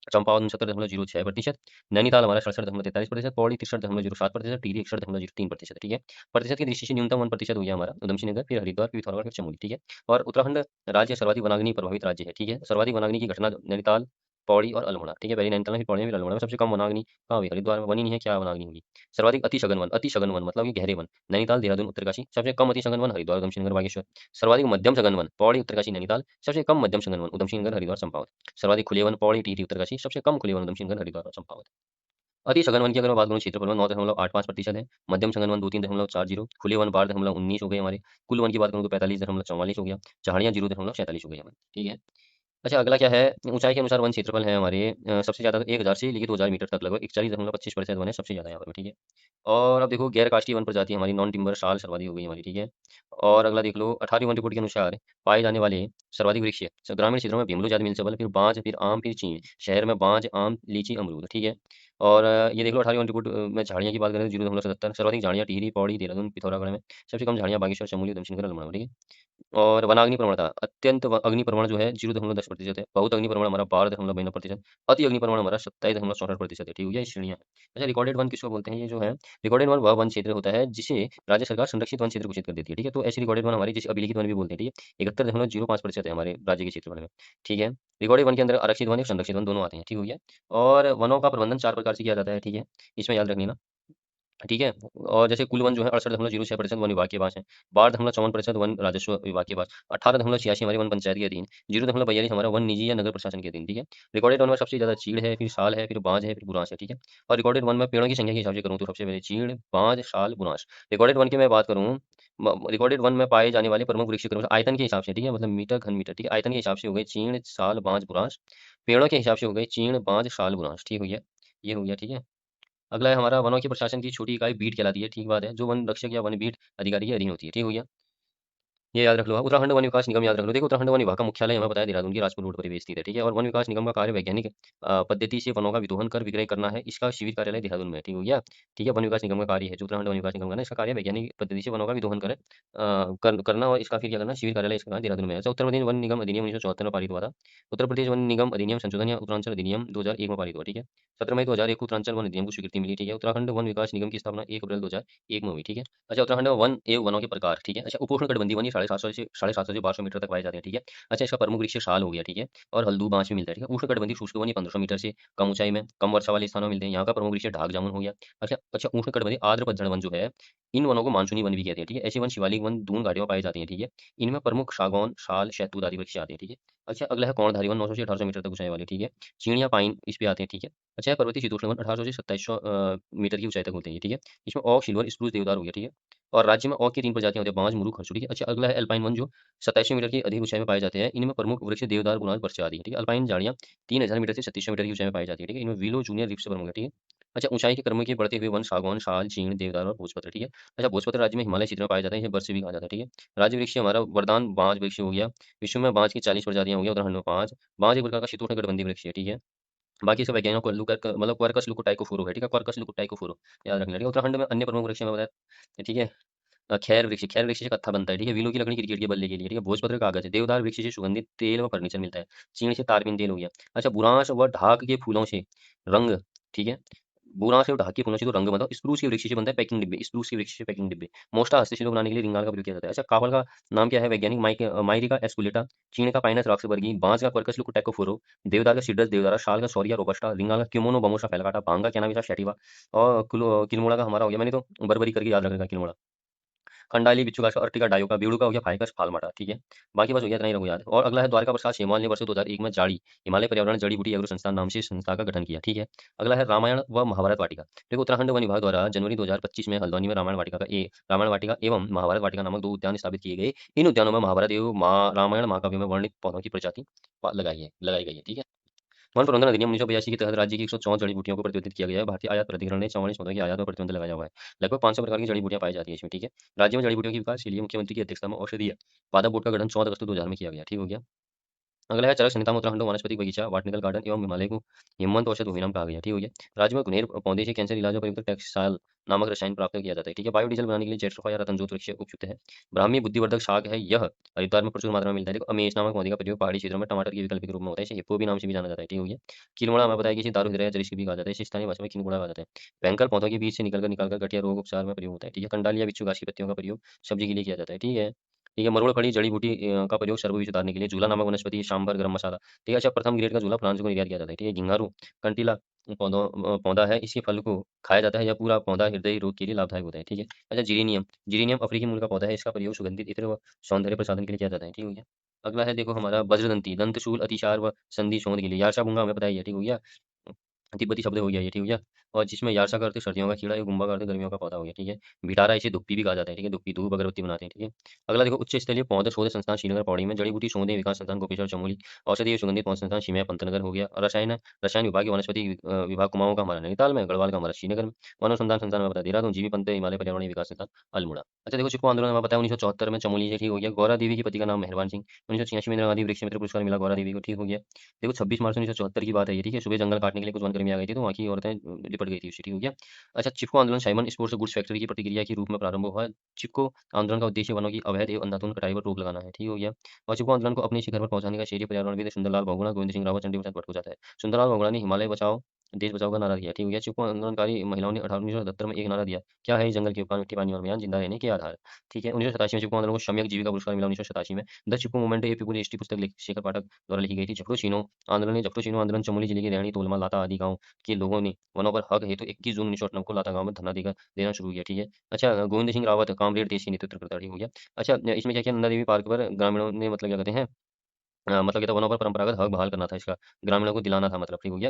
चंपावत 69.06%, नैनीताल हमारा 67.43%, पौड़ी 63.07%, टिहरी 61.03%, ठीक है। प्रतिशत की दृष्टि से न्यूनतम 1% हो गया हमारा उधमसिंह नगर, फिर हरिद्वार, फिर पिथौरागढ़, फिर चमोली, ठीक है। और उत्तराखंड राज्य सर्वाधिक वनाग्नि प्रभावित राज्य है, ठीक है। सर्वाधिक वनाग्नि की घटना नैनीताल, पौड़ी और अल्मोड़ा, ठीक है। पहले नैनीताल में, फिर पौड़ी में, फिर अल्मोड़ा में। सबसे कम वनाग्नि कहाँ हुई, हरिद्वार में, वन ही नहीं है, क्या वनाग्नि होगी। सर्वाधिक अति सघन वन मतलब कि गहरे वन, नैनीताल, देहरादून, उत्तरकाशी। सबसे कम अति सघन वन हरिद्वार, उधमसिंह नगर, बागेश्वर। सर्वाधिक मध्यम सघन वन पौड़ी, उत्तरकाशी, नैनीताल। सबसे कम मध्यम सघन वन उधमसिंह नगर, हरिद्वार, चंपावत। सर्वाधिक खुले वन पौड़ी, टिहरी, उत्तरकाशी। सबसे कम खुले वन उधमसिंह नगर, हरिद्वार और चंपावत। अति सघन वन की अगर मैं बात करूँ क्षेत्रफल में 9.85% है, मध्यम सघन वन 23.40, खुले वन 12.19 हो गए हमारे, कुल वन की बात करूँ तो 45.44 हो गया, झाड़ियाँ 0.47 हो गई हमारी, ठीक है। अच्छा, अगला क्या है, ऊँचाई के अनुसार वन क्षेत्रफल है हमारे सबसे ज़्यादा तो 1000 से लेके 2000 मीटर तक लगभग 41.25% वन है, सबसे ज़्यादा यहाँ पर, ठीक है। और अब देखो गैर काष्ठीय वन प्रजाति हमारी नॉन टिम्बर साल सर्वाधिक हो गई हमारी, ठीक है। और अगला देख लो 18वीं वन रिपोर्ट के अनुसार पाए जाने वाले सर्वाधिक वृक्ष ग्रामीण क्षेत्रों में भीमलू, जाति मिलचबल, फिर बांज, फिर आम, फिर चीड़। शहर में बांज, आम, लीची, अमरूद, ठीक है। और ये देख लो 18वीं वन रिपोर्ट में झाड़ियाँ की बात करें तो 0.77 सर्वाधिक झाड़ियाँ टिहरी, पौड़ी, देहरादून, पिथौरागढ़ में। सबसे कम झाड़ियाँ बागेश्वर, चमोली, उधमसिंह नगर, अल्मोड़ा, ठीक है। और वनाग्नि प्रवणता अत्यंत अग्नि प्रवण जो है 0.10% है। बहुत अग्नि प्रवण हमारा 12.92%। अति अग्नि प्रवण हमारा 27.64% है, ठीक हो गया, ये श्रेणियाँ हैं। अच्छा, रिकॉर्डेड वन किसको बोलते हैं, ये जो है रिकॉर्डेड वन वह वन क्षेत्र होता है जिसे राज्य सरकार संरक्षित वन क्षेत्र घोषित कर देती है, ठीक है। तो ऐसी रिकॉर्डेड वन हमारी जिसे अभिलिखित वन भी बोलते हैं, ठीक है। 71.05% है हमारे राज्य के क्षेत्रफल में, ठीक है। रिकॉर्डेड वन के अंदर आरक्षित वन और संरक्षित वन दोनों आते हैं, ठीक हो गया। और वनों का प्रबंधन 4 प्रकार से किया जाता है, ठीक है। इसमें याद रख लेना, ठीक है। और जैसे कुल वन जो है 68.06% वन विभाग के पास है। 12.54% वन राजस्व विभाग के पास। 18.86 हमारे वन पंचायत के अधीन। 0.42 हमारा वन निजी या नगर प्रशासन के अधीन, ठीक है। रिकॉर्डेड वन में सबसे ज्यादा चीड़ है, फिर साल है, फिर बांज है, फिर बुरांश है, ठीक है। और रिकॉर्डेड वन में पेड़ों की संख्या के हिसाब से करूँ तो सबसे पहले चीड़, बांज, साल, बुरांश। रिकॉर्डेड वन की मैं बात करूँ, रिकॉर्डेड वन में पाए जाने वाले प्रमुख वृक्ष क्रम से आयतन के हिसाब से, ठीक है, मतलब मीटर घन मीटर, ठीक है। आयतन के हिसाब से हो गए चीड़, साल, बांज, बुरांश। पेड़ों के हिसाब से हो गए चीड़, बांज, साल, बुरांश, ठीक हो गया। ये हो गया, ठीक है। अगला है हमारा वनों के प्रशासन की छोटी इकाई बीट कहलाती है, ठीक बात है, जो वन रक्षक या वन बीट अधिकारी के अधीन होती है, ठीक हो गया। ये याद रख लो आप। उत्तराखंड वन विकास निगम याद रख लो। देखो उत्तराखंड वन विभाग का मुख्यालय हमें बताया देहरादून की राजपुर रोड पर ही स्थित है, ठीक है। और वन विकास निगम का कार्य वैज्ञानिक पद्धति से वनों का विदोहन कर विक्रय करना है। इसका शिविर कार्यालय देहरादून में है, ठीक हो गया। ठीक है, वन विकास निगम का कार्य है जो उत्तराखंड वन विकास निगम का ना, इसका कार्य वैज्ञानिक पद्धति से वनों का विदोहन करना, और इसका फिर क्या करना, शिविर कार्यालय इसका कहाँ? देहरादून में है। अच्छा, उत्तर प्रदेश वन निगम अधिनियम 1974 में पारित हुआ था। उत्तर प्रदेश वन निगम अधिनियम संशोधन या उत्तरांचल अधिनियम 2001 में पारित हुआ, ठीक है। 17 मई 2001 को उत्तरांचल वन अधिनियम को स्वीकृति मिली, ठीक है। उत्तराखंड वन विकास निगम की स्थापना 1 अप्रैल 2001 में हुई, ठीक है। अच्छा, उत्तराखंड में वन एवं वनों के प्रकार, ठीक है। अच्छा, उपोष्ण कटिबंधीय वन ये 750 से 1200 मीटर तक पाए जाते हैं, ठीक है। अच्छा, इसका प्रमुख वृक्ष साल हो गया, ठीक है। और हल्दू बांस भी मिलता है, ठीक है। उष्ण कटिबंधीय शुष्क वन ये 1500 मीटर से कम ऊंचाई में कम वर्षा वाले स्थानों में मिलते हैं। यहाँ का प्रमुख वृक्ष ढाक जामुन हो गया। अच्छा अच्छा, उष्ण कटिबंधीय आर्द्र पतझड़ वन जो है, इन वनों को मानसूनी वन भी कहते हैं, ठीक है। ऐसे वन शिवालिक वन दून घाटियों में पाए जाते हैं, ठीक है। इनमें प्रमुख सागौन, साल, शहतूत आदि वृक्ष आते हैं, ठीक है। अच्छा, अगला है कोणधारी वन 900 से 1800 मीटर तक ऊंचाई वाले, ठीक है। चीड़ पाइन इस पे आते हैं, ठीक है। अच्छा है पर्वतीय शीतोष्ण वन 1800 से 2700 मीटर की ऊंचाई तक होते हैं, ठीक है। इसमें ओक, सिल्वर, स्प्रूस, देवदार हो गया, ठीक है। और राज्य में ओक की 3 प्रजातियां होती है, बांज, मुरुक, खरसुड़ी। अच्छा, अगला है अल्पाइन वन जो 2700 मीटर की अधिक ऊंचाई में पाए जाते हैं। इनमें प्रमुख वृक्ष देवदार, बुनाज, बरछा आदि है, ठीक है। अल्पाइन झाड़ियां 3000 मीटर से 3600 मीटर की ऊंचाई में पाई जाती है, ठीक है। इनमें विलो, जूनियर, रिप्स प्रमुख है, ठीक है। अच्छा, ऊंचाई के क्रम के बढ़ते हुए वन सागौन, साल, चीड़, देवदार और भोजपत्र, ठीक है। अच्छा, भोजपत्र राज्य में हिमालय क्षेत्र में पाया जाता है, इसे बरसी भी कहा जाता है, ठीक है। राज्य वृक्ष हमारा वरदान बांज वृक्ष हो गया। विश्व में बांज की 40 प्रजातियां हो गया, उत्तराखंड में 5। बांज एक प्रकार का शीतोष्ण कटिबंधीय वृक्ष है, ठीक है। बाकी सब वैज्ञानिकों को मतलब क्वर्कस लुकोटाइकोफोरो है, ठीक है। क्वर्कस लुकोटाइकोफोरो याद रखना, ठीक है। उत्तराखंड में अन्य प्रमुख वृक्ष में बताया, ठीक है। खैर वृक्ष से कत्था बनता है, ठीक है। विलो की लकड़ी क्रिकेट के बल्ले के लिए, ठीक है। भोजपत्र कागज है। देवदार वृक्ष से सुगंधित तेल व फर्नीचर मिलता है। चीड़ से तारपीन तेल हो गया। अच्छा, बुरांश व ढाक के फूलों से रंग, ठीक है। बुरांश और ढाक के फूलों से तो रंग बनता है। स्प्रूस के वृक्ष से बनता है पैकिंग डिब्बे। स्प्रूस के वृक्ष से पैकिंग डिब्बे। मोस्टा हस्तशिल्प बनाने के लिए रिंगाल का प्रयोग किया जाता है। अच्छा, काफल का नाम क्या है वैज्ञानिक, माइरिका एस्कुलेटा। चीड़ का पाइनस रॉक्सबर्गी। बांस का क्वर्कस लुकोटैकोफोरो। देवदार का सिड्रस देवदारा। शाल का सौरिया रोबस्टा। रिंगाल का क्यूमोनो बमोसा फैलाकाटा। भांग का कैनाबिसा सैटिवा। और किल्मोड़ा का हमारा हो गया, मैंने तो बरबरी करके याद रखा किल्मोड़ा। खंडाली, बिच्छू घास का, अर्टिका डायोका, बेडू का हो गया, फाइकस फालमाटा, ठीक है। बाकी बस हो गया, इतना ही रखो याद। और अगला है द्वारका प्रसाद शेमाल ने वर्ष 2001 में जाड़ी हिमालय पर्यावरण जड़ी बूटी एग्रो संस्थान नाम से संस्था का गठन किया, ठीक है। अगला है रामायण व महाभारत वाटिका। देखो उत्तराखंड वन विभाग द्वारा जनवरी 2025 में हल्द्वानी में रामायण वाटिका एवं महाभारत वाटिका नामक 2 उद्यान स्थापित किए गए। इन उद्यानों में महाभारत एवं रामायण महाकाव्य में वर्णित पौधों की प्रजाति लगाई गई है, ठीक है। वन प्रबंधन अधिनियम 1982 के तहत राज्य की 164 जड़ी बूटियों को प्रतिबंधित किया गया है। भारतीय आयात प्राधिकरण ने 44 पौधों की आयात पर प्रतिबंध लगाया हुआ है। लगभग 500 प्रकार की जड़ी बूटियां पाई जाती है इसमें, ठीक है। राज्य में जड़ी बूटियों के विकास के लिए मुख्यमंत्री की अध्यक्षता में औषधीय पादप बोर्ड का गठन 14 अगस्त 2000 में किया गया, ठीक हो गया। अगला है चरक संहिता में उत्तराखंड वनस्पति बगीचा बॉटनिकल गार्डन एवं हिमालय को हेमंत औषध भूमि नाम कहा गया, ठीक हो गया। राज्य में गुनहेर पौधे से कैंसर इलाज और प्रयुक्त टेक्साइल नामक रसायन प्राप्त किया जाता है, ठीक है। बायोडीजल बनाने के लिए जेट्रोफा या रतनजोत वृक्ष उपयुक्त है। ब्राह्मी बुद्धिवर्धक शाक है, यह हरिद्वार में प्रचुर मात्रा में मिलता है। देखो अमेश नामक पौधे का प्रयोग पहाड़ी क्षेत्रों में टमाटर के विकल्प के रूप में होता है। इसे हिप्पो भी नाम से भी जाना जाता है, ठीक हो गया। किलमुड़ा हमें बताया कि इसे दारू हृदय जरिस भी कहा जाता है। इसे स्थानीय भाषा में किलमुड़ा कहा जाता है। बैंकर पौधों के बीच से निकालकर गठिया रोग उपचार में प्रयोग होता है, ठीक है। कंडाली या बिच्छू घास की पत्तियों का प्रयोग सब्जी के लिए किया जाता है, ठीक है। ठीक है, मरोड़ खड़ी जड़ी बूटी का प्रयोग सर्वविष उतारने के लिए। झूला नामक वनस्पति, सांभर, गरम मसाला, ठीक है। अच्छा, प्रथम ग्रेड का झूला फ्रांस को निर्यात किया जाता है, ठीक है। झिंगारू कंटीला पौधा है, इसके फल को खाया जाता है या पूरा पौधा हृदय रोग के लिए लाभदायक होता है, ठीक है। अच्छा, जीरेनियम जीरेनियम अफ्रीकी मूल का पौधा है। इसका प्रयोग सुगंधित इत्र व सौंदर्य प्रसाधन के लिए किया जाता है, ठीक हो गया। अगला है देखो हमारा वज्रदंती दंतशूल अतिसार व संधि शोध के लिए। यारसा बूंगा हमें पता ही है, ठीक हो गया। तिब्बती शब्द हो गया ये, ठीक हो गया? और जिसमें यारसा का अर्थ सर्दियों का कीड़ा, ये गुम्बा का अर्थ गर्मियों का पौधा हो गया, ठीक है? बिटारा इसे दुप्पी भी कहा जाता है, ठीक है? दुप्पी धूप अगरबत्ती बनाते हैं, ठीक है? अगला देखो उच्च स्तरीय पौधे शोध संस्थान श्रीनगर पौड़ी में, जड़ी बूटी शोध विकास संस्थान गोपेश्वर चमोली, औषधीय सुगंधित पौध संस्थान शिमया पंतनगर हो गया, और रसायन विभाग के वनस्पति विभाग कुमाऊं का हमारा नैनीताल में, गढ़वाल का हमारा श्रीनगर में, वन अनुसंधान संस्थान में बता देहरादून, जीवी पंत हिमालय पर्यावरण विकास संस्थान अल्मोड़ा। अच्छा देखो चिपको आंदोलन में बताया 1974 में चमोली से, ठीक हो गया? गौरा देवी के पति का नाम मेहरबान सिंह, 1986 में इंदिरा गांधी वृक्ष मित्र पुरस्कार मिला गौरा देवी को, ठीक हो गया? देखो 26 मार्च 1974 की बात है ये, ठीक है? सुबह जंगल काटने के लिए कुछ वनकर्मी आ गई थी, तो वहाँ की औरतें लिपट गई थी उससे, ठीक हो गया? अच्छा चिपको आंदोलन साइमन स्पोर्ट्स गुड्स फैक्ट्री की प्रतिक्रिया के रूप में प्रारंभ हुआ। चिपको आंदोलन का उद्देश्य वनों की अवैध एवं अंधाधुंध कटाई पर रोक लगाना है, ठीक हो गया? और चिपको आंदोलन को अपने शिखर पर पहुंचाने का श्रेय पर्यावरणविद सुंदरलाल बहुगुणा, गोविंद सिंह रावत, चंडी प्रसाद भट्ट को जाता है। सुंदरलाल बहुगुणा ने हिमालय बचाओ देश बचाओ का नारा दिया, ठीक हो गया? चिपको आंदोलनकारी महिलाओं ने 1978 में एक नारा दिया, क्या है इस जंगल के उपकान, मिट्टी पानी और बयान, जिंदा रहने के आधार, ठीक है? 1987 में चिपको आंदोलन को सम्यक जीविका पुरस्कार मिला, 1987 में। The Chipko movement A people history पुस्तक शेखर पाठक द्वारा लिखी गई थी। जपटो चीनो आंदोलन चमोली जिले के रेहड़ी तोलमा लाता आदि गांव के लोगों ने वनों पर हक हेतु 21 जून 1998 को लाता गांव में धरना देकर देना शुरू किया, ठीक है? अच्छा गोविंद सिंह रावत कामरेड देश की नेतृत्व करता, ठीक हो गया? अच्छा इसमें क्या किया, नंदा देवी पार्क पर ग्रामीणों ने मतलब क्या कहते हैं मतलब ये था वनों पर परंपरागत हक बहाल करना था इसका, ग्रामीणों को दिलाना था मतलब, ठीक हो गया?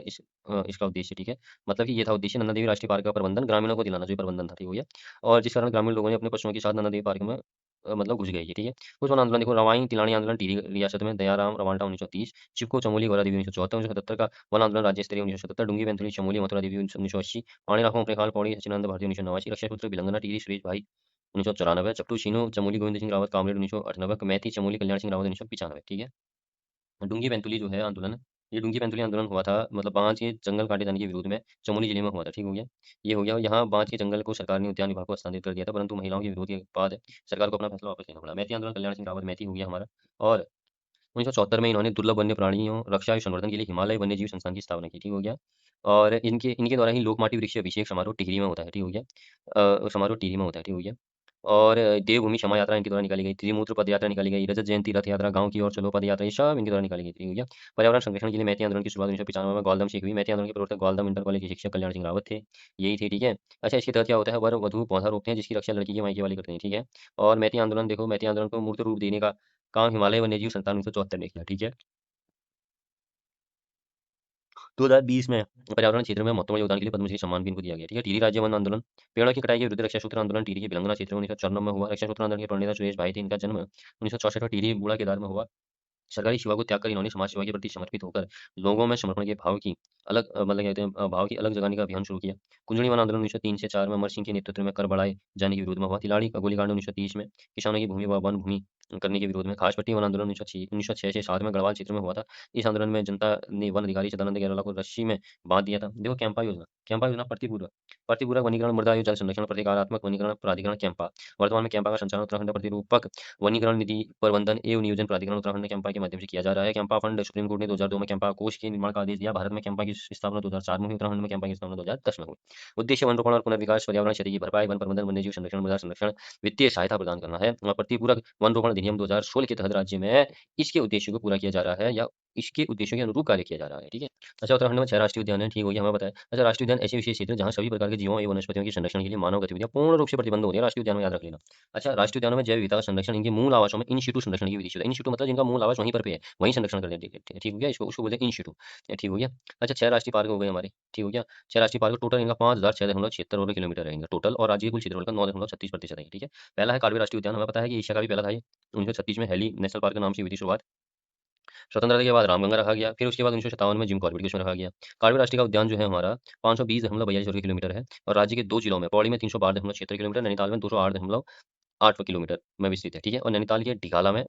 इसका उद्देश्य, ठीक है? मतलब कि ये था उद्देश्य नंदा देवी राष्ट्रीय पार्क का प्रबंधन ग्रामीणों को दिलाना, जो ये प्रबंधन था, ठीक हो गया? और जिस कारण ग्रामीण लोगों ने अपने पशुओं के साथ नंदा देवी पार्क में मतलब घुस गए ये, ठीक है? कुछ वन आंदोलन देखो, रवाई तिलानी आंदोलन टिहरी रियासत में, दयाराम रवांटा 1930, चिपको चमोली गौरा देवी 1974, 1977 का वन आंदोलन राज्य स्तरीय 1977, डूंगी बेंथुली चमोली मथुरा देवी 1980, पाणी राखो अपने खाल पौड़ी सचिदानंद भारती 1989, रक्षापुत्र भिलंगना टिहरी सुरेश भाई 1994, चपटू शीनो चमोली गोविंद सिंह रावत कामरेड 1998, मैथी चमोली कल्याण सिंह रावत 1995, ठीक है? डूंगी बेंतुली जो है आंदोलन, ये डूंगी बेंतुली आंदोलन हुआ था मतलब बांस के जंगल काटे जाने के विरोध में, चमोली जिले में हुआ था, ठीक हो गया? ये हो गया। यहाँ बांस के जंगल को सरकार ने उद्यान विभाग को हस्तांतरित कर दिया था, परंतु महिलाओं के विरोध के बाद सरकार को अपना फैसला वापस लेना पड़ा। मैती आंदोलन कल्याण सिंह रावत मैती हो गया हमारा। और 1974 में इन्होंने दुर्लभ वन्य प्राणियों रक्षा एवं संवर्धन के लिए हिमालय वन्यजीव संस्थान की स्थापना की, ठीक हो गया? और इनके इनके द्वारा ही लोकमाटी वृक्ष अभिषेक समारोह टिहरी में होता है, ठीक हो गया? समारोह टिहरी में होता है, ठीक हो गया? और देवभूमि क्षमा यात्रा इनके द्वारा निकाली गई, त्रिमूर्ति पद यात्रा निकाली गई, रजत जयंती रथ यात्रा, गाँव की ओर चलो पद यात्रा, ये सब इनके द्वारा निकाली गई थी, ठीक हो गया? पर्यावरण संरक्षण के लिए मैती आंदोलन की शुरुआत 1995 में ग्वालदम से हुई। मैती आंदोलन के प्रवर्तक ग्वालदम इंटर कॉलेज के शिक्षक कल्याण सिंह रावत थे, यही थे, ठीक है? अच्छा इसके तहत क्या होता है, वर वधु पौधा रोपते हैं जिसकी रक्षा लड़की के मायके वाले करते हैं, ठीक है? और मैती आंदोलन देखो, मैती आंदोलन को मूर्त रूप देने का काम हिमालय वन्यजीव संस्थान 1974 ने किया, ठीक है? 2020 में पर्यावरण क्षेत्र में महत्वपूर्ण योगदान के लिए पद्मश्री सम्मान भी इनको दिया गया, ठीक है? टिहरी राज्य वन आंदोलन, पेड़ों की कटाई के विरुद्ध रक्षा सूत्र आंदोलन टिहरी के भिलंगना क्षेत्र में 1994 में हुआ। रक्षा सूत्र आंदोलन के प्रणेता सुरेश भाई थे, इनका जन्म 1964 में टिहरी बूढ़ा केदार में हुआ। सरकारी सेवा को त्याग कर इन्होंने समाज सेवा के प्रति समर्पित होकर लोगों में समर्पण के भाव की मतलब कहते हैं भाव की अलग जगाने का अभियान शुरू किया। कुंजड़ी वन आंदोलन 1903 से 4 में अमर सिंह के नेतृत्व में कर बढ़ाए जाने के विरोध में हुआ। तिलाड़ी का गोलीकांड 1930 में किसानों की भूमि व वन भूमि करने के विरोध में। खासपट्टी वन आंदोलन 1906 से 7 में गढ़वाल क्षेत्र में हुआ था। इस आंदोलन में जनता ने वन अधिकारी सदानंद गैरोला को रस्सी में बांध दिया था। देखो कैंपा योजना प्रतिपूरक प्रतिपूरक वनीकरण मृदा एवं जल संरक्षण प्रतिकारात्मक वनीकरण प्राधिकरण कैंपा। वर्तमान में कैंपा का संचालन उत्तराखंड प्रतिरूपक वनीकरण निधि प्रबंधन एवं नियोजन प्राधिकरण उत्तराखंड ने कैंपा के माध्यम से किया जा रहा है। कैंपा फंड सुप्रीम कोर्ट ने 2002 में कैंपा कोष के निर्माण का आदेश दिया। भारत में कैंपा की स्थापना 2004 में हुई, उत्तराखंड में कैंपा की स्थापना 2010 में हुई। उद्देश्य वन रोपण और पुनर्विकास, पर्यावरण क्षति की भरपाई, वन प्रबंधन, वन्यजीव संरक्षण, मृदा संरक्षण, वित्तीय सहायता प्रदान करना है। और प्रतिपूरक वन रोपण अधिनियम 2016 के तहत राज्य में इसके उद्देश्यों को पूरा किया जा रहा है या इसके उद्देश्यों के अनुरूप कार्य किया जा रहा है, ठीक है? अच्छा उत्तराखंड में 6 राष्ट्रीय उद्यान है, ठीक हो गया, हमें बताया। अच्छा राष्ट्रीय उद्यान ऐसे विशेष क्षेत्र जहाँ सभी प्रकार के जीवों एवं वनस्पतियों के संरक्षण के लिए मानव गतिविधियां पूर्ण रूप से प्रतिबंध होती है। राष्ट्रीय उद्यान में याद रख लेना। अच्छा राष्ट्रीय उद्यानों में जैव विविधता का संरक्षण इनके मूल आवासों में इन सिटू संरक्षण की विधि से होता है। इन सिटू मतलब जिनका मूल आवास वहीं पर पे है, वहीं संरक्षण कर लेते हैं, ठीक हो गया? इसको उसको बोलते हैं इन सिटू, ठीक हो गया? अच्छा 6 राष्ट्रीय पार्क हो गए हमारे, ठीक हो गया? 6 राष्ट्रीय पार्क टोटल इनका 5006.76 वर्ग किलोमीटर रहेंगे टोटल, और राज्य के कुल क्षेत्रफल का 9.36% है, ठीक है? पहला है कार्बी राष्ट्रीय उद्यान, हमें पता है कि एशिया का भी पहला था ये। 1936 में हेली नेशनल पार्क के नाम से हुई थी शुरुआत। स्वतंत्रता के बाद रामगंगा रखा गया, फिर उसके बाद 1957 में जिम कॉर्बेट को उसमें रखा गया। कार्बेट राष्ट्रीय का उद्यान जो है हमारा 520.42 वर्ग किलोमीटर है, और राज्य के 2 जिलों में पौड़ी में 312.76 किलोमीटर, नैनीताल में 208.8 किलोमीटर में विस्तृत है, ठीक है? और नैनीताल के ढिकाला में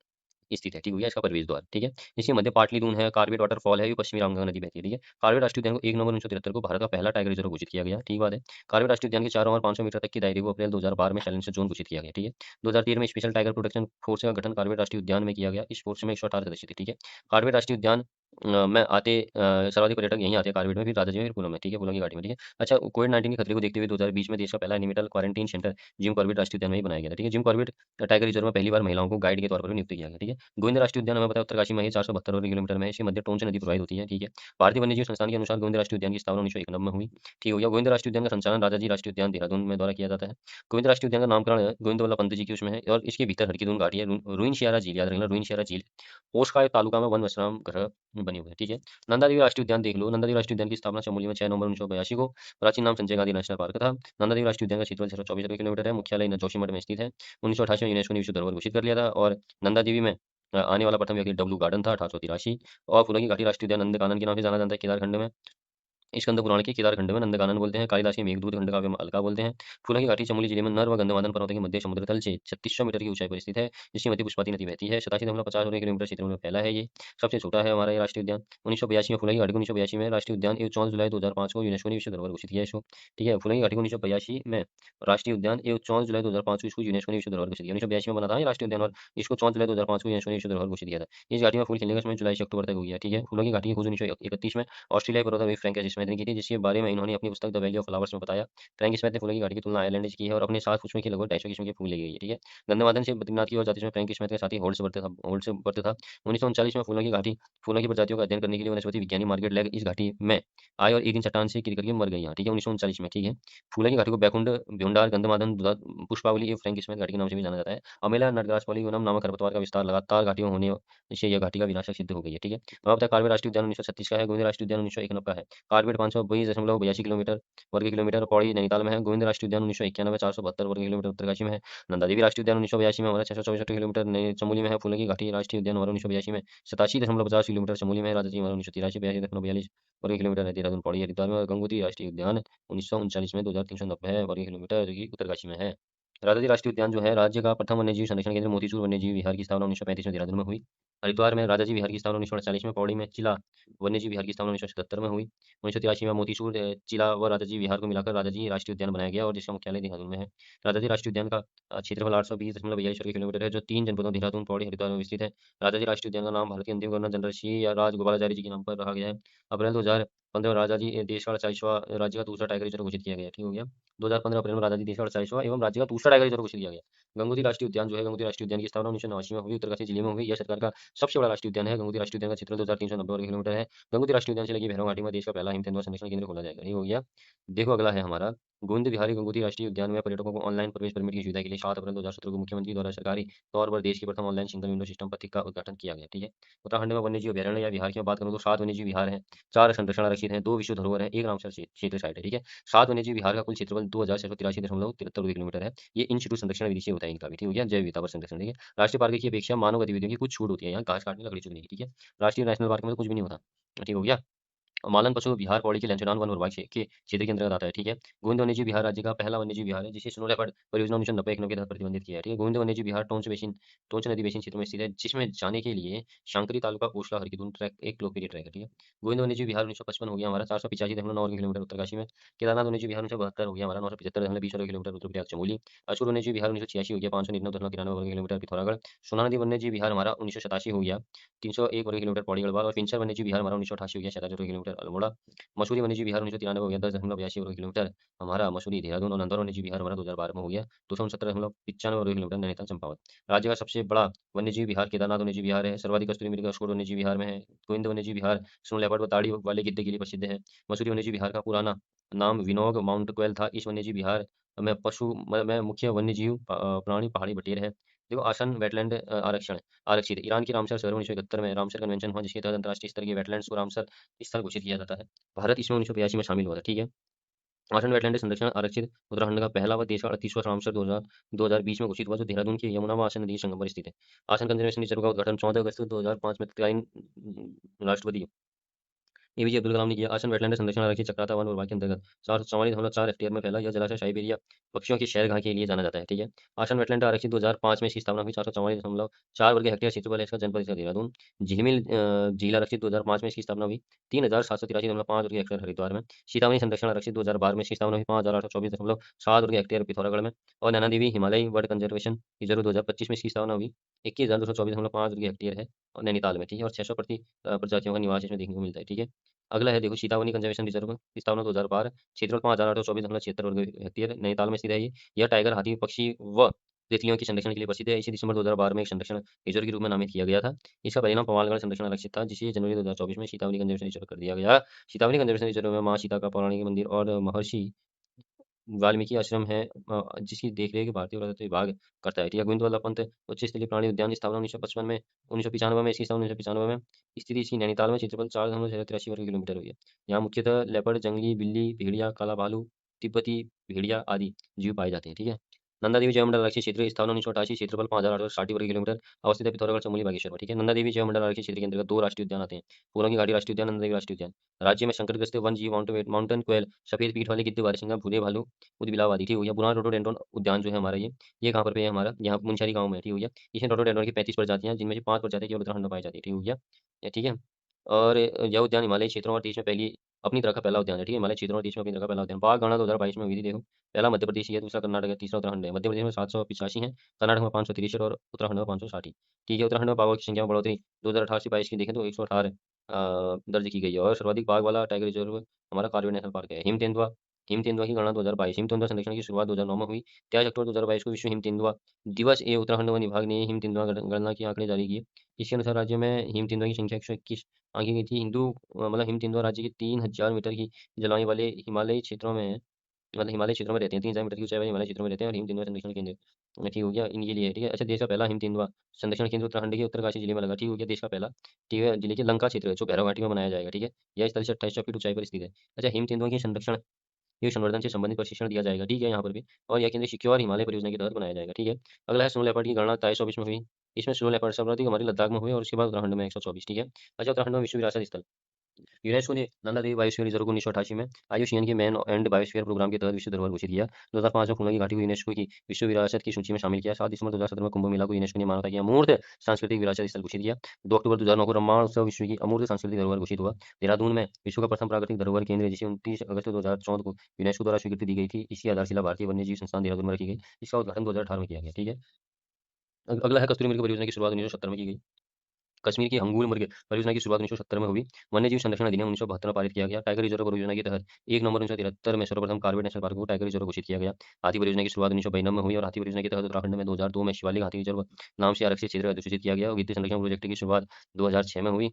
स्थित है, ठीक हो गया? इसका प्रवेश द्वार, ठीक है? इसके मध्य पाटली दून है, कार्बेट वाटरफॉल है, ये पश्चिमी रामगंगा नदी बहती है, ठीक है? कार्बेट राष्ट्रीय उद्यान को 1 नवंबर 1973 को भारत का पहला टाइगर रिजर्व घोषित किया गया, ठीक बात है? कार्बेट राष्ट्रीय उद्यान के चारों ओर 500 मीटर तक की दायरे को अप्रैल 2012 में साइलेंसर जोन घोषित किया गया, ठीक है? 2013 में स्पेशल टाइगर प्रोटेक्शन फोर्स का गठन कार्बेट राष्ट्रीय उद्यान में किया गया। इस फोर्स में 118 सदस्य थे, ठीक है? कार्बेट राष्ट्रीय उद्यान में आते सर्वाधिक पर्यटक यहीं आते हैं कार्बेट में, फिर राजाजी में, फिर पुलों में, ठीक है? पुलों की घाटी में, ठीक है? अच्छा कोविड-19 के खतरे को देखते हुए 2020 में देश का पहला animal quarantine centre Jim Corbett राष्ट्रीय उद्यान में ही बनाया गया था, ठीक है? जिम कॉर्बेट टाइगर रिजर्व में पहली बार महिलाओं को गाइड के तौर पर भी नियुक्त किया गया, ठीक है? गोविंद राष्ट्रीय उद्यान हमें पता है उत्तरकाशी में ही 472 वर्ग किलोमीटर में है। इसके मध्य टोंस नदी प्रवाहित होती है, ठीक है? भारतीय वन्यजीव संस्थान के अनुसार गोविंद राष्ट्रीय उद्यान की स्थापना 1991 में हुई, ठीक हो गया? गोविंद राष्ट्रीय उद्यान का संचालन राजाजी राष्ट्रीय उद्यान देहरादून में द्वारा किया जाता है। गोविंद राष्ट्रीय उद्यान का नामकरण गोविंद वल्लभ पंत जी की उसमें है, और इसके भीतर हरकी दून घाटी है, रुइन शियारा झील, याद रखना रुइन शियारा झील, ओस्का तालुका में वन विश्राम गृह बने हुए हैं, ठीक है। नंदा देवी राष्ट्रीय उद्यान देख लो। नंदा देवी राष्ट्रीय उद्यान की स्थापना चमोली में 6 नवंबर 1982 को प्राचीन नाम संजय गांधी नेशनल पार्क था। नंदा देवी राष्ट्रीय उद्यान का क्षेत्रफल 624 वर्ग किलोमीटर है। मुख्यालय जोशीमठ में स्थित है। 1988 में यूनेस्को ने विश्व धरोहर घोषित कर लिया था। और नंदा देवी में आने वाला प्रथम व्यक्ति डब्लू गार्डन था 1883। और फूलों की घाटी राष्ट्रीय उद्यान नंदकानन के नाम से जाना जाता है केदारखंड में। स्कंद पुराण के केदारखंड में नंदकानन बोलते हैं। कालिदास के मेघदूत खंड काव्य में अलका बोलते हैं। फूलों की घाटी चमोली जिले में नर व गंधमादन पर्वतों के मध्य समुद्र तल से 3600 मीटर की ऊंचाई पर स्थित है, जिसकी मध्य पुष्पावती नदी बहती है। 87.50 वर्ग किलोमीटर क्षेत्र में फैला है। ये सबसे छोटा है हमारा ये राष्ट्रीय उद्यान। 1982 में फूलों की घाटी को 1982 में राष्ट्रीय उद्यान 14 जुलाई 2005 को यूनेस्को ने विश्व धरोहर घोषित किया है इसको, ठीक है। फूलों की घाटी को 1982 में राष्ट्रीय उद्यान 14 जुलाई 2005 को इसको यूनेस्को ने विश्व धरोहर घोषित किया। 1982 में बना था ये राष्ट्रीय उद्यान और इसको 14 जुलाई 2005 को यूनेस्को ने विश्व धरोहर घोषित किया था। इस घाटी में फूल खिलने का समय जुलाई से अक्टूबर तक हो गया, ठीक है। फूलों की घाटी की खोज 1931 में ऑस्ट्रेलियाई पर्वतविद फ्रैंक स्मिथ ने की थी, जिसके बारे में इन्होंने अपनी पुस्तक द वैली ऑफ फ्लावर्स में बताया। फ्रैंक स्मिथ ने फूलों की घाटी की तुलना आयरलैंड से की है और अपने 7 पुष्पों की लगभग 250 किस्म के फूल ले गई है, ठीक है। गंधमादन से बद्रीनाथ की ओर जाते समय फ्रैंक स्मिथ के साथ ही होल्ड से बढ़ते था। 1939 में फूलों की प्रजातियों का अध्ययन करने के लिए वनस्पति विज्ञानी मार्गरेट लैग इस घाटी में आए और एक दिन चट्टान से गिर करके मर गई यहाँ, ठीक है, 1939 में, ठीक है। फूलों की घाटी को बैकुंड, भ्यूंडार, गंधमादन, पुष्पावली, फ्रैंक स्मिथ घाटी के नाम से भी जाना जाता है। अमेला नटराज पॉलीगोनम नामक खरपतवार का विस्तार लगातार घाटियों होने से यह घाटी का विनाशक सिद्ध हो गई है, ठीक है। अब तक कार्बेट राष्ट्रीय उद्यान 1936 का है। गोविंद राष्ट्रीय उद्यान 1991 का है। कार्बेट 522.82 किलोमीटर वर्ग किलोमीटर, पौड़ी नैनीताल में है। गोविंद राष्ट्रीय उद्यान 1991 472 वर्ग किलोमीटर उत्तरकाशी में है। नंदा देवी राष्ट्रीय उद्यान 1982 में हमारा 624 किलोमीटर नए चमोली में है। फूलों की घाटी राष्ट्रीय उद्यान हमारा 1982 में 87.50 किलोमीटर चमोली में है। राजा जी हमारा 1983 82.42 वर्ग किलोमीटर है। देहरादून पौड़ी हरिद्वार में। और गंगोत्री राष्ट्रीय उद्यान 1939 में 2390 वर्ग किलोमीटर जो कि उत्तरकाशी में है। राजाजी राष्ट्रीय उद्यान जो है राज्य का प्रथम वन्यजीव संरक्षण केंद्र मोतीचूर वन्यजीव विहार की स्थापना 1935 में देहरादून में हुई। हरिद्वार में राजाजी विहार की स्थापना 1948 में। पौड़ी में चिला वन्यजीव विहार की स्थापना 1977 में हुई। 1983 में मोतीचूर, चिला व राजाजी विहार को मिलाकर राजाजी राष्ट्रीय उद्यान बनाया गया और जिसका मुख्यालय देहरादून में है। राजाजी राष्ट्रीय उद्यान का क्षेत्रफल 820.42 वर्ग किलोमीटर है, जो 3 जनपदों देहरादून, पौड़ी, हरिद्वार में विस्तृत है। राजाजी राष्ट्रीय उद्यान का नाम भारत के अंतिम गवर्नर जनरल श्री राजगोपालाचारी जी के नाम पर रखा गया है। अप्रैल 2015 में राजाजी देश का 48वां राज्य का दूसरा टाइगर रिजर्व घोषित किया गया, ठीक हो गया। 2015 अप्रैल में राजाजी देश का 48वां एवं राज्य का दूसरा टाइगर रिजर्व घोषित किया गया। गंगोत्री राष्ट्रीय उद्यान जो है, गंगोत्री राष्ट्रीय उद्यान की स्थापना 1989 में हुई, उत्तरकाशी जिले में हुई। यह सरकार का सबसे बड़ा राष्ट्रीय उद्यान है। गंगोत्री राष्ट्रीय उद्यान का क्षेत्रफल 2390 वर्ग किलोमीटर है। गंगोत्री राष्ट्रीय उद्यान से लगी भैरव घाटी में देश का पहला हिम तेंदुआ संरक्षण केंद्र खोला जाएगा, ये हो गया। देखो अगला है हमारा गोविंद विहारी गंगोत्री राष्ट्रीय उद्यान में पर्यटकों को ऑनलाइन प्रवेश परमिट की सुविधा के लिए 7 अप्रैल 2017 को मुख्यमंत्री द्वारा सरकारी तौर पर देश के प्रथम ऑनलाइन सिंगल विंडो सिस्टम पथिक का उद्घाटन किया गया, ठीक है। उत्तराखंड में वन्यजीव अभयारण्य या विहार की मैं बात करूँ तो 7 वन्यजीव विहार हैं, 4 संरक्षण आरक्षित हैं, 2 विश्व धरोहर हैं, 1 रामसर क्षेत्र साइट है, ठीक है। 7 वन्यजीव विहार का कुल क्षेत्रफल 2683.73 किलोमीटर है। ये इंस्टीट्यूट संरक्षण विधि से होता है इनका भी, ठीक हो गया, जैव विविधता पर संरक्षण, ठीक है। राष्ट्रीय पार्क की अपेक्षा मानव गतिविधियों की कुछ छूट होती है, यहाँ घास काटने लकड़ी चुगने की, ठीक है। राष्ट्रीय नेशनल पार्क में तो कुछ भी नहीं होता, ठीक हो गया। मालन पशु विहार पौड़ी के लंचनान वन विभाग के क्षेत्र के अंतर्गत आता है, ठीक है। गोविंद वन्यजीव विहार राज्य का पहला वन्यजीव विहार है, जिसे स्नो लेपर्ड परियोजना 1990 के तहत प्रतिबंधित किया है, ठीक है। गोविंद वन्यजीव विहार टोंच नदी बेसिन क्षेत्र में स्थित है, जिसमें जाने के लिए शंकरी तालुका ओसला हरकीदुन ट्रैक एक लोकप्रिय ट्रैक है, ठीक है। गोविंद वन्यजीव विहार 1955 हो गया हमारा 485.9 किलोमीटर उत्तरकाशी में। केदारनाथ वन्यजीव विहार 1972 हो गया हमारा 975.20 किलोमीटर उत्तर चमोली। अशुर वन्यजीव विहार 1986 हो गया 599.93 वर्ग किलोमीटर पिथौरागढ़। सोना नदी वन्यजीव विहार हमारा 1987 हो गया 301 वर्ग किलोमीटर पौड़ी गढ़वाल। और पिंचर वन्यजीव विहार हमारा 1988 हो गया 47 वर्ग किलोमीटर अल्मोड़ा। मसूरी वन्यजीव विहार 1993 हो गया 10.82 वर्ग किलोमीटर हमारा मसूरी देहरादून। और नंदौर वन्यजीव विहार हमारा 2012 में हो गया 269.95 वर्ग किलोमीटर नैनीताल चंपावत। राज्य का सबसे बड़ा वन्यजीव विहार केदारनाथ वन्यजीव विहार है। सर्वाधिक कस्तूरी मृग अशोक वन्यजीव विहार में है। गोविंद वन्यजीव विहार स्नो लेपर्ड व ताड़ी वाले गिद्ध के लिए प्रसिद्ध है। मसूरी वन्यजीव विहार का पुराना नाम विनोग माउंट क्वेल था। इस वन्यजीव विहार में मुख्य वन्यजीव प्राणी पहाड़ी बटेर है। देखो आसन वेटलैंड आरक्षण आरक्षित ईरान की रामसर शहर 1971 में रामसर कन्वेंशन हुआ, जिसके तहत अंतर्राष्ट्रीय स्तर के वेटलैंड्स को रामसर स्थल घोषित किया जाता है। भारत इसमें 1982 में शामिल हुआ था, ठीक है। आसन वेटलैंड संरक्षण आरक्षित उत्तराखंड का पहला व देश का 38वां रामसर 2020 में घोषित हुआ, जो देहरादून के यमुना व आसन नदी संगम पर स्थित है। आसन कंजर्वेशन रिजर्व का उद्घाटन 14 अगस्त 2005 में तत्कालीन राष्ट्रपति एपीजे अब्दुल कलाम ने किया। आसन वेटलैंड संरक्षण आरक्षित चक्राता वन विभाग के अंतर्गत 444.4 हेक्टेयर में फैला यह जलाशय साइबेरिया पक्षियों की शैरगाह के लिए जाना जाता है, ठीक है। आसन वेटलैंड आरक्षित 2005 में इसकी स्थापना हुई। 444.4 वर्ग हेक्टेयर क्षेत्रफल है इसका, जनपद इसका देहरादून। झिलमिल झील आरक्षित 2005 में इसकी स्थापना हुई। 3783.5 वर्ग हेक्टेयर हरिद्वार में। सीतामढ़ी संरक्षण आरक्षित 2012 में इसकी स्थापना हुई। 5824.7 वर्ग हेक्टेयर पिथौरागढ़ में। और नैना देवी हिमालयी बर्ड कंजर्वेशन रिजर्व 2025 में इसकी स्थापना हुई। 21,224.5 वर्ग हेक्टेयर है और नैनीताल में, ठीक है। और 600 प्रजातियों का निवास इसमें देखने को मिलता है, ठीक है। अगला है देखो सीतावनी कंजर्वेशन रिजर्व की स्थापना 2012, क्षेत्रफल 5824.76 वर्ग हेक्टेयर नैनीताल में स्थित है ये। यह टाइगर, हाथी, पक्षी व तितलियों के संरक्षण के लिए प्रसिद्ध है। इसे दिसंबर 2012 में एक संरक्षण रिजर्व के रूप में नामित किया गया था। इसका परिणाम पवालगढ़ संरक्षण आरक्षित था, जिसे जनवरी 2024 में सीतावनी कंजर्वेशन रिजर्व कर दिया गया। सीतावनी कंजर्वेशन रिजर्व में माँ सीता का पौराणिक मंदिर और महर्षि वाल्मीकि आश्रम है जिसकी देख-रेख भारतीय पुरातत्व विभाग करता है। ठीक है, गोविंद पंत उच्च स्तरीय प्राणी उद्यान की स्थापना 1955 में 1995 में इसकी स्थापना 1995 में स्थित इसकी नैनीताल में क्षेत्रफल 4,83 वर्ग किलोमीटर हुई है। यहाँ मुख्यतः लेपर्ड, जंगली बिल्ली, भेड़िया, काला भालू, तिब्बती भेड़िया आदि जीव पाए जाते हैं। ठीक है, नंदा देवी जैवमंडल आरक्षित क्षेत्र स्थापना 1988 क्षेत्रफल 5,860 वर्ग किलोमीटर अवस्थित है पिथौरागढ़, चमोली, बागेश्वर में। ठीक है, नंदा देवी जैवमंडल आरक्षित क्षेत्र के अंतर्गत 2 राष्ट्रीय उद्यान आते हैं। फूलों की घाटी राष्ट्रीय उद्यान, नंदा देवी राष्ट्रीय उद्यान। राज्य में संकटग्रस्त वन जीव माउंटेन क्वेल, सफेद पीठ वाले गिद्ध, बारहसिंगा, भूरे भालू, ऊदबिलाव आदि। ठीक हो गया। बुरान रोडोडेंड्रॉन उद्यान जो है हमारा ये कहाँ पर पे है हमारा, यहाँ मुनस्यारी गाँव में। ठीक हो गया। इसमें रोडोडेंड्रॉन की 35 प्रजातियां, जिनमें से 5 प्रजातियां केवल उत्तराखंड में पाई जाती है। ठीक हो गया। ठीक है। और यह उद्यान हिमालयी क्षेत्रों और देश में पहली अपनी तरह का पहला उद्यान है। ठीक है, हिमालय क्षेत्रों और देश में अपनी तरह का पहला उद्यान। बाघ गणना 2022 में हुई थी। देखो, पहला मध्य प्रदेश है, दूसरा कर्नाटक है, तीसरा उत्तराखंड है। मध्य प्रदेश में 785 है, कर्नाटक में 563 और उत्तराखंड में 560। ठीक है, उत्तराखंड में बाघों की संख्या में बढ़ोतरी 2018 से 22 की देखें तो 118 दर्ज की गई है। और सर्वाधिक बाघ वाला टाइगर रिजर्व हमारा कार्बन नेशनल पार्क है। हिम तेंदुआ, हिम तेंदुआ की गणना 2022, हिम तेंदुआ संरक्षण की शुरुआत 2009 में हुई। 23 अक्टूबर 2022 को विश्व हिम तेंदुआ दिवस ए उत्तराखंड वन विभाग ने हिम तेंदुआ गणना के आंकड़े जारी किए। इसके अनुसार राज्य में हिम तेंदुआ की संख्या 121 आंकी गई थी। मतलब हिम तेंदुआ राज्य के 3000 मीटर की जलवायु वाले हिमालयी क्षेत्रों में है। मतलब हिमालय क्षेत्रों में रहते हैं, 3000 मीटर की ऊंचाई वाले हिमालय क्षेत्रों में रहते हैं। और हिम तेंदुआ संरक्षण केंद्र ठीक हो गया, इनके लिए है। ठीक है, अच्छा, देश का पहला हिम तेंदुआ संरक्षण केंद्र उत्तराखंड के उत्तरकाशी जिले में लगा। ठीक हो गया, देश का पहला। ठीक है, जिले के लंका क्षेत्र है जो भैरव घाटी में बनाया जाएगा। ठीक है, यह स्थल से 28 फीट ऊंचाई पर स्थित है। अच्छा, हिम तेंदुआ के संरक्षण ये संवर्धन से संबंधित प्रशिक्षण दिया जाएगा। ठीक है, यहाँ पर भी। और यह केंद्र सिक्योर हिमालय परियोजना के तहत बनाया जाएगा। ठीक है, अगला है स्नो लेपर्ड की गणना 2324 में हुई। इसमें स्नो लेपर्ड सर्वाधिक हमारे लद्दाख में हुई और उसके बाद उत्तराखंड में 124। ठीक है, अच्छा, उत्तराखंड में विश्व विरासत स्थल यूनेस्को ने नंदा देवी बायोस्फीयर रिजर्व को 1988 में आईयूसीएन के मैन एंड बायोस्फीयर प्रोग्राम के तहत विश्व धरोहर घोषित किया। 2005 में फूलों की घाटी को यूनेस्को की विश्व विरासत की सूची में शामिल किया। 7 दिसंबर 2017 में कुंभ मेला को यूनेस्को ने मानवता की अमूर्त सांस्कृतिक विरासत स्थल घोषित किया। 2 अक्टूबर 2009 को रम्माण उत्सव विश्व की अमूर्त सांस्कृतिक धरोहर घोषित हुआ। देहरादून में विश्व का प्रथम प्राकृतिक धरोहर केंद्र है, जिसे 29 अगस्त 2014 को यूनेस्को द्वारा स्वीकृति दी गई थी। इसकी आधारशिला भारतीय वन्यजीव संस्थान देहरादून में रखी गई। इसका उद्घाटन 2018 में किया गया। ठीक है, अगला है कस्तूरी मृग परियोजना की शुरुआत 1970 में की गई। कश्मीर की अंगूर मृग परियोजना की शुरुआत 1970 में हुई। वन्यजीव संरक्षण अधिनियम 1972 में पारित किया गया। टाइगर रिजर्व परियोजना के तहत 1 नवंबर 1973 में सर्वप्रथम कार्बेट नेशनल पार्क को टाइगर रिजर्व घोषित किया गया। हाथी परियोजना की शुरुआत 1992 में हुई और हाथी परियोजना के तहत उत्तराखंड में 2002 में शिवालिक हाथी रिजर्व नाम से आरक्षित क्षेत्र अधिसूचित किया गया। और गिद्ध संरक्षण प्रोजेक्ट की शुरुआत 2006 में हुई।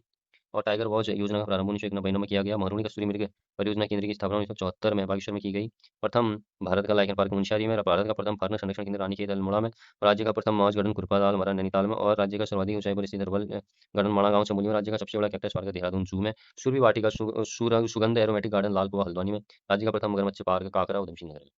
और टाइगर वॉच योजना का प्रारंभ 1991 में किया गया। महरूनी कस्तूरी मृग परियोजना केंद्र की स्थापना 1974 में बागेश्वर में की गई। प्रथम भारत का लाइकन पार्क मुनस्यारी में, भारत का प्रथम फार्नर संरक्षण केंद्र रानीखेत अल्मोड़ा में, राज्य का प्रथम मॉस गार्डन कुरपालाल हमारा नैनीताल में, और राज्य का सर्वाधिक ऊंचाई पर स्थित हर्बल गार्डन माणा गांव चमोली में, राज्य का सबसे बड़ा कैक्टस पार्क है देहरादून जू में, सुरभि वाटिका सुगंध एरोमेटिक गार्डन लाल कुआं हल्द्वानी में, राज्य का प्रथम मगरमच्छ पार्क काकरा उधमसिंह नगर में।